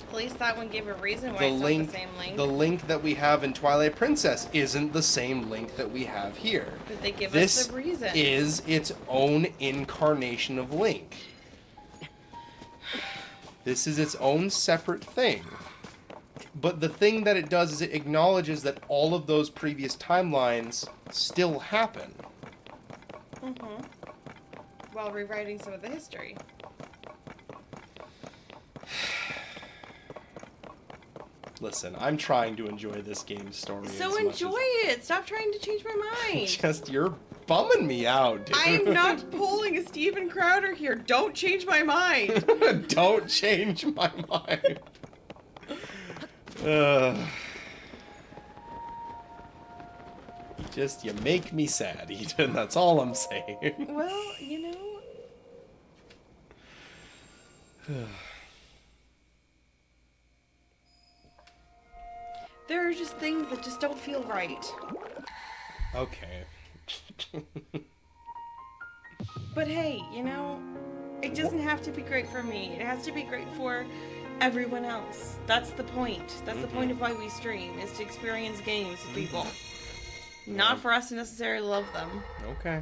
At least that one gave a reason why it's not the same Link. The Link that we have in Twilight Princess isn't the same Link that we have here. But they give us the reason. This is its own incarnation of Link. This is its own separate thing. But the thing that it does is it acknowledges that all of those previous timelines still happen. Mm-hmm. While rewriting some of the history. Listen, I'm trying to enjoy this game's story. So enjoy it! Stop trying to change my mind! Just, you're bumming me out, dude. I'm not pulling a Steven Crowder here. Don't change my mind! Don't change my mind. You make me sad, Eden. That's all I'm saying. Well, there are just things that just don't feel right. Okay. But hey, it doesn't have to be great for me. It has to be great for everyone else. That's the point. That's the point of why we stream, is to experience games with people. Not for us to necessarily love them. Okay.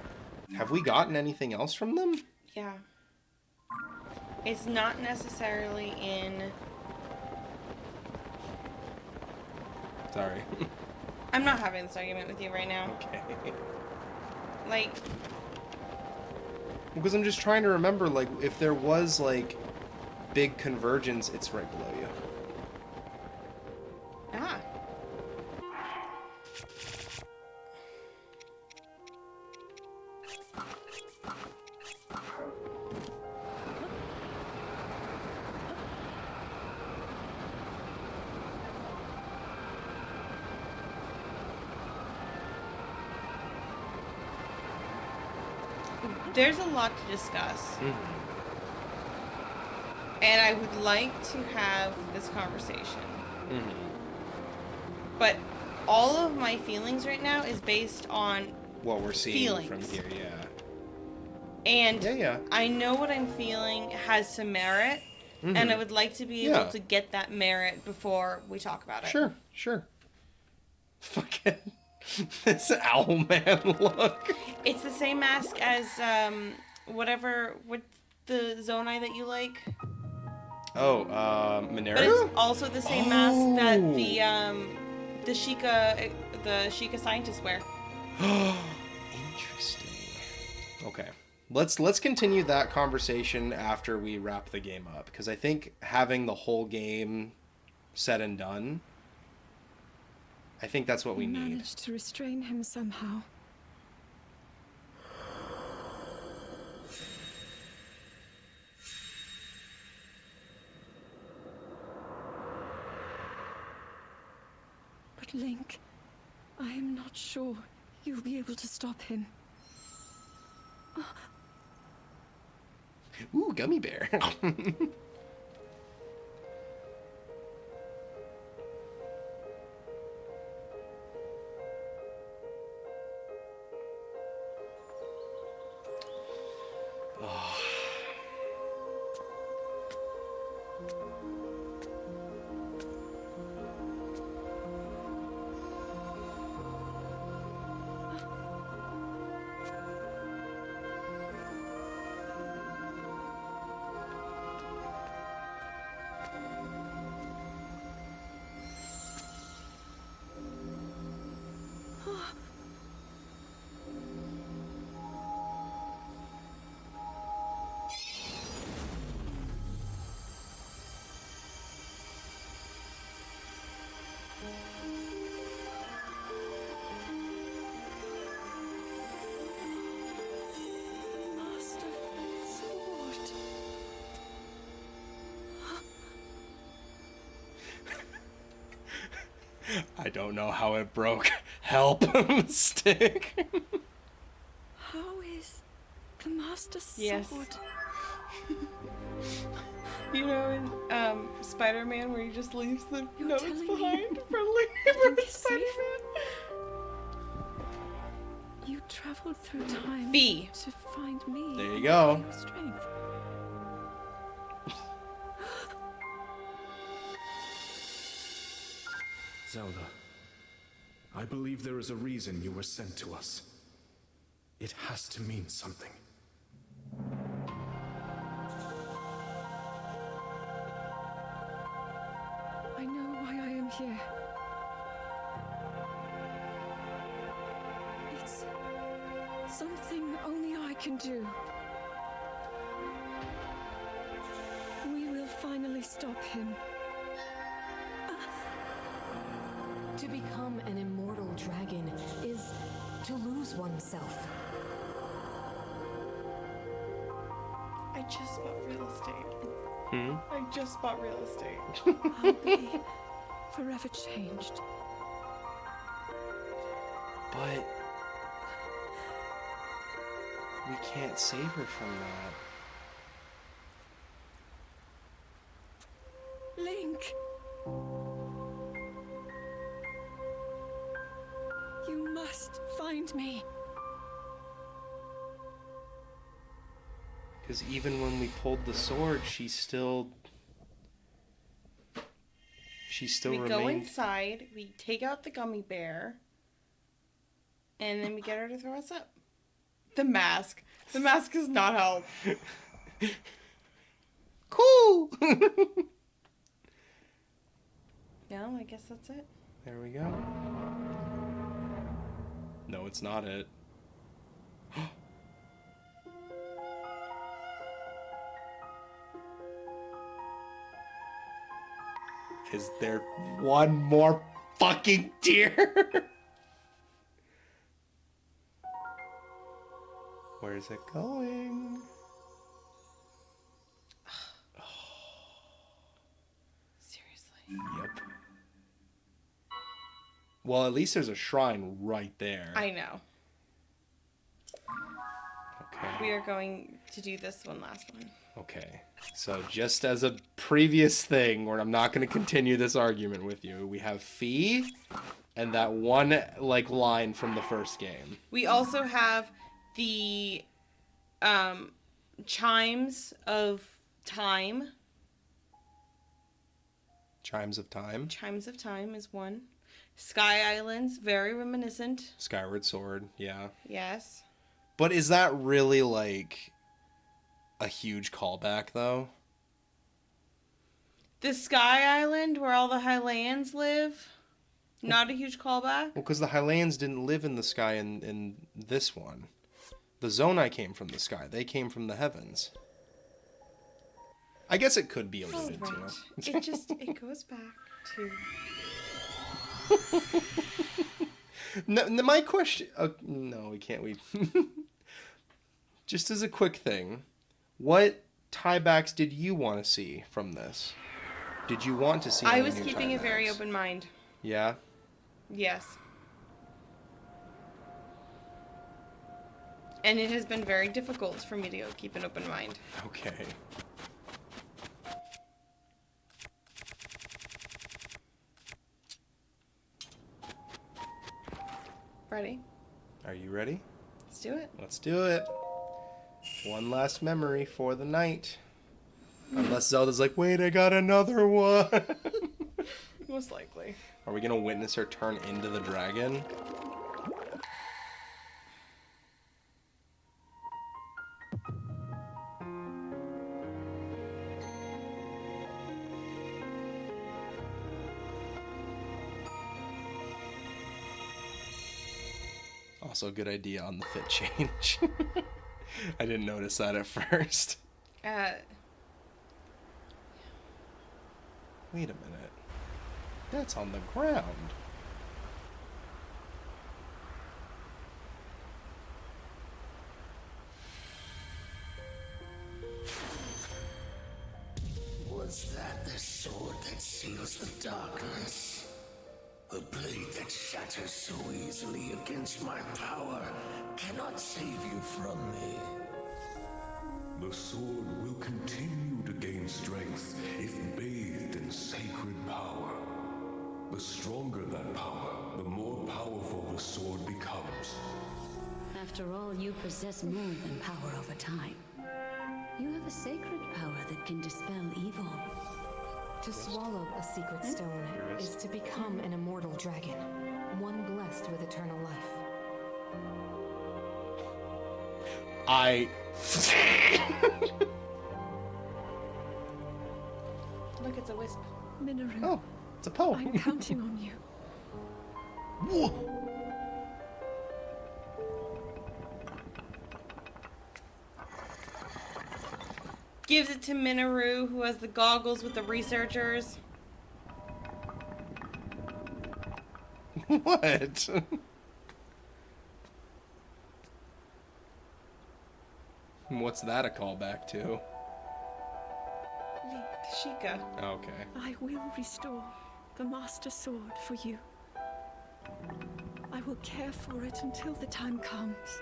Have we gotten anything else from them? Yeah. It's not necessarily in... Sorry. I'm not having this argument with you right now. Okay. Like... Because I'm just trying to remember, like, if there was, like, big convergence, it's right below you. Ah. There's a lot to discuss. Mm-hmm. And I would like to have this conversation. Mm-hmm. But all of my feelings right now is based on What we're seeing feelings. from here, yeah. And Yeah. I know what I'm feeling has some merit, and I would like to be able to get that merit before we talk about it. Sure. Fucking this owl man look. It's the same mask as what's the Zonai that you like? Oh, Mineru? But it's also the same mask that the Sheikah scientists wear. Interesting. Okay. Let's continue that conversation after we wrap the game up, because I think having the whole game said and done, I think that's what we need. Managed to restrain him somehow. But Link, I am not sure you'll be able to stop him. Ooh, gummy bear. Master Sword. I don't know how it broke. Help. Stick. How is the Master Yes. Sword? You know in Spider-Man where he just leaves the You're notes telling me behind from Link is safe? Spider-Man? You traveled through time B. to find me. There you and go. for your strength. Zelda, I believe there is a reason you were sent to us. It has to mean something. I know why I am here. It's something only I can do. We will finally stop him. To become an immortal dragon is to lose oneself. I just bought real estate. Hmm? I just bought real estate. I'll be forever changed. But we can't save her from that. Link! You must find me. Because even when we pulled the sword, she still We remained. go inside, we take out the gummy bear, and then we get her to throw us up. The mask. The mask does not help. Cool! Yeah, I guess that's it. There we go. No, it's not it. Is there one more fucking tear? Where's it going? Seriously. Yep. Well, at least there's a shrine right there. I know. Okay. We are going to do this one last one. Okay. So just as a previous thing, where I'm not going to continue this argument with you, we have Fee and that one like line from the first game. We also have the chimes of time. Chimes of Time. Chimes of Time is one. Sky Islands, very reminiscent. Skyward Sword, yeah. Yes. But is that really like a huge callback though? The Sky Island where all the Hylians live, not a huge callback. Well, because the Hylians didn't live in the sky in this one. The Zonai came from the sky. They came from the heavens. I guess it could be alluded Right. to. It goes back to... No, my question... no, we can't. Just as a quick thing, what tiebacks did you want to see from this? Did you want to see I any was new keeping a very tiebacks? open mind. Yeah? Yes. And it has been very difficult for me to keep an open mind. Okay. Ready? Are you ready? Let's do it. Let's do it. One last memory for the night. Unless Zelda's like, wait, I got another one. Most likely. Are we going to witness her turn into the dragon? Also a good idea on the fit change. I didn't notice that at first. Wait a minute. That's on the ground. Was that the sword that seals the darkness? A blade that shatters so easily against my power cannot save you from me. The sword will continue to gain strength if bathed in sacred power. The stronger that power, the more powerful the sword becomes. After all, you possess more than power over time. You have a sacred power that can dispel evil. To swallow a secret stone is to become an immortal dragon, one blessed with eternal life. Look, it's a wisp. Minoru, Oh, it's a poem. I'm counting on you. Gives it to Minoru, who has the goggles with the researchers. What? What's that a callback to? Sheikah. Okay. I will restore the Master Sword for you. I will care for it until the time comes.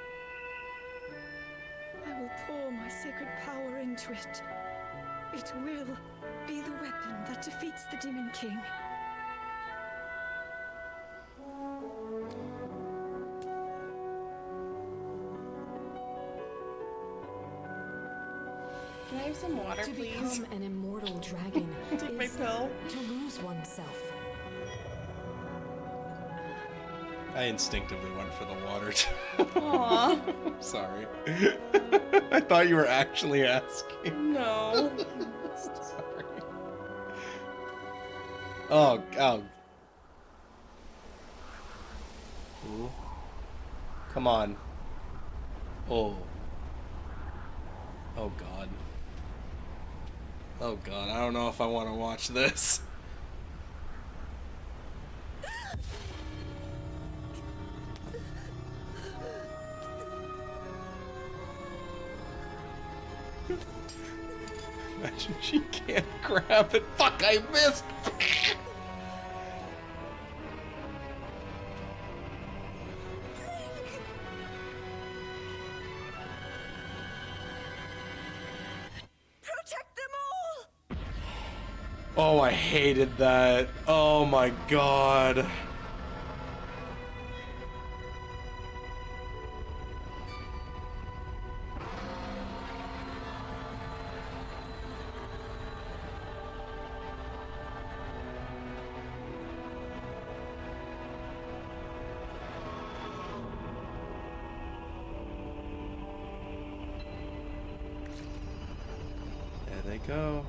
I will pour my sacred power into it. It will be the weapon that defeats the Demon King. Can I have some water, To please? become an immortal dragon Take my is pill. to lose oneself. I instinctively went for the water. Aw. Sorry. I thought you were actually asking. No. Sorry. Oh, oh. Ooh. Come on. Oh. Oh, God. Oh, God. I don't know if I want to watch this. Imagine she can't grab it. Fuck, I missed. Protect them all! Oh, I hated that. Oh my god. There they go.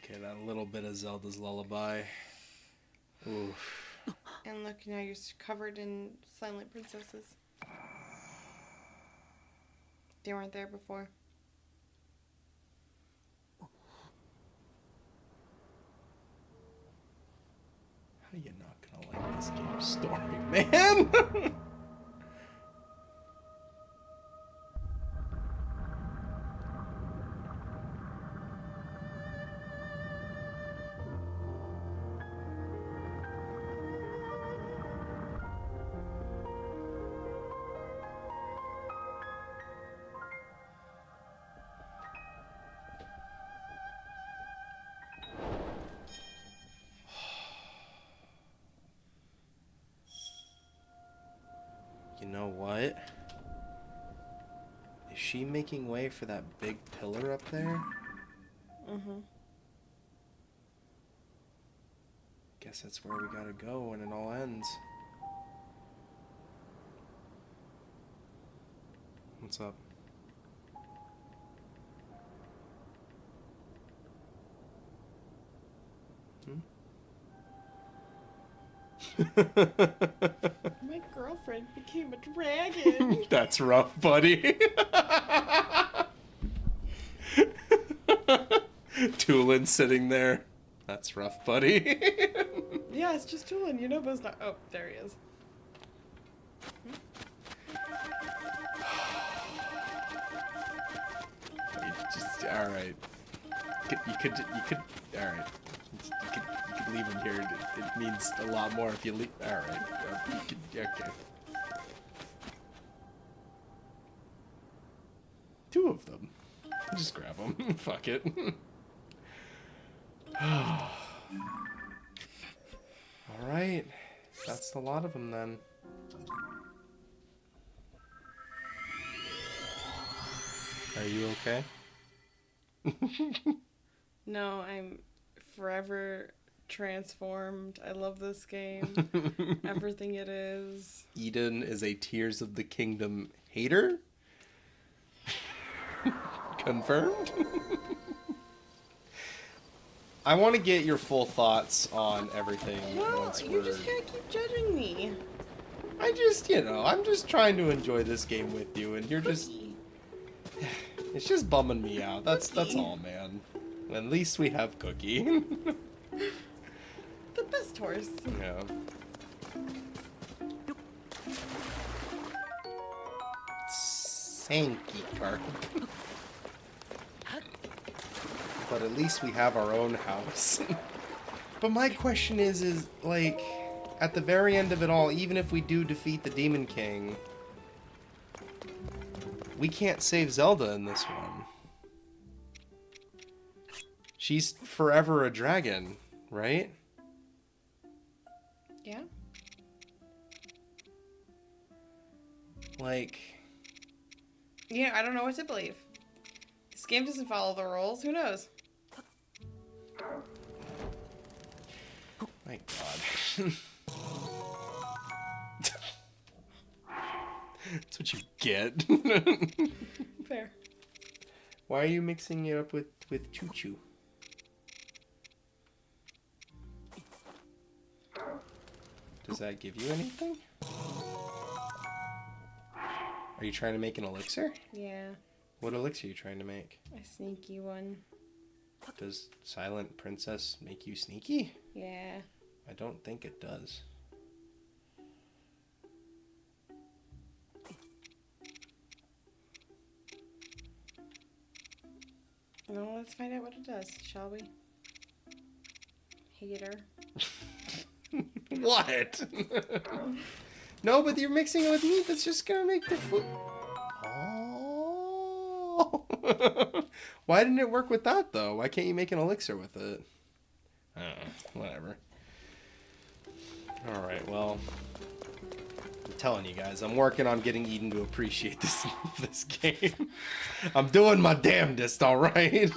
Okay, that little bit of Zelda's lullaby. Oof. And look, now you're covered in Silent Princesses. They weren't there before. How are you not gonna like this game's story, man? You know what? Is she making way for that big pillar up there? Mm-hmm. Guess that's where we gotta go when it all ends. What's up? My girlfriend became a dragon. That's rough, buddy. Tulin sitting there. That's rough, buddy. Yeah, it's just Tulin. You know, but it's not. Oh, there he is. All right. You could. All right. You could leave him here. It means a lot more if you leave. All right. Okay. Two of them. Just grab them. Fuck it. All right. That's a lot of them then. Are you okay? No, I'm forever transformed. I love this game. Everything it is. Eden is a Tears of the Kingdom hater? Confirmed? I want to get your full thoughts on everything Well, once you we're... just can't keep judging me. I just, I'm just trying to enjoy this game with you, and you're just... It's just bumming me out. That's all, man. At least we have Cookie. the best horse. Yeah. Sankey Carp. But at least we have our own house. But my question is like, at the very end of it all, even if we do defeat the Demon King, we can't save Zelda in this one. She's forever a dragon, right? Yeah. Like... Yeah, I don't know what to believe. This game doesn't follow the rules. Who knows? My God. That's what you get. Fair. Why are you mixing it up with Choo Choo? Does that give you anything? Are you trying to make an elixir? Yeah. What elixir are you trying to make? A sneaky one. Does Silent Princess make you sneaky? Yeah. I don't think it does. Well, let's find out what it does, shall we? Hater. What? No, but you're mixing it with meat. That's just gonna make the food. Oh. Why didn't it work with that though? Why can't you make an elixir with it? I don't know. Whatever. All right. Well, I'm telling you guys, I'm working on getting Eden to appreciate this game. I'm doing my damnedest. All right.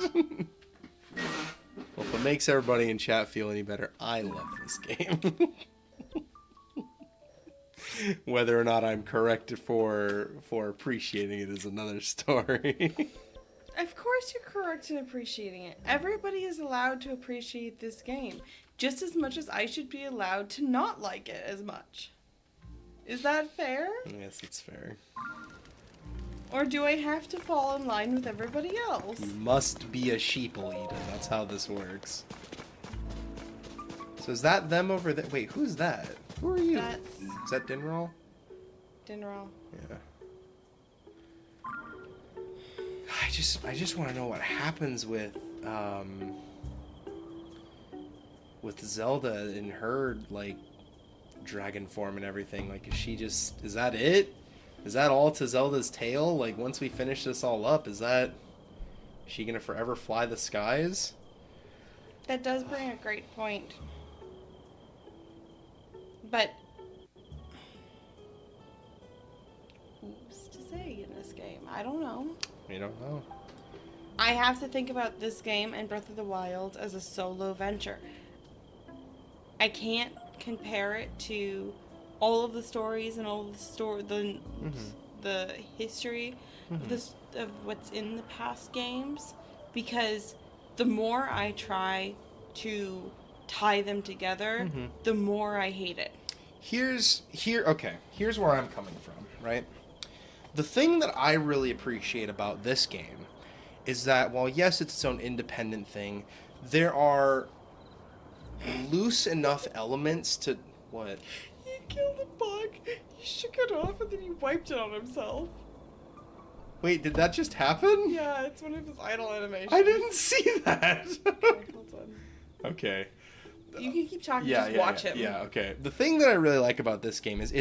Well, if it makes everybody in chat feel any better, I love this game. Whether or not I'm correct for appreciating it is another story. Of course you're correct in appreciating it. Everybody is allowed to appreciate this game, just as much as I should be allowed to not like it as much. Is that fair? Yes, it's fair. Or do I have to fall in line with everybody else? You must be a sheeple, Eden. That's how this works. So is that them over there? Wait, who's that? Who are you? That's Is that Dinral? Dinral. Yeah. I just want to know what happens with Zelda in her like dragon form and everything. Like, is that it? Is that all to Zelda's tale? Like, once we finish this all up, is she gonna forever fly the skies? That does bring a great point. But who's to say in this game? I don't know. We don't know. I have to think about this game and Breath of the Wild as a solo venture. I can't compare it to all of the stories and all of the history of what's in the past games, because the more I try to tie them together, the more I hate it. Here's where I'm coming from, right? The thing that I really appreciate about this game is that while yes, it's its own independent thing, there are loose enough elements to what? He killed a bug, he shook it off, and then he wiped it on himself. Wait, did that just happen? Yeah, it's one of his idle animations. I didn't see that. Okay, hold on. Okay. You can keep talking, just watch him. Yeah, okay. The thing that I really like about this game is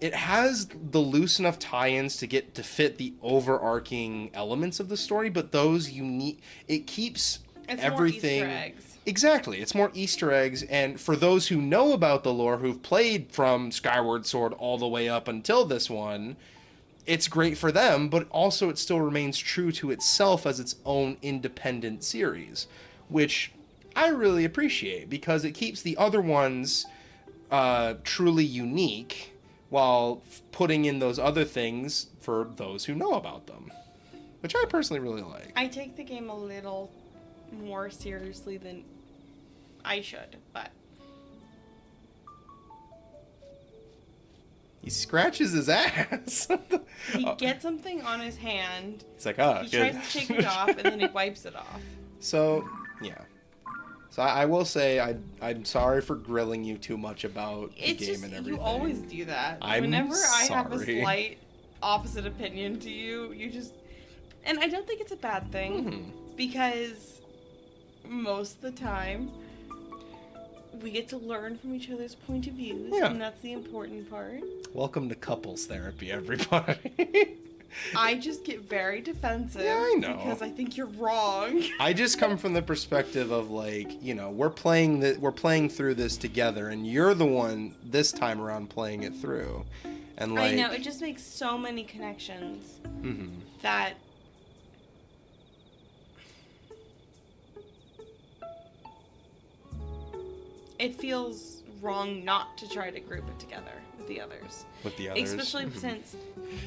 it has the loose enough tie-ins to fit the overarching elements of the story, but those unique, it keeps everything. More Easter eggs. Exactly, it's more Easter eggs, and for those who know about the lore, who've played from Skyward Sword all the way up until this one, it's great for them, but also it still remains true to itself as its own independent series, which I really appreciate, because it keeps the other ones truly unique while putting in those other things for those who know about them, which I personally really like. I take the game a little more seriously than I should, but he scratches his ass. he gets something on his hand. It's like, oh, he good. tries to take it off, and then he wipes it off. So, yeah. So I will say I'm sorry for grilling you too much about the It's game just, and everything. you always do that. I'm Whenever I have a sorry. slight opposite opinion to you, you just... And I don't think it's a bad thing, because most of the time, we get to learn from each other's point of views, and that's the important part. Welcome to couples therapy, everybody. I just get very defensive. Yeah, I know. Because I think you're wrong. I just come from the perspective of like, you know, we're playing through this together, and you're the one this time around playing it through, and like I know, it just makes so many connections that it feels wrong not to try to group it together with the others. With the others, especially since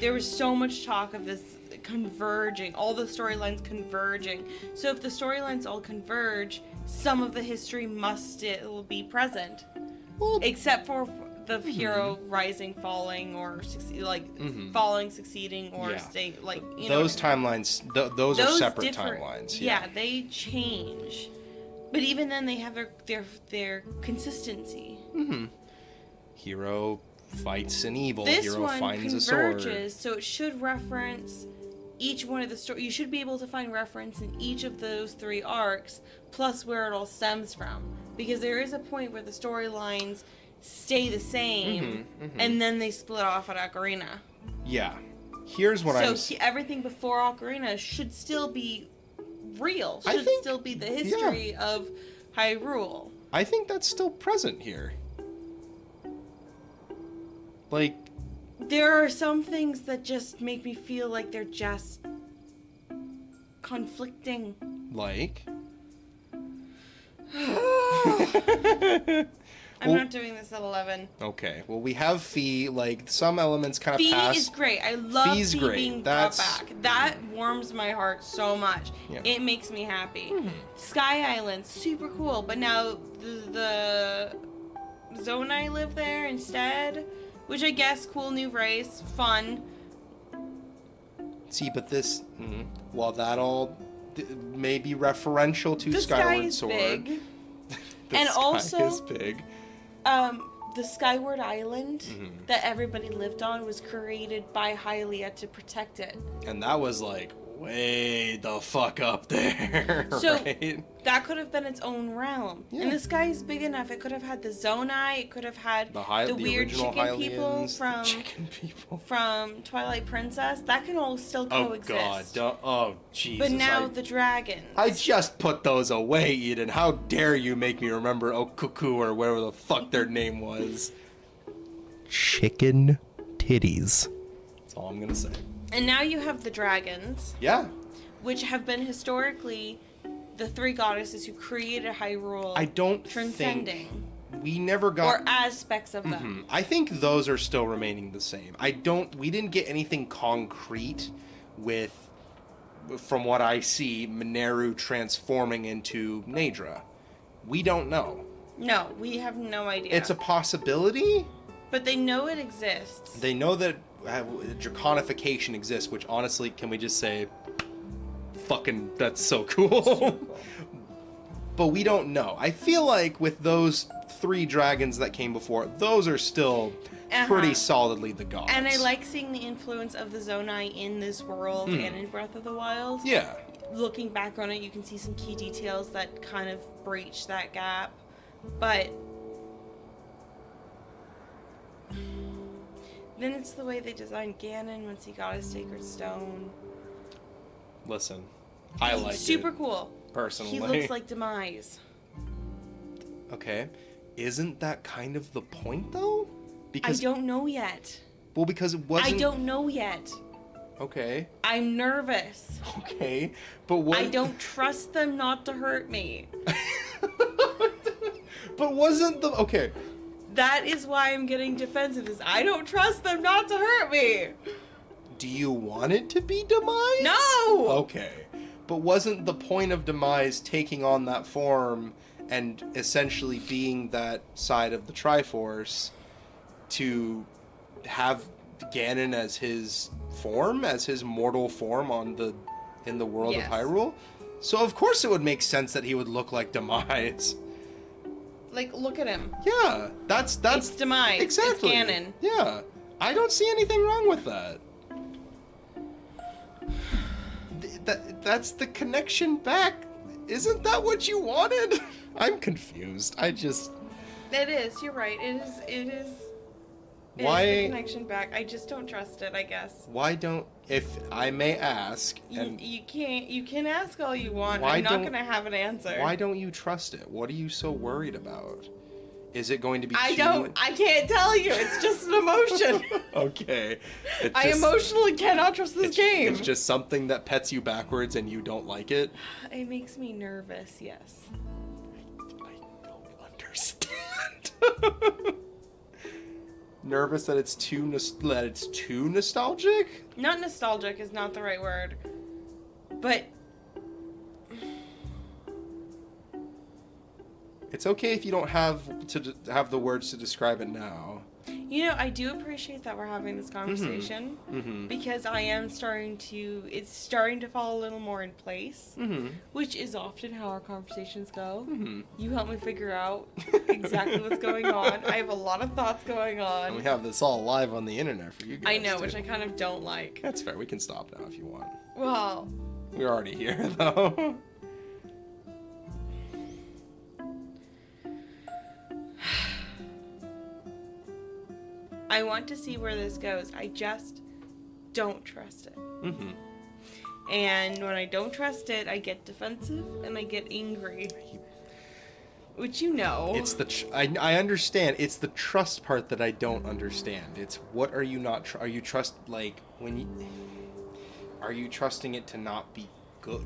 there was so much talk of this converging, all the storylines converging. So if the storylines all converge, some of the history must still be present. Well, except for the hero rising, falling, or falling, succeeding, or staying. Like, you know, those timelines, those are separate timelines. Yeah, they change, but even then, they have their consistency. Hero fights an evil. This Hero one finds converges, a sword. so it should reference each one of the stories. You should be able to find reference in each of those 3 arcs, plus where it all stems from. Because there is a point where the storylines stay the same, and then they split off at Ocarina. Yeah. Here's what So everything before Ocarina should still be real. Should still be the history of Hyrule. I think that's still present here. Like, there are some things that just make me feel like they're just conflicting. Like? I'm not doing this at 11. Okay. Well, we have Fee. Like, some elements kind of Fee pass. is great. I love Fee's Fee great. being That's... brought back. That warms my heart so much. Yeah. It makes me happy. Sky Island, super cool. But now the Zonai live there instead. Which I guess, cool new race, fun. See, but this... while that all may be referential to The Skyward sky is Sword... big. The And sky also... is big. The Skyward Island that everybody lived on was created by Hylia to protect it. And that was like way the fuck up there, So right? that could have been its own realm. Yeah. And the sky is big enough. It could have had the Zonai. It could have had the weird original chicken people from Twilight Princess. That can all still coexist. Oh Jesus! But now the dragons. I just put those away, Eden. How dare you make me remember Okuku or whatever the fuck their name was? Chicken titties. That's all I'm gonna say. And now you have the dragons. Yeah. Which have been historically the 3 goddesses who created Hyrule. I don't transcending. think we never got or aspects of them. I think those are still remaining the same. We didn't get anything concrete with, from what I see, Mineru transforming into Naedra. We don't know. No, we have no idea. It's a possibility. But they know it exists. They know that draconification exists, which honestly, can we just say, fucking, that's so cool. But we don't know. I feel like with those 3 dragons that came before, those are still pretty solidly the gods. And I like seeing the influence of the Zonai in this world and in Breath of the Wild. Yeah. Looking back on it, you can see some key details that kind of breach that gap. But then it's the way they designed Ganon once he got his Sacred Stone. Listen, I like it. Super cool. Personally. He looks like Demise. Okay. Isn't that kind of the point, though? Because I don't know yet. Well, because it wasn't... I don't know yet. Okay. I'm nervous. Okay. But what... I don't trust them not to hurt me. But wasn't the... Okay. That is why I'm getting defensive, is I don't trust them not to hurt me. Do you want it to be Demise? No! Okay. But wasn't the point of Demise taking on that form and essentially being that side of the Triforce to have Ganon as his form, as his mortal form in the world of Hyrule? So of course it would make sense that he would look like Demise. Like, look at him. Yeah, that's It's Demise. exactly. It's Ganon. Yeah, I don't see anything wrong with that. That's the connection back. Isn't that what you wanted? I'm confused. It is. You're right. It is Why? the connection back. I just don't trust it, I guess. Why don't, if I may ask, and You can ask all you want. Why I'm not don't- gonna have an answer. why don't you trust it? What are you so worried about? Is it going to be I too... can't tell you. It's just an emotion. Okay. It's I just- emotionally cannot trust this game. It's just something that pets you backwards and you don't like it? It makes me nervous, yes. I don't understand. Nervous that it's too nostalgic? Not nostalgic is not the right word. But It's okay if you don't have have the words to describe it now. you know, I do appreciate that we're having this conversation because it's starting to fall a little more in place, which is often how our conversations go. You help me figure out exactly what's going on. I have a lot of thoughts going And we on. have this all live on the internet for you guys. I know, too. which I kind of don't like. That's fair. We can stop now if you want. Well, We're already here, though. I want to see where this goes. I just don't trust it. And when I don't trust it, I get defensive and I get angry. Which you know. It's I understand. It's the trust part that I don't understand. It's what are you not? Are you trust like when you? Are you trusting it to not be good?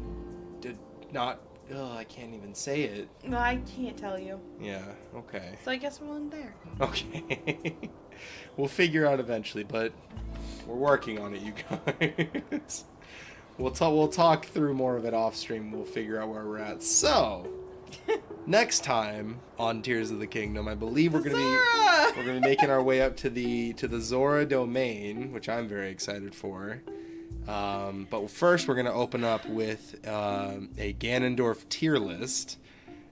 To not? I can't even say it. Well, I can't tell you. Yeah. Okay. So I guess we'll end there. Okay. We'll figure out eventually, but we're working on it, you guys. We'll talk through more of it off stream. We'll figure out where we're at. So, next time on Tears of the Kingdom, I believe we're gonna be making our way up to the Zora domain, which I'm very excited for. But first, we're gonna open up with a Ganondorf tier list,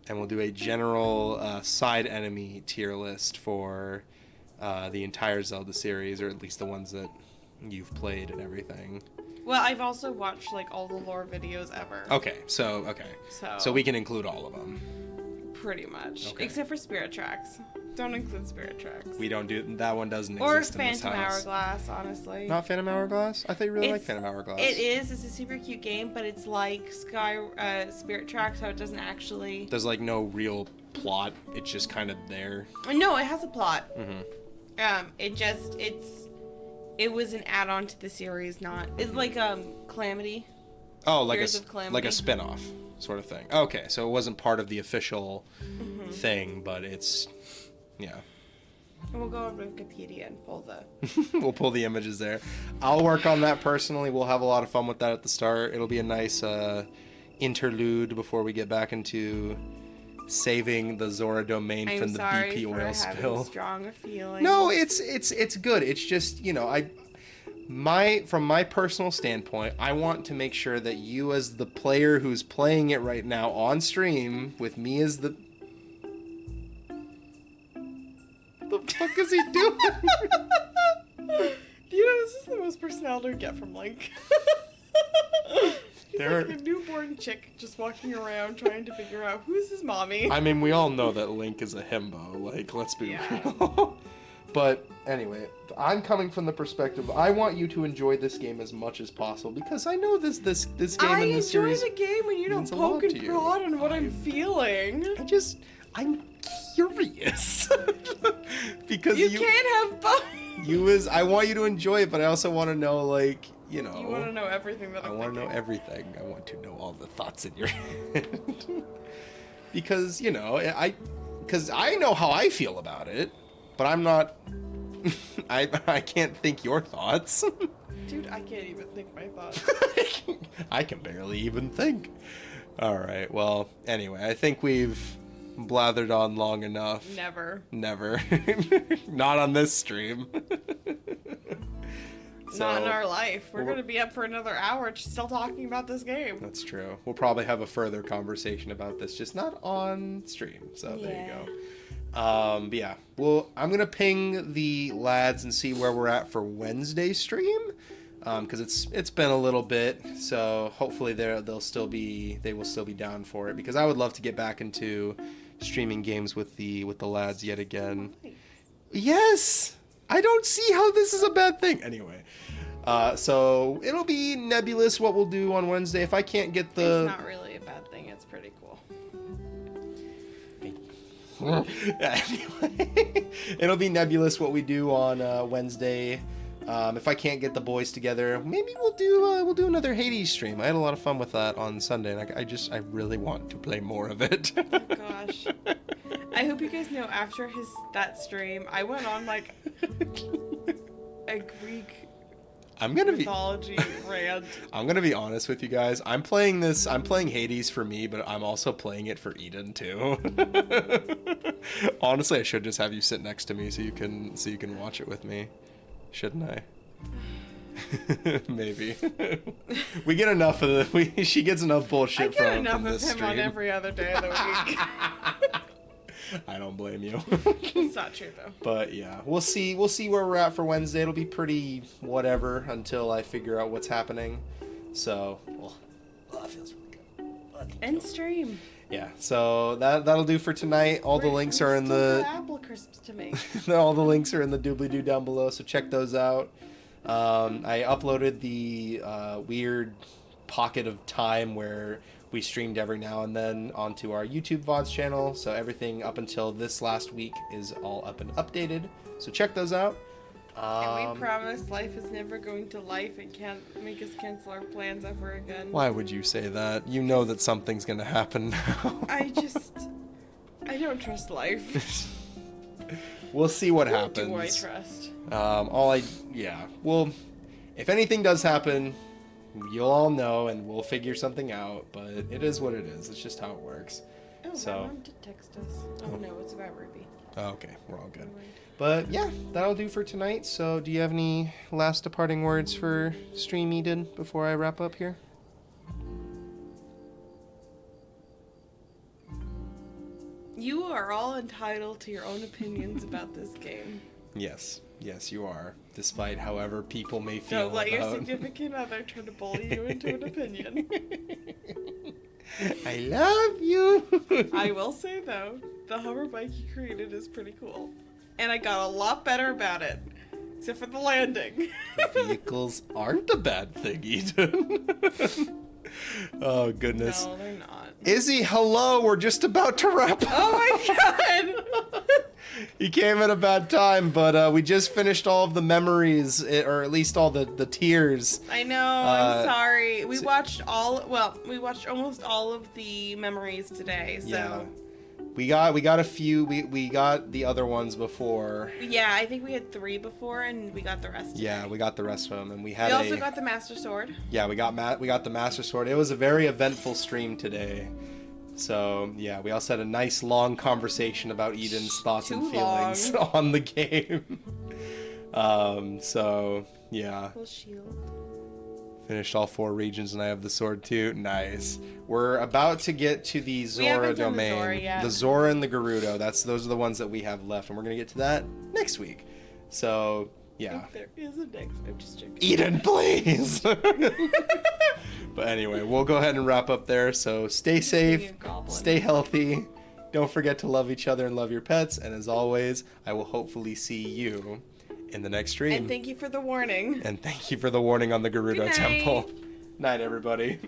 and we'll do a general side enemy tier list for the entire Zelda series, or at least the ones that you've played and everything. Well, I've also watched like all the lore videos ever. Okay. So we can include all of them. Pretty much. Okay. Except for Spirit Tracks. Don't include Spirit Tracks. We don't do that one. Doesn't Or exist in this Phantom house. Hourglass, honestly. Not Phantom Hourglass. I thought you really It's- like Phantom Hourglass. It is. It's a super cute game, but it's like Spirit Tracks, so it doesn't actually. There's like no real plot. It's just kind of there. No, it has a plot. Mhm. It was an add-on to the series, not. It's like Calamity. Oh, like Years of Calamity. like a spin-off sort of thing. Okay, so it wasn't part of the official thing, but it's yeah. And we'll go on Wikipedia and pull the. We'll pull the images there. I'll work on that personally. We'll have a lot of fun with that at the start. It'll be a nice interlude before we get back into saving the Zora domain I'm from the sorry BP for oil having spill. strong feelings. No, it's good. It's just, you know, from my personal standpoint, I want to make sure that you as the player who's playing it right now on stream with me as the fuck is he doing? You know, this is the most personality to get from Link. He's There- like a newborn chick just walking around trying to figure out who's his mommy. I mean, we all know that Link is a himbo. Like, let's be real. But anyway, I'm coming from the perspective. I want you to enjoy this game as much as possible because I know this game I and enjoy this series. the game when you don't means a lot poke and to you. prod on what I'm feeling. I'm curious because You can't have both. I want you to enjoy it, but I also want to know, like, you know. You want to know everything that I I'm want to know everything. I want to know all the thoughts in your head. Because, you know, because I know how I feel about it, but I'm not, I can't think your thoughts. Dude, I can't even think my thoughts. I can barely even think. All right, well, anyway, I think we've blathered on long enough. Never. Never. Not on this stream. Not in our life. We're going to be up for another hour still talking about this game. That's true. We'll probably have a further conversation about this, just not on stream. So there you go. But yeah, well, I'm gonna ping the lads and see where we're at for Wednesday stream, because it's been a little bit, so hopefully they will still be down for it, because I would love to get back into streaming games with the lads yet again. Yes, I don't see how this is a bad thing. Anyway, so it'll be nebulous what we'll do on Wednesday. If I can't get the... It's not really a bad thing. It's pretty cool. Anyway, it'll be nebulous what we do on Wednesday. If I can't get the boys together, maybe we'll do another Hades stream. I had a lot of fun with that on Sunday, and I really want to play more of it. Oh gosh, I hope you guys know, after that stream, I went on like a Greek mythology rant. I'm gonna be honest with you guys. I'm playing Hades for me, but I'm also playing it for Eden too. Honestly, I should just have you sit next to me so you can watch it with me, shouldn't I? Maybe. We get enough of she gets enough bullshit from this stream. I get enough of him on every other day of the week. I don't blame you. It's not true though. But yeah, we'll see where we're at for Wednesday. It'll be pretty whatever until I figure out what's happening. So, that feels really good. End stream. Yeah, so that'll do for tonight. All the links are in the apple crisps to make. All the links are in the doobly-doo down below, so check those out. I uploaded the weird pocket of time where we streamed every now and then onto our YouTube VODs channel, so everything up until this last week is all up and updated. So check those out. And we promise life is never going to life and can't make us cancel our plans ever again. Why would you say that? You know that something's gonna happen now. I don't trust life. We'll see what happens. Do I trust? Well, if anything does happen, you'll all know and we'll figure something out, but it is what it is. It's just how it works. Oh, so, my mom did text us. Oh no, it's about Ruby. Oh, okay, we're all good. But yeah, that'll do for tonight. So do you have any last departing words for Stream Eden before I wrap up here? You are all entitled to your own opinions about this game. Yes, you are. Despite however people may feel Don't let your significant other try to bully you into an opinion. I love you. I will say though, the hover bike you created is pretty cool. And I got a lot better about it. Except for the landing. The vehicles aren't a bad thing, Eden. Oh, goodness. No, they're not. Izzy, hello. We're just about to wrap up. Oh, my God. You came at a bad time, but we just finished all of the memories, or at least all the tears. I know. I'm sorry. We watched almost all of the memories today, so... Yeah. We got a few. We got the other ones before. Yeah, I think we had 3 before, and we got the rest today. Yeah, we got the rest of them, and we had. We also got the Master Sword. Yeah, we got the Master Sword. It was a very eventful stream today. So yeah, we also had a nice long conversation about Eden's thoughts and feelings on the game. So yeah. Full shield. Finished all 4 regions, and I have the sword too. Nice. We're about to get to the Zora domain. The Zora and the Gerudo. Those are the ones that we have left, and we're gonna get to that next week. So yeah. If there is a next, I'm just joking. Eden, please. But anyway, we'll go ahead and wrap up there. So stay safe, stay healthy. Don't forget to love each other and love your pets. And as always, I will hopefully see you in the next stream. And thank you for the warning. And thank you for the warning on the Gerudo Temple. Night, everybody.